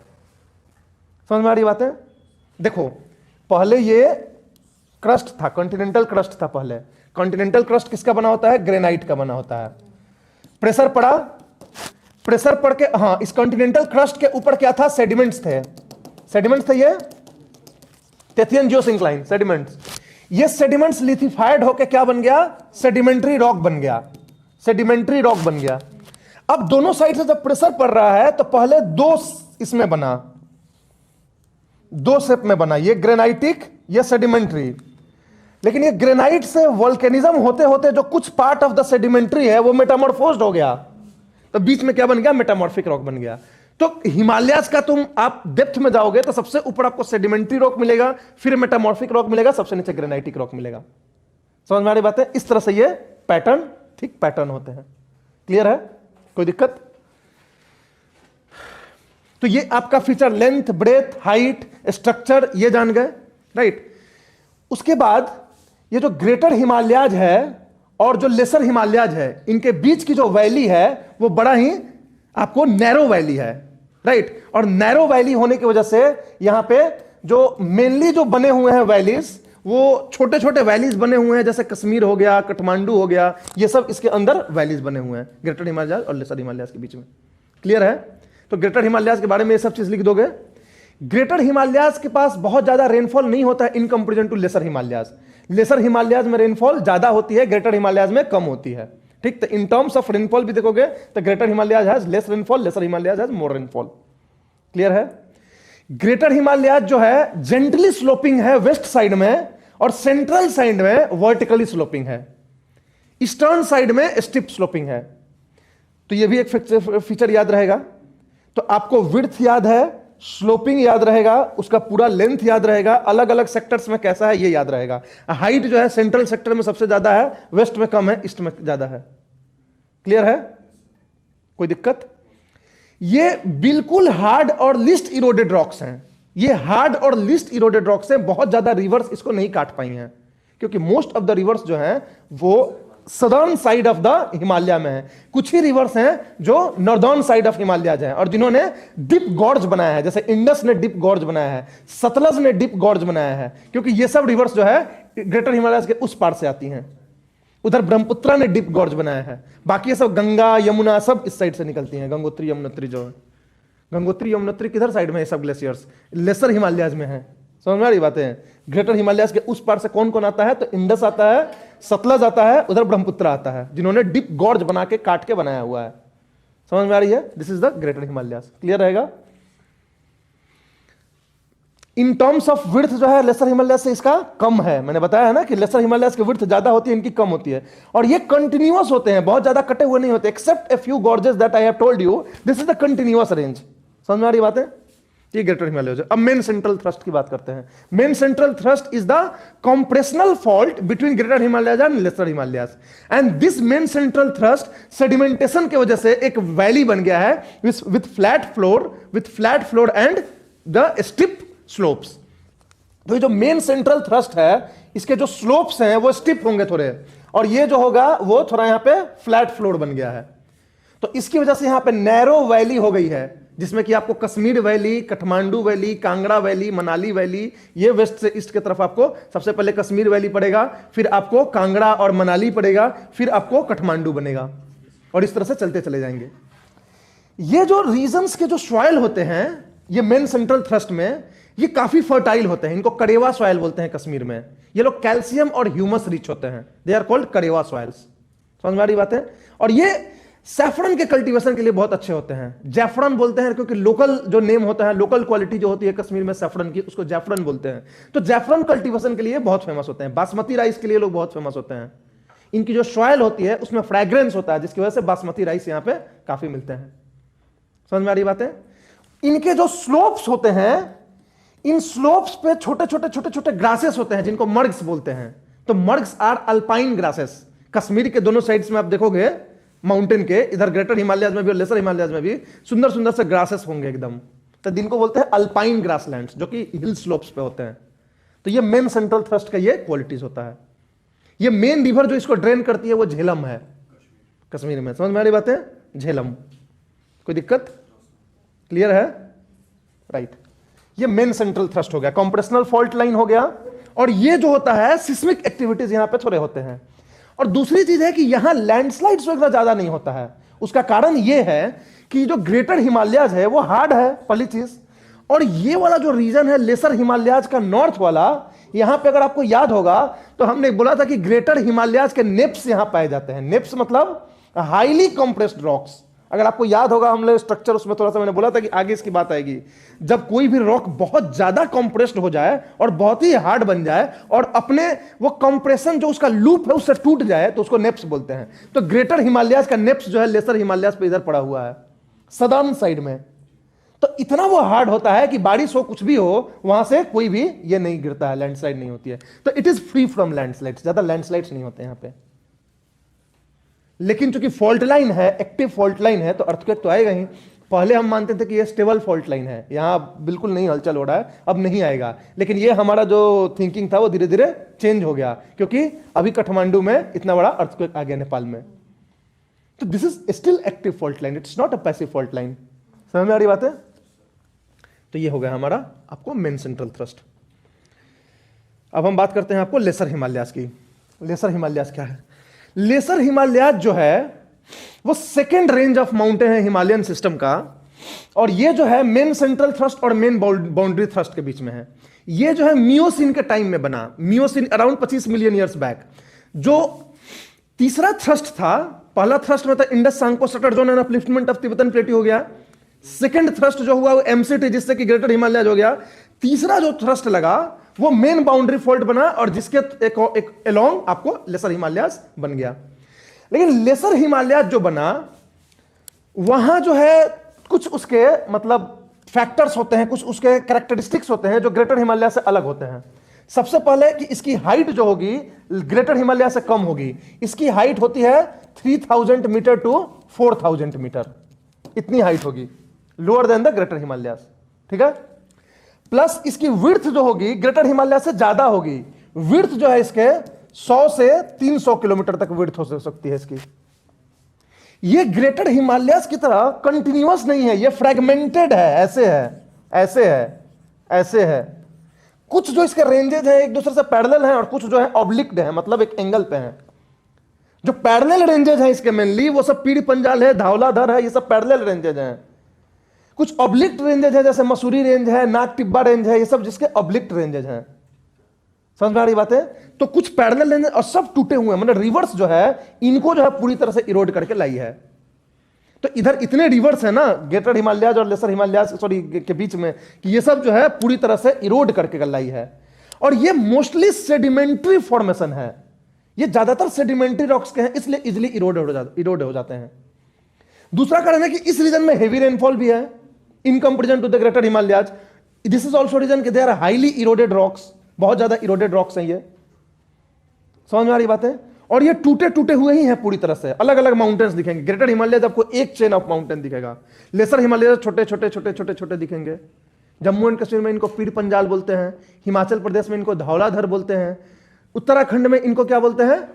समझ में आ रही बात है। देखो, पहले ये क्रस्ट था, कॉन्टिनेंटल क्रस्ट था पहले। कॉन्टिनेंटल क्रस्ट किसका बना होता है, ग्रेनाइट का बना होता है। प्रेशर पड़ा, प्रेशर पड़ के, हाँ, इस कॉन्टिनेंटल क्रस्ट के ऊपर क्या था, सेडिमेंट्स थे। सेडिमेंट्स थे ये टेथियन जियोसिंक्लाइन सेडिमेंट्स। ये सेडिमेंट्स लिथिफाइड होकर क्या बन गया, सेडिमेंट्री रॉक बन गया। सेडिमेंट्री रॉक बन गया। अब दोनों साइड से जब प्रेशर पड़ रहा है तो पहले दो इसमें बना, दो शेप में बना, ये ग्रेनाइटिक, ये सेडिमेंट्री। लेकिन ये ग्रेनाइट से वोल्केनिज्म होते होते जो कुछ पार्ट ऑफ द सेडिमेंट्री है वो मेटामॉर्फोज्ड हो गया, तो बीच में क्या बन गया, मेटामॉर्फिक रॉक बन गया। तो हिमालयाज का तुम आप डेप्थ में जाओगे तो सबसे ऊपर आपको सेडिमेंट्री रॉक मिलेगा, फिर मेटामॉर्फिक रॉक मिलेगा, सबसे नीचे ग्रेनाइटिक रॉक मिलेगा। समझ में आ रही बात है? इस तरह से ये पैटर्न, थिक पैटर्न होते हैं। क्लियर है? कोई दिक्कत? तो ये आपका feature length, breadth, height, structure ये जान गए, राइट। उसके बाद ये जो ग्रेटर हिमालयाज है और जो लेसर हिमालयाज है, इनके बीच की जो वैली है वो बड़ा ही आपको नैरो वैली है, राइट। और नैरो वैली होने की वजह से यहां पे जो मेनली जो बने हुए हैं वैलीज, वो छोटे छोटे वैलीज बने हुए हैं, जैसे कश्मीर हो गया, काठमांडू हो गया, ये सब इसके अंदर वैलीज बने हुए हैं ग्रेटर हिमालयाज और लेसर हिमालयाज के बीच में। क्लियर है? तो ग्रेटर हिमालयाज के बारे में ये सब चीज लिख दोगे। ग्रेटर हिमालयाज के पास बहुत ज्यादा रेनफॉल नहीं होता है in comparison to lesser Himalayas. Lesser Himalayas में रेनफॉल ज्यादा होती है, ग्रेटर हिमालयाज में कम होती है, ठीक। तो इन टर्म्स ऑफ रेनफॉल भी देखोगे तो greater Himalayas has less rainfall, lesser Himalayas has more rainfall. Clear है? ग्रेटर हिमालयाज जो है जेंटली स्लोपिंग है वेस्ट साइड में, और सेंट्रल साइड में वर्टिकली स्लोपिंग है, ईस्टर्न साइड में स्टिप स्लोपिंग है। तो ये भी एक फीचर याद रहेगा। तो आपको विड्थ याद है, स्लोपिंग याद रहेगा, उसका पूरा लेंथ याद रहेगा, अलग अलग सेक्टर्स में कैसा है ये याद रहेगा। हाइट जो है सेंट्रल सेक्टर में सबसे ज्यादा है, वेस्ट में कम है, ईस्ट में ज्यादा है। क्लियर है? कोई दिक्कत? ये बिल्कुल हार्ड और लिस्ट इरोडेड रॉक्स हैं। ये हार्ड और लिस्ट इरोडेड रॉक्स हैं, बहुत ज्यादा रिवर्स इसको नहीं काट पाई हैं, क्योंकि मोस्ट ऑफ द रिवर्स जो हैं वो southern side of the Himalaya में है। कुछ ही रिवर्स हैं जो नॉर्दर्न साइड ऑफ हिमालयाज हैं और जिन्होंने डिप गॉर्ज बनाया है, जैसे इंडस ने डिप गॉर्ज बनाया है, सतलज ने डिप गॉर्ज बनाया है, क्योंकि ये सब रिवर्स जो है ग्रेटर हिमालयाज के उस पार से आती हैं। उधर ब्रह्मपुत्रा ने डिप गॉर्ज बनाया है, बाकी ये सब गंगा यमुना सब इस साइड से निकलती हैं। गंगोत्री यमुनोत्री जो है, गंगोत्री यमुनोत्री किधर साइड में है? सब ग्लेशियर्स लेसर हिमालयाज में है। समझ में आ रही बातें हैं? ग्रेटर हिमालयाज के उस पार से कौन कौन आता है? तो इंडस आता है, सतलज आता है, उधर ब्रह्मपुत्र आता है, जिन्होंने डिप गॉर्ज बना के काट के बनाया हुआ है। समझ में आ रही है? This is the greater Himalayas. Clear रहेगा? इन टर्म्स ऑफ विड्थ जो है लेसर हिमालयाज से इसका कम है। मैंने बताया है ना कि लेसर हिमालयाज की विड्थ ज्यादा होती है, इनकी कम होती है, और ये कंटिन्यूअस होते हैं, बहुत ज्यादा कटे हुए नहीं होते, except a few gorges that I have told you. This is the continuous range. समझ में आ रही बात है? ये ग्रेटर हिमालयाज। अब मेन सेंट्रल थ्रस्ट की बात करते हैं। Main central thrust is the compressional fault between greater Himalayas and lesser Himalayas, and this main central thrust sedimentation की वजह से एक वैली बन गया है with flat floor and the steep slopes. तो ये जो मेन सेंट्रल थ्रस्ट है, इसके जो स्लोप्स हैं वो स्टिप होंगे थोड़े, और ये जो होगा वो थोड़ा यहां पे फ्लैट फ्लोर बन गया है। तो इसकी वजह से यहां पे नैरो वैली हो गई है, जिसमें कि आपको Kashmir valley, Kathmandu valley, Kangra valley, Manali valley, ये वेस्ट से ईस्ट की तरफ आपको सबसे पहले कश्मीर वैली पड़ेगा, फिर आपको कांगड़ा और मनाली पड़ेगा, फिर आपको काठमांडू बनेगा, और इस तरह से चलते चले जाएंगे। ये जो रीजन्स के जो सॉइल होते हैं ये मेन सेंट्रल थ्रस्ट में, ये काफी फर्टाइल होते हैं, इनको करेवा सॉइल बोलते हैं कश्मीर में। ये लोग कैल्शियम और ह्यूमस रिच होते हैं, दे आर कॉल्ड करेवा सॉइल्स। समझ में आ रही बात है? और ये सैफरन के कल्टीवेशन के लिए बहुत अच्छे होते हैं। जैफरन बोलते हैं क्योंकि लोकल जो नेम होता है, लोकल क्वालिटी जो होती है कश्मीर में सैफरन की, उसको जैफरन बोलते हैं। तो जैफरन कल्टीवेशन के लिए बहुत फेमस होते हैं। बासमती राइस के लिए लोग बहुत फेमस होते हैं। इनकी जो सॉइल होती है उसमें फ्रेग्रेंस होता है, जिसकी वजह से बासमती राइस यहां पे काफी मिलते हैं। समझ में आ रही बात है? इनके जो स्लोप्स होते हैं, इन स्लोप्स पे छोटे छोटे छोटे छोटे ग्रासेस होते हैं जिनको मर्ग्स बोलते हैं। तो मर्ग्स आर अल्पाइन ग्रासेस। कश्मीर के दोनों साइड्स में आप देखोगे माउंटेन के, इधर ग्रेटर हिमालयाज में भी और लेसर हिमालयाज में भी सुंदर सुंदर से ग्रासेस होंगे एकदम। तो जिनको बोलते हैं अल्पाइन ग्रासलैंड्स, जो कि हिल स्लोप्स पे होते हैं। तो ये मेन सेंट्रल थ्रस्ट का ये क्वालिटीज होता है। ये मेन रिवर जो इसको ड्रेन करती है वो झेलम है कश्मीर में। समझ में आ रही बात है? झेलम। कोई दिक्कत? क्लियर है? राइट। ये मेन सेंट्रल थ्रस्ट हो गया, कंप्रेशनल फॉल्ट लाइन हो गया, और ये जो होता है सिस्मिक एक्टिविटीज यहां पे थोड़े होते हैं। और दूसरी चीज है कि यहां लैंडस्लाइड्स वगैरह ज्यादा नहीं होता है। उसका कारण ये है कि जो ग्रेटर हिमालयाज है वो हार्ड है, पहली चीज, और ये वाला जो रीजन है लेसर हिमालयाज का नॉर्थ वाला, यहां पे अगर आपको याद होगा तो हमने बोला था कि ग्रेटर हिमालयाज के नेप्स यहां पाए जाते हैं। नेप्स मतलब हाईली कंप्रेस्ड रॉक्स। अगर आपको याद होगा हम लोग स्ट्रक्चर उसमें थोड़ा सा मैंने बोला था कि आगे इसकी बात आएगी। जब कोई भी रॉक बहुत ज्यादा कंप्रेस्ड हो जाए और बहुत ही हार्ड बन जाए और अपने वो कंप्रेशन जो उसका लूप है उससे टूट जाए तो उसको नेप्स बोलते हैं। तो ग्रेटर हिमालयाज का नेप्स जो है लेसर हिमालयाज पे इधर पड़ा हुआ है सदर्न साइड में। तो इतना वो हार्ड होता है कि बारिश हो कुछ भी हो वहां से कोई भी ये नहीं गिरता है, लैंडस्लाइड नहीं होती है। तो it is free from landslides, ज्यादा लैंडस्लाइड्स नहीं होते यहां पे। लेकिन चूंकि फॉल्ट लाइन है, एक्टिव फॉल्ट लाइन है, तो अर्थक्वेक तो आएगा ही। पहले हम मानते थे कि ये स्टेबल फॉल्ट लाइन है, यहां बिल्कुल नहीं हलचल हो रहा है, अब नहीं आएगा। लेकिन ये हमारा जो थिंकिंग था वो धीरे धीरे चेंज हो गया, क्योंकि अभी काठमांडू में इतना बड़ा अर्थक्वेक आ गया, नेपाल में। तो this is still active fault line, it's not a passive fault line. समझ में आ रही बात है? तो ये हो गया हमारा आपको मेन सेंट्रल थ्रस्ट। अब हम बात करते हैं आपको लेसर हिमालयाज की। लेसर हिमालयाज क्या है? लेसर हिमालयाज जो है वो सेकेंड रेंज ऑफ माउंटेन है हिमालयन सिस्टम का, और ये जो है मेन सेंट्रल थ्रस्ट और मेन बाउंड्री थ्रस्ट के बीच में है। ये जो है मियोसिन के टाइम में बना, Miocene around 25 million years back. जो तीसरा थ्रस्ट था, पहला थ्रस्ट में था Indus Tsangpo suture zone and upliftment of Tibetan plateau हो गया। सेकंड थ्रस्ट जो हुआ वो एमसीटी, जिससे कि ग्रेटर हिमालयाज हो गया। तीसरा जो थ्रस्ट लगा वो मेन बाउंड्री फॉल्ट बना, और जिसके एक अलोंग आपको लेसर हिमालयाज बन गया। लेकिन लेसर हिमालयाज जो बना वहां जो है कुछ उसके मतलब फैक्टर्स होते हैं, कुछ उसके कैरेक्टरिस्टिक्स होते हैं जो ग्रेटर हिमालय से अलग होते हैं। सबसे पहले कि इसकी हाइट जो होगी ग्रेटर हिमालय से कम होगी। इसकी हाइट होती है 3000 मीटर टू 4000 मीटर, इतनी हाइट होगी, lower than the greater Himalayas. ठीक है। प्लस इसकी विड्थ जो होगी ग्रेटर हिमालय से ज्यादा होगी। विड्थ जो है इसके 100 से 300 किलोमीटर तक विड्थ हो सकती है इसकी। ये ग्रेटर हिमालयाज की तरह कंटिन्यूअस नहीं है, ये फ्रेगमेंटेड है, ऐसे है, ऐसे है, ऐसे है। कुछ जो इसके रेंजेज हैं एक दूसरे से पैरेलल हैं और कुछ जो है ऑब्लिक्ड है, मतलब एक एंगल पे हैं। जो पैरेलल रेंजेज हैं इसके मेनली वो सब पीड़ पंजाल है, धौलाधर है, ये सब पैरेलल रेंजेज हैं। कुछ ऑब्लिक्ट रेंजेज है जैसे मसूरी रेंज है, नाग टिब्बा रेंज है, ये सब जिसके ऑब्लिक्ट रेंजेज हैं। समझ में आ रही बात है? तो कुछ पैरेलल रेंज और सब टूटे हुए हैं, मतलब रिवर्स जो है इनको जो है पूरी तरह से इरोड करके लाई है। तो इधर इतने रिवर्स है ना ग्रेटर हिमालयाज और लेसर हिमालयाज सॉरी के बीच में कि ये सब जो है पूरी तरह से इरोड करके लाई है। और ये मोस्टली सेडिमेंट्री फॉर्मेशन है, ये ज्यादातर सेडिमेंट्री रॉक्स के हैं, इसलिए इजिली इरोड हो जाते हैं। दूसरा कारण है कि इस रीजन में हेवी रेनफॉल भी है in comparison to the greater Himalayas. This is also reason कि they are highly eroded rocks, बहुत ज्यादा इरोडेड रॉक्स हैं ये। समझ में आ रही बात है? और ये टूटे टूटे हुए ही हैं पूरी तरह से। अलग अलग माउंटेन्स दिखेंगे। ग्रेटर हिमालयाज आपको एक चेन ऑफ माउंटेन दिखेगा, लेसर हिमालयाज छोटे छोटे छोटे छोटे छोटे दिखेंगे। जम्मू एंड कश्मीर में इनको पीर पंजाल बोलते हैं, हिमाचल प्रदेश में इनको धौलाधर बोलते हैं, उत्तराखंड में इनको क्या बोलते हैं,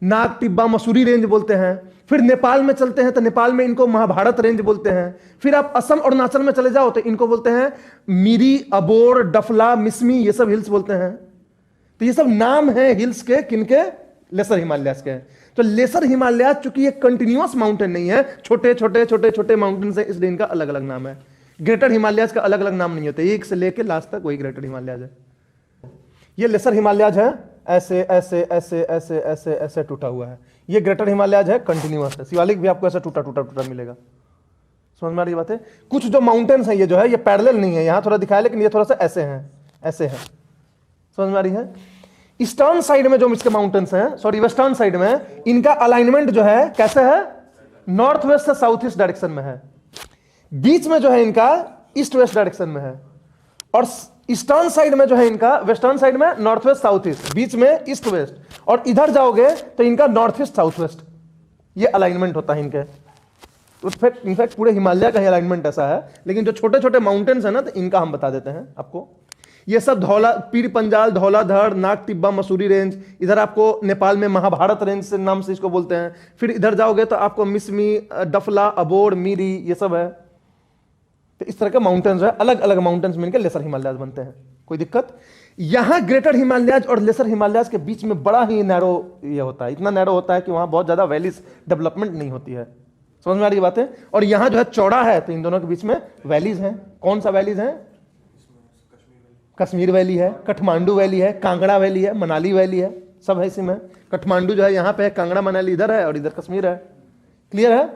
नाग टिब्बा मसूरी रेंज बोलते हैं। फिर नेपाल में चलते हैं तो नेपाल में इनको महाभारत रेंज बोलते हैं। फिर आप असम और अरुणाचल में चले जाओ तो इनको बोलते हैं मिरी, अबोर, डफला, मिसमी, ये सब हिल्स बोलते हैं। तो ये सब नाम है हिल्स के, किनके? लेसर हिमालयाज के। तो लेसर हिमालयाज चूंकि ये कंटिन्यूअस माउंटेन नहीं है, छोटे छोटे छोटे छोटे माउंटेन है, इसलिए इनका अलग अलग नाम है। ग्रेटर हिमालयाज का अलग अलग नाम नहीं होता, एक से लेके लास्ट तक वही ग्रेटर हिमालयाज है। ये लेसर हिमालयाज है, ऐसे ऐसे ऐसे ऐसे ऐसे ऐसे टूटा हुआ है। ये ग्रेटर हिमालयाज है, कंटिन्यूअस है। शिवालिक भी आपको ऐसा टूटा टूटा टूटा मिलेगा। समझ में आ रही बात है? कुछ जो माउंटेन्स हैं ये जो है ये पैरेलल नहीं है, यहां थोड़ा दिखाया लेकिन ये थोड़ा सा ऐसे हैं, ऐसे है। समझ में आ रही है? ईस्टर्न साइड में जो इसके माउंटेन्स हैं, सॉरी वेस्टर्न साइड में, इनका अलाइनमेंट जो है कैसे है? नॉर्थ वेस्ट से साउथ ईस्ट डायरेक्शन में है। बीच में जो है इनका ईस्ट वेस्ट डायरेक्शन में है, और ईस्टर्न साइड में जो है इनका, वेस्टर्न साइड में नॉर्थ वेस्ट साउथ ईस्ट, बीच में ईस्ट वेस्ट, और इधर जाओगे तो इनका नॉर्थ ईस्ट साउथ वेस्ट। ये अलाइनमेंट होता है इनके। इनफैक्ट पूरे हिमालय का अलाइनमेंट ऐसा है, लेकिन जो छोटे छोटे माउंटेन्स है ना तो इनका हम बता देते हैं आपको। ये सब पीर पंजाल, धौलाधर, नाग टिब्बा मसूरी रेंज, इधर आपको नेपाल में महाभारत रेंज से नाम से इसको बोलते हैं। फिर इधर जाओगे तो आपको मिसमी, डफला, अबोर, मीरी, ये सब है। तो इस तरह के माउंटेन्स है, अलग अलग माउंटेन्स में इनके लेसर हिमालयाज बनते हैं। कोई दिक्कत? यहां ग्रेटर हिमालयाज और लेसर हिमालयाज के बीच में बड़ा ही नैरो ये होता है, इतना नैरो होता है कि वहां बहुत ज्यादा वैलीज डेवलपमेंट नहीं होती है। समझ में आ रही बात है? और यहां जो है चौड़ा है, तो इन दोनों के बीच में वैलीज हैं। कौन सा वैलीज है? कश्मीर वैली है, काठमांडू वैली है, कांगड़ा वैली है, मनाली वैली है, सब है इसी में। काठमांडू जो है यहाँ पे है, कांगड़ा मनाली इधर है, और इधर कश्मीर है। क्लियर है,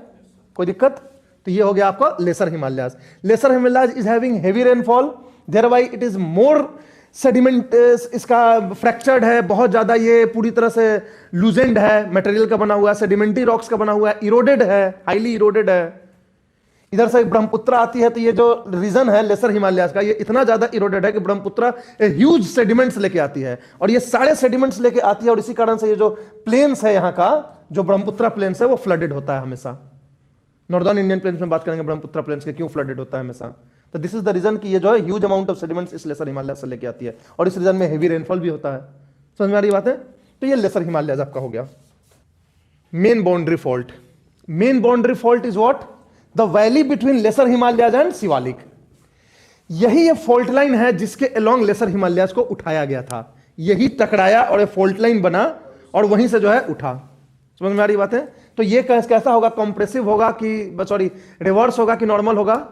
कोई दिक्कत? तो ये हो गया आपका lesser Himalayas. Lesser Himalayas is having heavy rainfall, thereby it is more sediment, इसका फ्रैक्चर्ड है बहुत ज्यादा, ये पूरी तरह से लूजेंड है, मटेरियल का बना हुआ है, सेडिमेंट्री रॉक्स का बना हुआ है, इरोडेड है, हाईली इरोडेड है। इधर से ब्रह्मपुत्र आती है तो ये जो रीजन है लेसर हिमालयाज का, ये इतना ज्यादा इरोडेड है कि ब्रह्मपुत्र ह्यूज सेडिमेंट्स लेके आती है, और ये सारे सेडिमेंट्स लेके आती है, और इसी कारण से ये जो प्लेन्स है यहाँ का, जो ब्रह्मपुत्र प्लेन्स है, वो फ्लडेड होता है हमेशा। नॉर्दर्न इंडियन प्लेन्स में बात करेंगे ब्रह्मपुत्र प्लेन्स के क्यों फ्लडेड होता है हमेशा, तो दिस इज द रीजन कि ये जो है ह्यूज अमाउंट ऑफ सेडिमेंट्स इस लेसर हिमालयाज से लेके आती है, और इस रीजन में हेवी रेनफॉल भी होता है। समझ में आ रही बात है? तो ये लेसर हिमालयाज आपका हो गया। Main boundary fault, main boundary fault is what? The valley between lesser Himalayas and Shivalik. यही ये फॉल्ट लाइन है जिसके अलोंग लेसर हिमालयाज को उठाया गया था, यही टकराया और ये फॉल्ट लाइन बना और वहीं से जो है उठा। समझ में आ रही बात है? तो ये कैसा होगा? कंप्रेसिव होगा कि सॉरी रिवर्स होगा कि नॉर्मल होगा?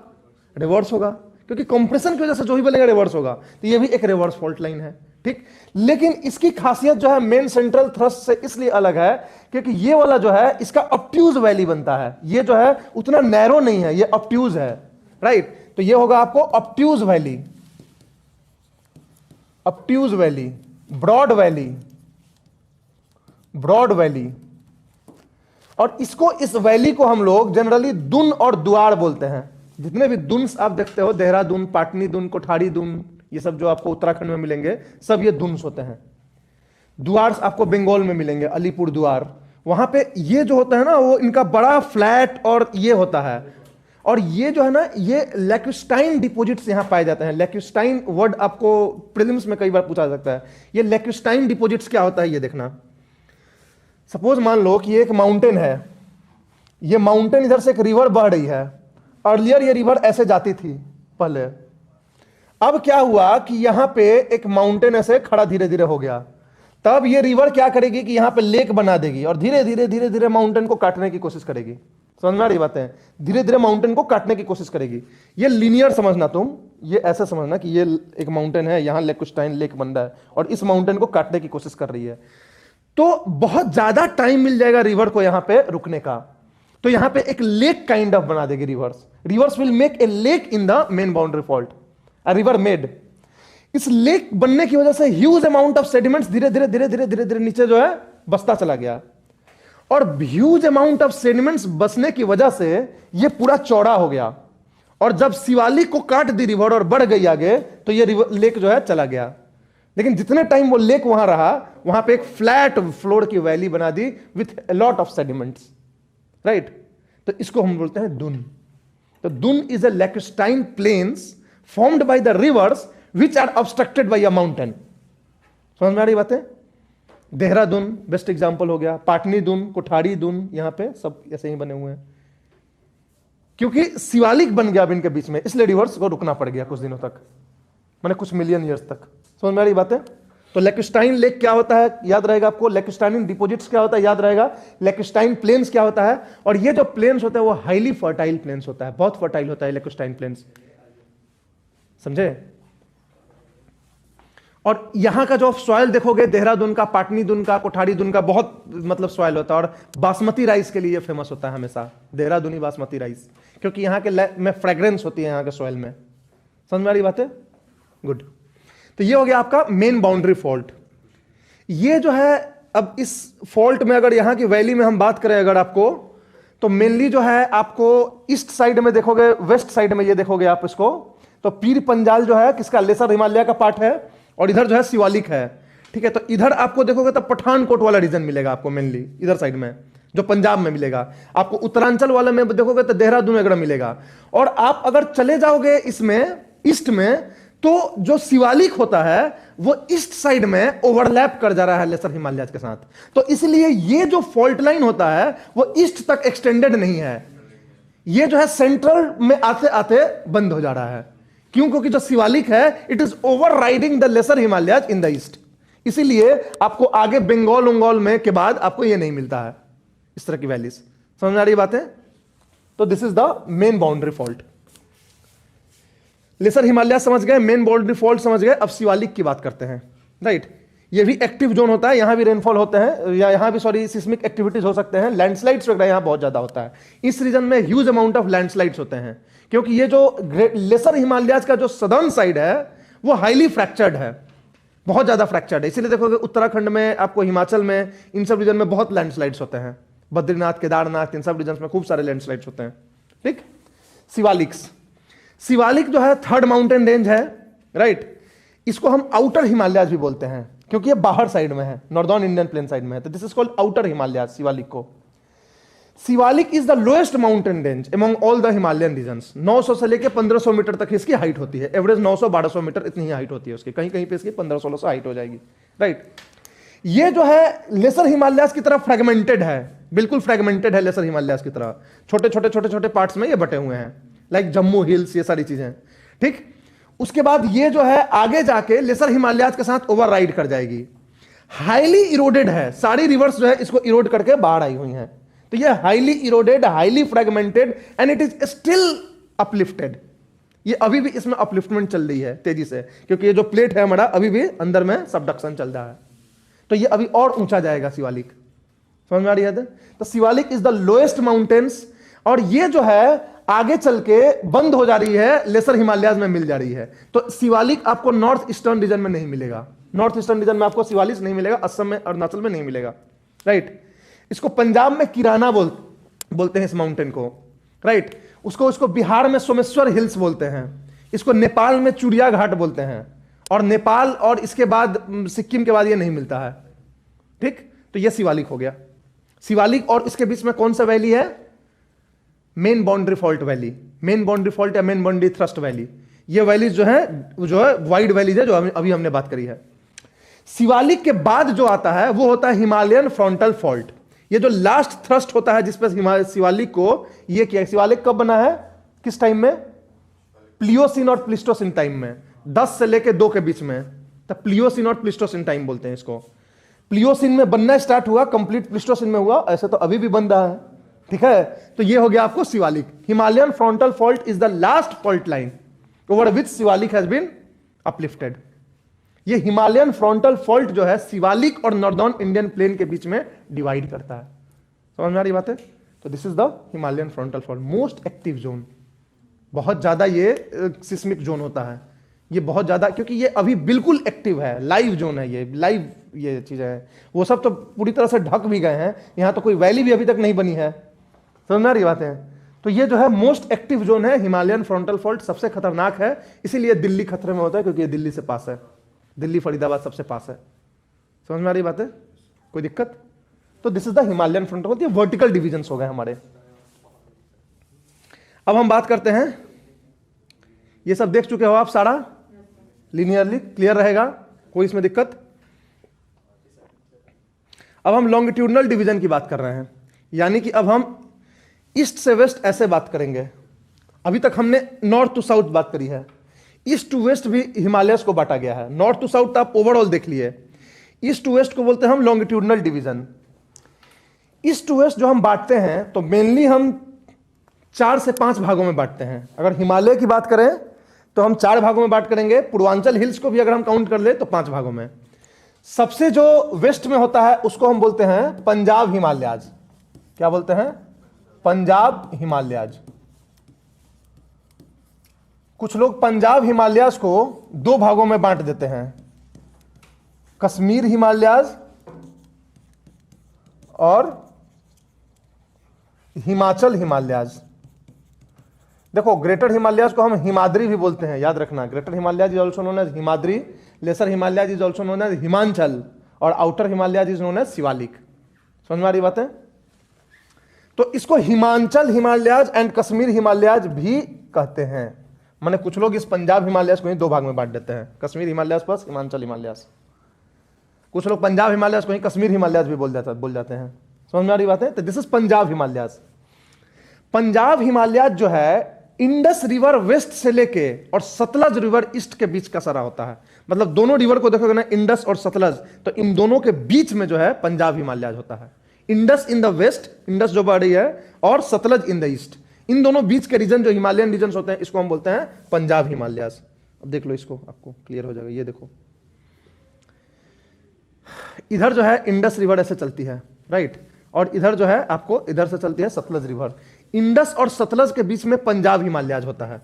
रिवर्स होगा, क्योंकि कंप्रेशन की वजह से जो भी बनेगा रिवर्स होगा, तो ये भी एक रिवर्स फॉल्ट लाइन है, ठीक। लेकिन इसकी खासियत जो है मेन सेंट्रल थ्रस्ट से इसलिए अलग है क्योंकि ये वाला जो है इसका ऑब्ट्यूज वैली बनता है, ये जो है उतना नैरो नहीं है, ये ऑब्ट्यूज है, राइट। तो ये होगा आपको obtuse valley, obtuse valley, broad valley, broad valley. और इसको, इस वैली को हम लोग जनरली दुन और दुआर बोलते हैं। जितने भी दुन्स आप देखते हो, देहरादून, पाटनी दून, कोठारी दून, ये सब जो आपको उत्तराखंड में मिलेंगे सब ये दुन्स होते हैं। दुआर्स आपको बंगाल में मिलेंगे, अलीपुर दुआर, वहां पे ये जो होता है ना वो इनका बड़ा फ्लैट और ये होता है। और ये जो है ना ये लैक्विस्टाइन डिपॉजिट्स यहां पाए जाते हैं। लैक्विस्टाइन वर्ड आपको प्रीलिम्स में कई बार पूछा जा सकता है। ये लैक्विस्टाइन डिपॉजिट्स क्या होता है ये देखना। सपोज मान लो कि ये एक माउंटेन है, ये माउंटेन इधर से एक रिवर बह रही है। अर्लियर ये रिवर ऐसे जाती थी पहले, अब क्या हुआ कि यहां पे एक माउंटेन ऐसे खड़ा धीरे धीरे हो गया, तब ये रिवर क्या करेगी कि यहां पे लेक बना देगी और धीरे धीरे धीरे धीरे माउंटेन को काटने की कोशिश करेगी। समझ में आ रही बातें? धीरे धीरे माउंटेन को काटने की कोशिश करेगी। ये लीनियर समझना, तुम ये ऐसे समझना कि ये एक माउंटेन है, यहां लैक्विस्टाइन लेक बन रहा है और इस माउंटेन को काटने की कोशिश कर रही है, तो बहुत ज्यादा टाइम मिल जाएगा रिवर को यहां पे रुकने का। तो यहां पे एक लेक काइंड ऑफ बना देगी reverse. Reverse will make a lake in the main boundary fault, a river made. इस लेक बनने की वजह से ह्यूज अमाउंट ऑफ सेडिमेंट्स धीरे धीरे धीरे धीरे धीरे धीरे नीचे जो है बसता चला गया, और ह्यूज अमाउंट ऑफ सेडिमेंट्स बसने की वजह से ये पूरा चौड़ा हो गया। और जब शिवालिक को काट दी रिवर और बढ़ गई आगे, तो ये लेक जो है चला गया। लेकिन जितने टाइम वो लेक वहां रहा, वहां पे एक फ्लैट फ्लोर की वैली बना दी with a lot of sediments, right. तो इसको हम बोलते हैं दुन। तो Dun is a lacustrine plains formed by the rivers which are obstructed by a mountain. समझ में आ रही बातें? देहरादून बेस्ट एग्जांपल हो गया, पाटनी दून, कोठारी दून, यहां पे सब ऐसे ही बने हुए हैं क्योंकि शिवालिक बन गया अब इनके बीच में, इसलिए रिवर्स को रुकना पड़ गया कुछ दिनों तक, माने कुछ मिलियन ईयर्स तक। समझ में आ रही बातें? तो लैक्विस्टाइन लेक क्या होता है याद रहेगा आपको, लैक्विस्टाइन डिपॉजिट्स क्या होता है याद रहेगा, लैक्विस्टाइन प्लेन्स क्या होता है। और ये जो प्लेन्स होता है वो हाईली फर्टाइल प्लेन्स होता है, बहुत फर्टाइल होता है लैक्विस्टाइन प्लेन्स, समझे। और यहां का जो सॉइल देखोगे, देहरादून का, पाटनी दून का, कोठारी दून का बहुत मतलब सॉइल होता है। और बासमती राइस के लिए फेमस होता है हमेशा देहरादूनी बासमती राइस, क्योंकि यहाँ के में फ्रेग्रेंस होती है यहाँ के सॉइल में। समझ में आ रही बात है? गुड। तो ये हो गया आपका मेन बाउंड्री फॉल्ट। ये जो है अब इस फॉल्ट में अगर यहां की वैली में हम बात करें अगर आपको, तो मेनली जो है आपको ईस्ट साइड में देखोगे, वेस्ट साइड में ये देखोगे आप इसको, तो पीर पंजाल जो है किसका, लेसर हिमालय का पार्ट है, और इधर जो है शिवालिक है, ठीक है। तो इधर आपको देखोगे तो पठानकोट वाला रीजन मिलेगा आपको मेनली इधर साइड में, जो पंजाब में मिलेगा आपको। उत्तरांचल वाले में देखोगे तो देहरादून वगैरह मिलेगा। और आप अगर चले जाओगे इसमें ईस्ट में, तो जो शिवालिक होता है वो ईस्ट साइड में ओवरलैप कर जा रहा है लेसर हिमालयाज के साथ। तो इसलिए ये जो फॉल्ट लाइन होता है वो ईस्ट तक एक्सटेंडेड नहीं है, ये जो है सेंट्रल में आते आते बंद हो जा रहा है। क्यों? क्योंकि जो शिवालिक है it is overriding the lesser Himalayas in the east, इसीलिए आपको आगे बंगाल उंगाल में के बाद आपको ये नहीं मिलता है इस तरह की वैलीज। समझ में आ रही बात है? तो this is the main boundary fault. Lesser Himalaya समझ गए, मेन बाउंड्री फॉल्ट समझ गए, अब शिवालिक की बात करते हैं, राइट। ये भी एक्टिव जोन होता है, यहां भी रेनफॉल होते हैं, या यहां भी सॉरी सिस्मिक एक्टिविटीज हो सकते हैं। लैंडस्लाइड्स वगैरह यहां बहुत ज्यादा होता है। इस रीजन में ह्यूज अमाउंट ऑफ लैंडस्लाइड्स होते हैं, क्योंकि ये जो लेसर हिमालयाज का जो सदर्न साइड है वो हाईली फ्रैक्चर्ड है, बहुत ज्यादा फ्रैक्चर्ड है। इसीलिए देखोगे उत्तराखंड में, आपको हिमाचल में, इन सब रीजन में बहुत लैंडस्लाइड्स होते हैं। बद्रीनाथ, केदारनाथ, इन सब रीजन में खूब सारे लैंडस्लाइड्स होते हैं। ठीक। शिवालिक्स, शिवालिक जो है थर्ड माउंटेन रेंज है, राइट। इसको हम आउटर हिमालयाज भी बोलते हैं, क्योंकि ये बाहर साइड में है, नॉर्दर्न इंडियन प्लेन साइड में है, तो this is called outer Himalayas, Shivalik को। Shivalik is the lowest mountain range among all the Himalayan regions. 900 से लेके 1500 मीटर तक इसकी हाइट होती है, एवरेज 900-1200 मीटर इतनी ही हाइट होती है उसकी, कहीं कहीं पे इसकी 1500-1600 हाइट हो जाएगी, राइट। ये जो है लेसर हिमालयाज की तरह फ्रेगमेंटेड है, बिल्कुल फ्रेगमेंटेड है लेसर हिमालयाज की तरह, छोटे छोटे छोटे छोटे पार्ट्स में ये बटे हुए हैं, लाइक जम्मू हिल्स, ये सारी चीजें। ठीक। उसके बाद ये जो है आगे जाके लेसर हिमालयाज के साथ ओवरराइड कर जाएगी। हाईली इरोडेड है, सारी रिवर्स जो है इसको इरोड करके बाहर आई हुई हैं, तो ये highly eroded, highly fragmented and it is still uplifted. ये अभी भी इसमें अपलिफ्टमेंट चल रही है तेजी से, क्योंकि ये जो प्लेट है हमारा अभी भी अंदर में सबडक्शन चल रहा है, तो ये अभी और ऊंचा जाएगा शिवालिक। समझ में आ रही है? तो Shivalik is the lowest mountains, और ये जो है आगे चल के बंद हो जा रही है, लेसर हिमालयाज में मिल जा रही है। तो शिवालिक आपको नॉर्थ ईस्टर्न रीजन में नहीं मिलेगा, नॉर्थ ईस्टर्न रीजन में आपको शिवालिक नहीं मिलेगा, असम में, अरुणाचल में नहीं मिलेगा, राइट। इसको पंजाब में किराना बोलते हैं इस माउंटेन को, राइट। उसको बिहार में सोमेश्वर हिल्स बोलते हैं, इसको नेपाल में चुड़िया घाट बोलते हैं, और नेपाल और इसके बाद सिक्किम के बाद ये नहीं मिलता है। ठीक। तो ये शिवालिक हो गया। शिवालिक और इसके बीच में कौन सा वैली है? Main boundary fault valley, main boundary fault या मेन बाउंड्री थ्रस्ट वैली। ये वैली जो है वाइड वैलीज है, जो अभी हमने बात करी है। शिवालिक के बाद जो आता है वो होता है हिमालयन फ्रंटल फॉल्ट। ये जो लास्ट थ्रस्ट होता है जिसपे शिवालिक को ये किया। शिवालिक कब बना है, किस टाइम में? प्लियोसिन और प्लिस्टोसिन टाइम में, 10 से लेके 2 के बीच में, तब प्लियोसिन और प्लिस्टोसिन टाइम बोलते हैं इसको। प्लियोसिन में बनना स्टार्ट हुआ, कंप्लीट प्लिस्टोसिन में हुआ, ऐसे तो अभी भी बन रहा है। ठीक है, तो ये हो गया आपको Shivalik. Himalayan frontal fault is the last fault line over which Shivalik has been uplifted. ये हिमालयन फ्रंटल फॉल्ट जो है शिवालिक और नॉर्दर्न इंडियन प्लेन के बीच में डिवाइड करता है। समझ में आ रही बात है? तो this is the Himalayan frontal fault, most active zone. बहुत ज्यादा ये सिस्मिक जोन होता है, ये बहुत ज्यादा, क्योंकि ये अभी बिल्कुल एक्टिव है, लाइव जोन है, ये लाइव ये चीजें हैं। वो सब तो पूरी तरह से ढक भी गए हैं, यहां तो कोई वैली भी अभी तक नहीं बनी है। समझ में आ रही बात है? तो ये जो है मोस्ट एक्टिव जोन है, हिमालयन फ्रंटल फॉल्ट सबसे खतरनाक है, इसीलिए दिल्ली खतरे में होता है, क्योंकि ये दिल्ली से पास है, दिल्ली फरीदाबाद सबसे पास है। समझ में आ रही बात है? कोई दिक्कत? तो this is the Himalayan frontal fault. ये वर्टिकल डिविजन्स हो गए हमारे। अब हम बात करते हैं, ये सब देख चुके हो आप सारा, लीनियरली क्लियर रहेगा, कोई इसमें दिक्कत? अब हम लॉन्गिट्यूडनल डिवीजन की बात कर रहे हैं, यानी कि अब हम ईस्ट से वेस्ट ऐसे बात करेंगे। अभी तक हमने नॉर्थ टू साउथ बात करी है, ईस्ट टू वेस्ट भी हिमालयस को बांटा गया है। नॉर्थ टू साउथ आप ओवरऑल देख लिए, ईस्ट टू वेस्ट को बोलते हैं हम longitudinal division. East to west जो हम बांटते हैं तो मेनली हम 4 से 5 भागों में बांटते हैं। अगर हिमालय की बात करें तो हम 4 भागों में बांट करेंगे, पूर्वांचल हिल्स को भी अगर हम काउंट कर ले तो 5 भागों में। सबसे जो वेस्ट में होता है उसको हम बोलते हैं पंजाब हिमालयाज। क्या बोलते हैं? पंजाब हिमालयाज। कुछ लोग पंजाब हिमालयाज को 2 भागों में बांट देते हैं, कश्मीर हिमालयाज और हिमाचल हिमालयाज। देखो, ग्रेटर हिमालयाज को हम हिमाद्री भी बोलते हैं, याद रखना। Greater Himalayas is also known as Himadri, lesser Himalayas is also known as Himachal, और outer Himalayas is known as Shivalik. समझ में आ रही बात है? तो इसको हिमांचल हिमालयाज एंड कश्मीर हिमालयाज भी कहते हैं। माने कुछ लोग इस पंजाब हिमालयाज को ही 2 भाग में बांट देते हैं, कश्मीर हिमालयाज प्लस हिमांचल हिमालयाज। कुछ लोग पंजाब हिमालयाज को ही कश्मीर हिमालयाज भी बोल जाते हैं। समझ में आ रही बात है? तो दिस इज पंजाब हिमालयाज। पंजाब हिमालयाज जो है इंडस रिवर वेस्ट से लेके और सतलज रिवर ईस्ट के बीच का सारा होता है। मतलब दोनों रिवर को देखोगे ना, इंडस और सतलज, तो इन दोनों के बीच में जो है पंजाब हिमालयाज होता है। Indus in the west, Indus जो बह रही है, और सतलज इन द ईस्ट, इन दोनों बीच के रीजन जो हिमालयन रीजन होते हैं, इसको हम बोलते हैं पंजाब हिमालयाज। अब देख लो इसको, आपको क्लियर हो जाएगा। ये देखो, इधर जो है इंडस रिवर ऐसे चलती है, राइट, और इधर जो है आपको इधर से चलती है सतलज रिवर। इंडस और सतलज के बीच में पंजाब हिमालयाज होता है।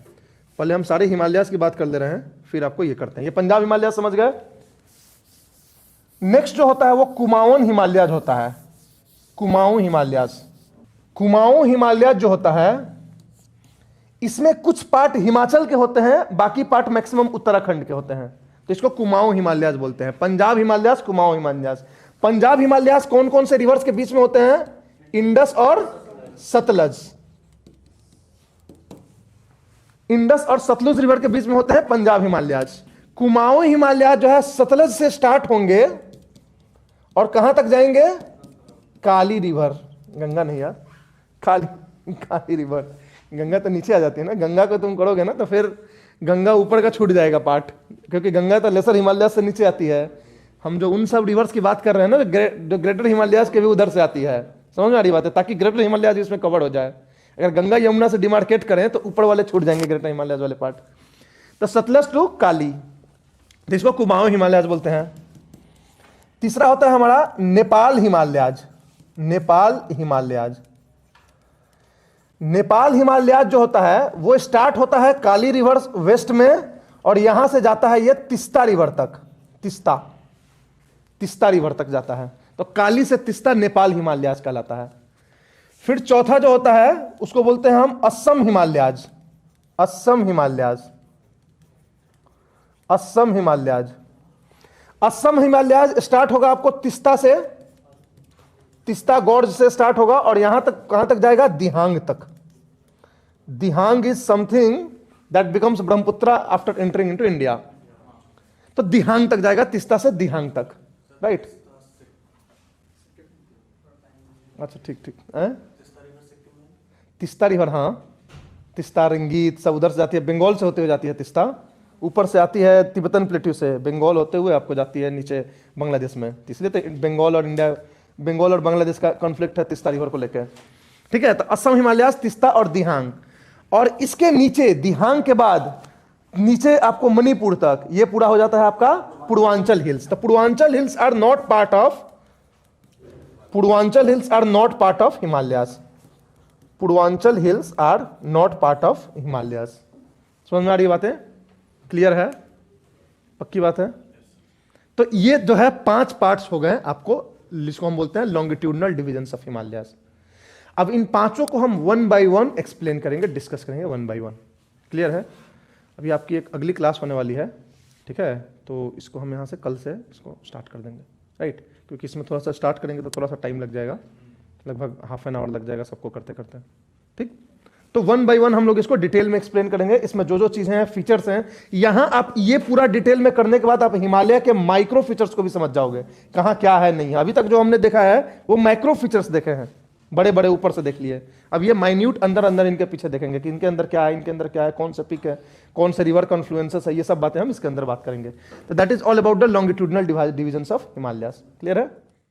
पहले हम सारे हिमालयाज की बात कर ले रहे हैं, फिर आपको ये करते हैं। ये पंजाब हिमालयाज समझ गए। नेक्स्ट जो होता है वो कुमाऊन हिमालयाज होता है। कुमाऊं हिमालयाज, कुमाऊं हिमालयाज जो होता है इसमें कुछ पार्ट हिमाचल के होते हैं, बाकी पार्ट मैक्सिमम उत्तराखंड के होते हैं, तो इसको कुमाऊं हिमालयाज बोलते हैं। पंजाब हिमालयाज, कुमाऊं हिमालयाज। पंजाब हिमालयाज कौन कौन से रिवर्स के बीच में होते हैं? इंडस और सतलज। इंडस और सतलुज रिवर के बीच में होते हैं पंजाब हिमालयाज। कुमाऊं हिमालयाज जो है सतलज से स्टार्ट होंगे और कहां तक जाएंगे? काली रिवर, गंगा नहीं यार, काली रिवर। गंगा तो नीचे आ जाती है ना, गंगा को तुम करोगे ना तो फिर गंगा ऊपर का छूट जाएगा पार्ट, क्योंकि गंगा तो लेसर हिमालयाज से नीचे आती है। हम जो उन सब रिवर्स की बात कर रहे हैं ना, जो ग्रेटर हिमालयाज के भी उधर से आती है, समझ में आ रही बात है, ताकि ग्रेटर हिमालयाज इसमें कवर हो जाए। अगर गंगा यमुना से डिमार्केट करें तो ऊपर वाले छूट जाएंगे, ग्रेटर हिमालयाज वाले पार्ट। तो सतलज टू काली, तो इसको कुमाऊं हिमालयाज बोलते हैं। तीसरा होता है हमारा नेपाल हिमालयाज। नेपाल हिमालयाज, नेपाल हिमालयाज जो होता है वो स्टार्ट होता है काली रिवर वेस्ट में और यहां से जाता है ये तिस्ता रिवर तक। तिस्ता रिवर तक जाता है, तो काली से तिस्ता नेपाल हिमालयाज कहलाता है। फिर चौथा जो होता है उसको बोलते हैं हम असम हिमालयाज। असम हिमालयाज, असम हिमालयाज। असम हिमालयाज स्टार्ट होगा आपको तिस्ता से, तिस्ता गॉर्ज से स्टार्ट होगा और यहां तक, कहां तक जाएगा? दिहांग तक। Dihang is something that becomes Brahmaputra after entering into India. तो दिहांग तक जाएगा, तिस्ता से दिहांग तक, राइट। अच्छा ठीक ठीक है। तिस्ता रिवर, हाँ, तिस्ता रंगीत सब उधर से जाती है, बंगाल से होते हुए जाती है तिस्ता, ऊपर से आती है तिब्बतन प्लेट्यू से, बंगाल होते हुए आपको जाती है नीचे बांग्लादेश में। इसलिए तो बंगाल और इंडिया, बंगाल और बांग्लादेश का कॉन्फ्लिक्ट है तिस्ता रिवर को लेकर, ठीक है। तो असम हिमालयाज, तिस्ता और दिहांग, और इसके नीचे दिहांग के बाद नीचे आपको मणिपुर तक, ये पूरा हो जाता है आपका पूर्वांचल हिल्स। तो Purvanchal hills are not part of, Purvanchal hills are not part of Himalayas. Purvanchal hills are not part of Himalayas. समझ में आ रही बातें? क्लियर है? पक्की बात है? तो ये जो है 5 पार्ट्स हो गए आपको, जिसको हम बोलते हैं लॉन्गिट्यूडनल डिविजन्स ऑफ हिमालयाज। अब इन पांचों को हम 1 by 1 एक्सप्लेन करेंगे, डिस्कस करेंगे 1 by 1। क्लियर है? अभी आपकी एक अगली क्लास होने वाली है, ठीक है, तो इसको हम यहाँ से कल से इसको स्टार्ट कर देंगे, राइट, क्योंकि इसमें थोड़ा सा स्टार्ट करेंगे तो थोड़ा सा टाइम लग जाएगा, लगभग ½ एन आवर लग जाएगा सबको करते करते, ठीक। तो 1 by 1 हम लोग इसको डिटेल में एक्सप्लेन करेंगे। इसमें जो जो चीजें हैं, फीचर्स हैं, यहां आप ये पूरा डिटेल में करने के बाद आप हिमालय के माइक्रो फीचर्स को भी समझ जाओगे, कहां क्या है नहीं है। अभी तक जो हमने देखा है वो माइक्रो फीचर्स देखे हैं, बड़े बड़े ऊपर से देख लिए। अब ये माइन्यूट अंदर अंदर इनके पीछे देखेंगे कि इनके अंदर क्या है, इनके अंदर क्या है, कौन सा पिक है, कौन से रिवर कॉन्फ्लुएंसेस है, ये सब बातें हम इसके अंदर बात करेंगे। तो that is all about the longitudinal divisions of Himalayas. Clear है?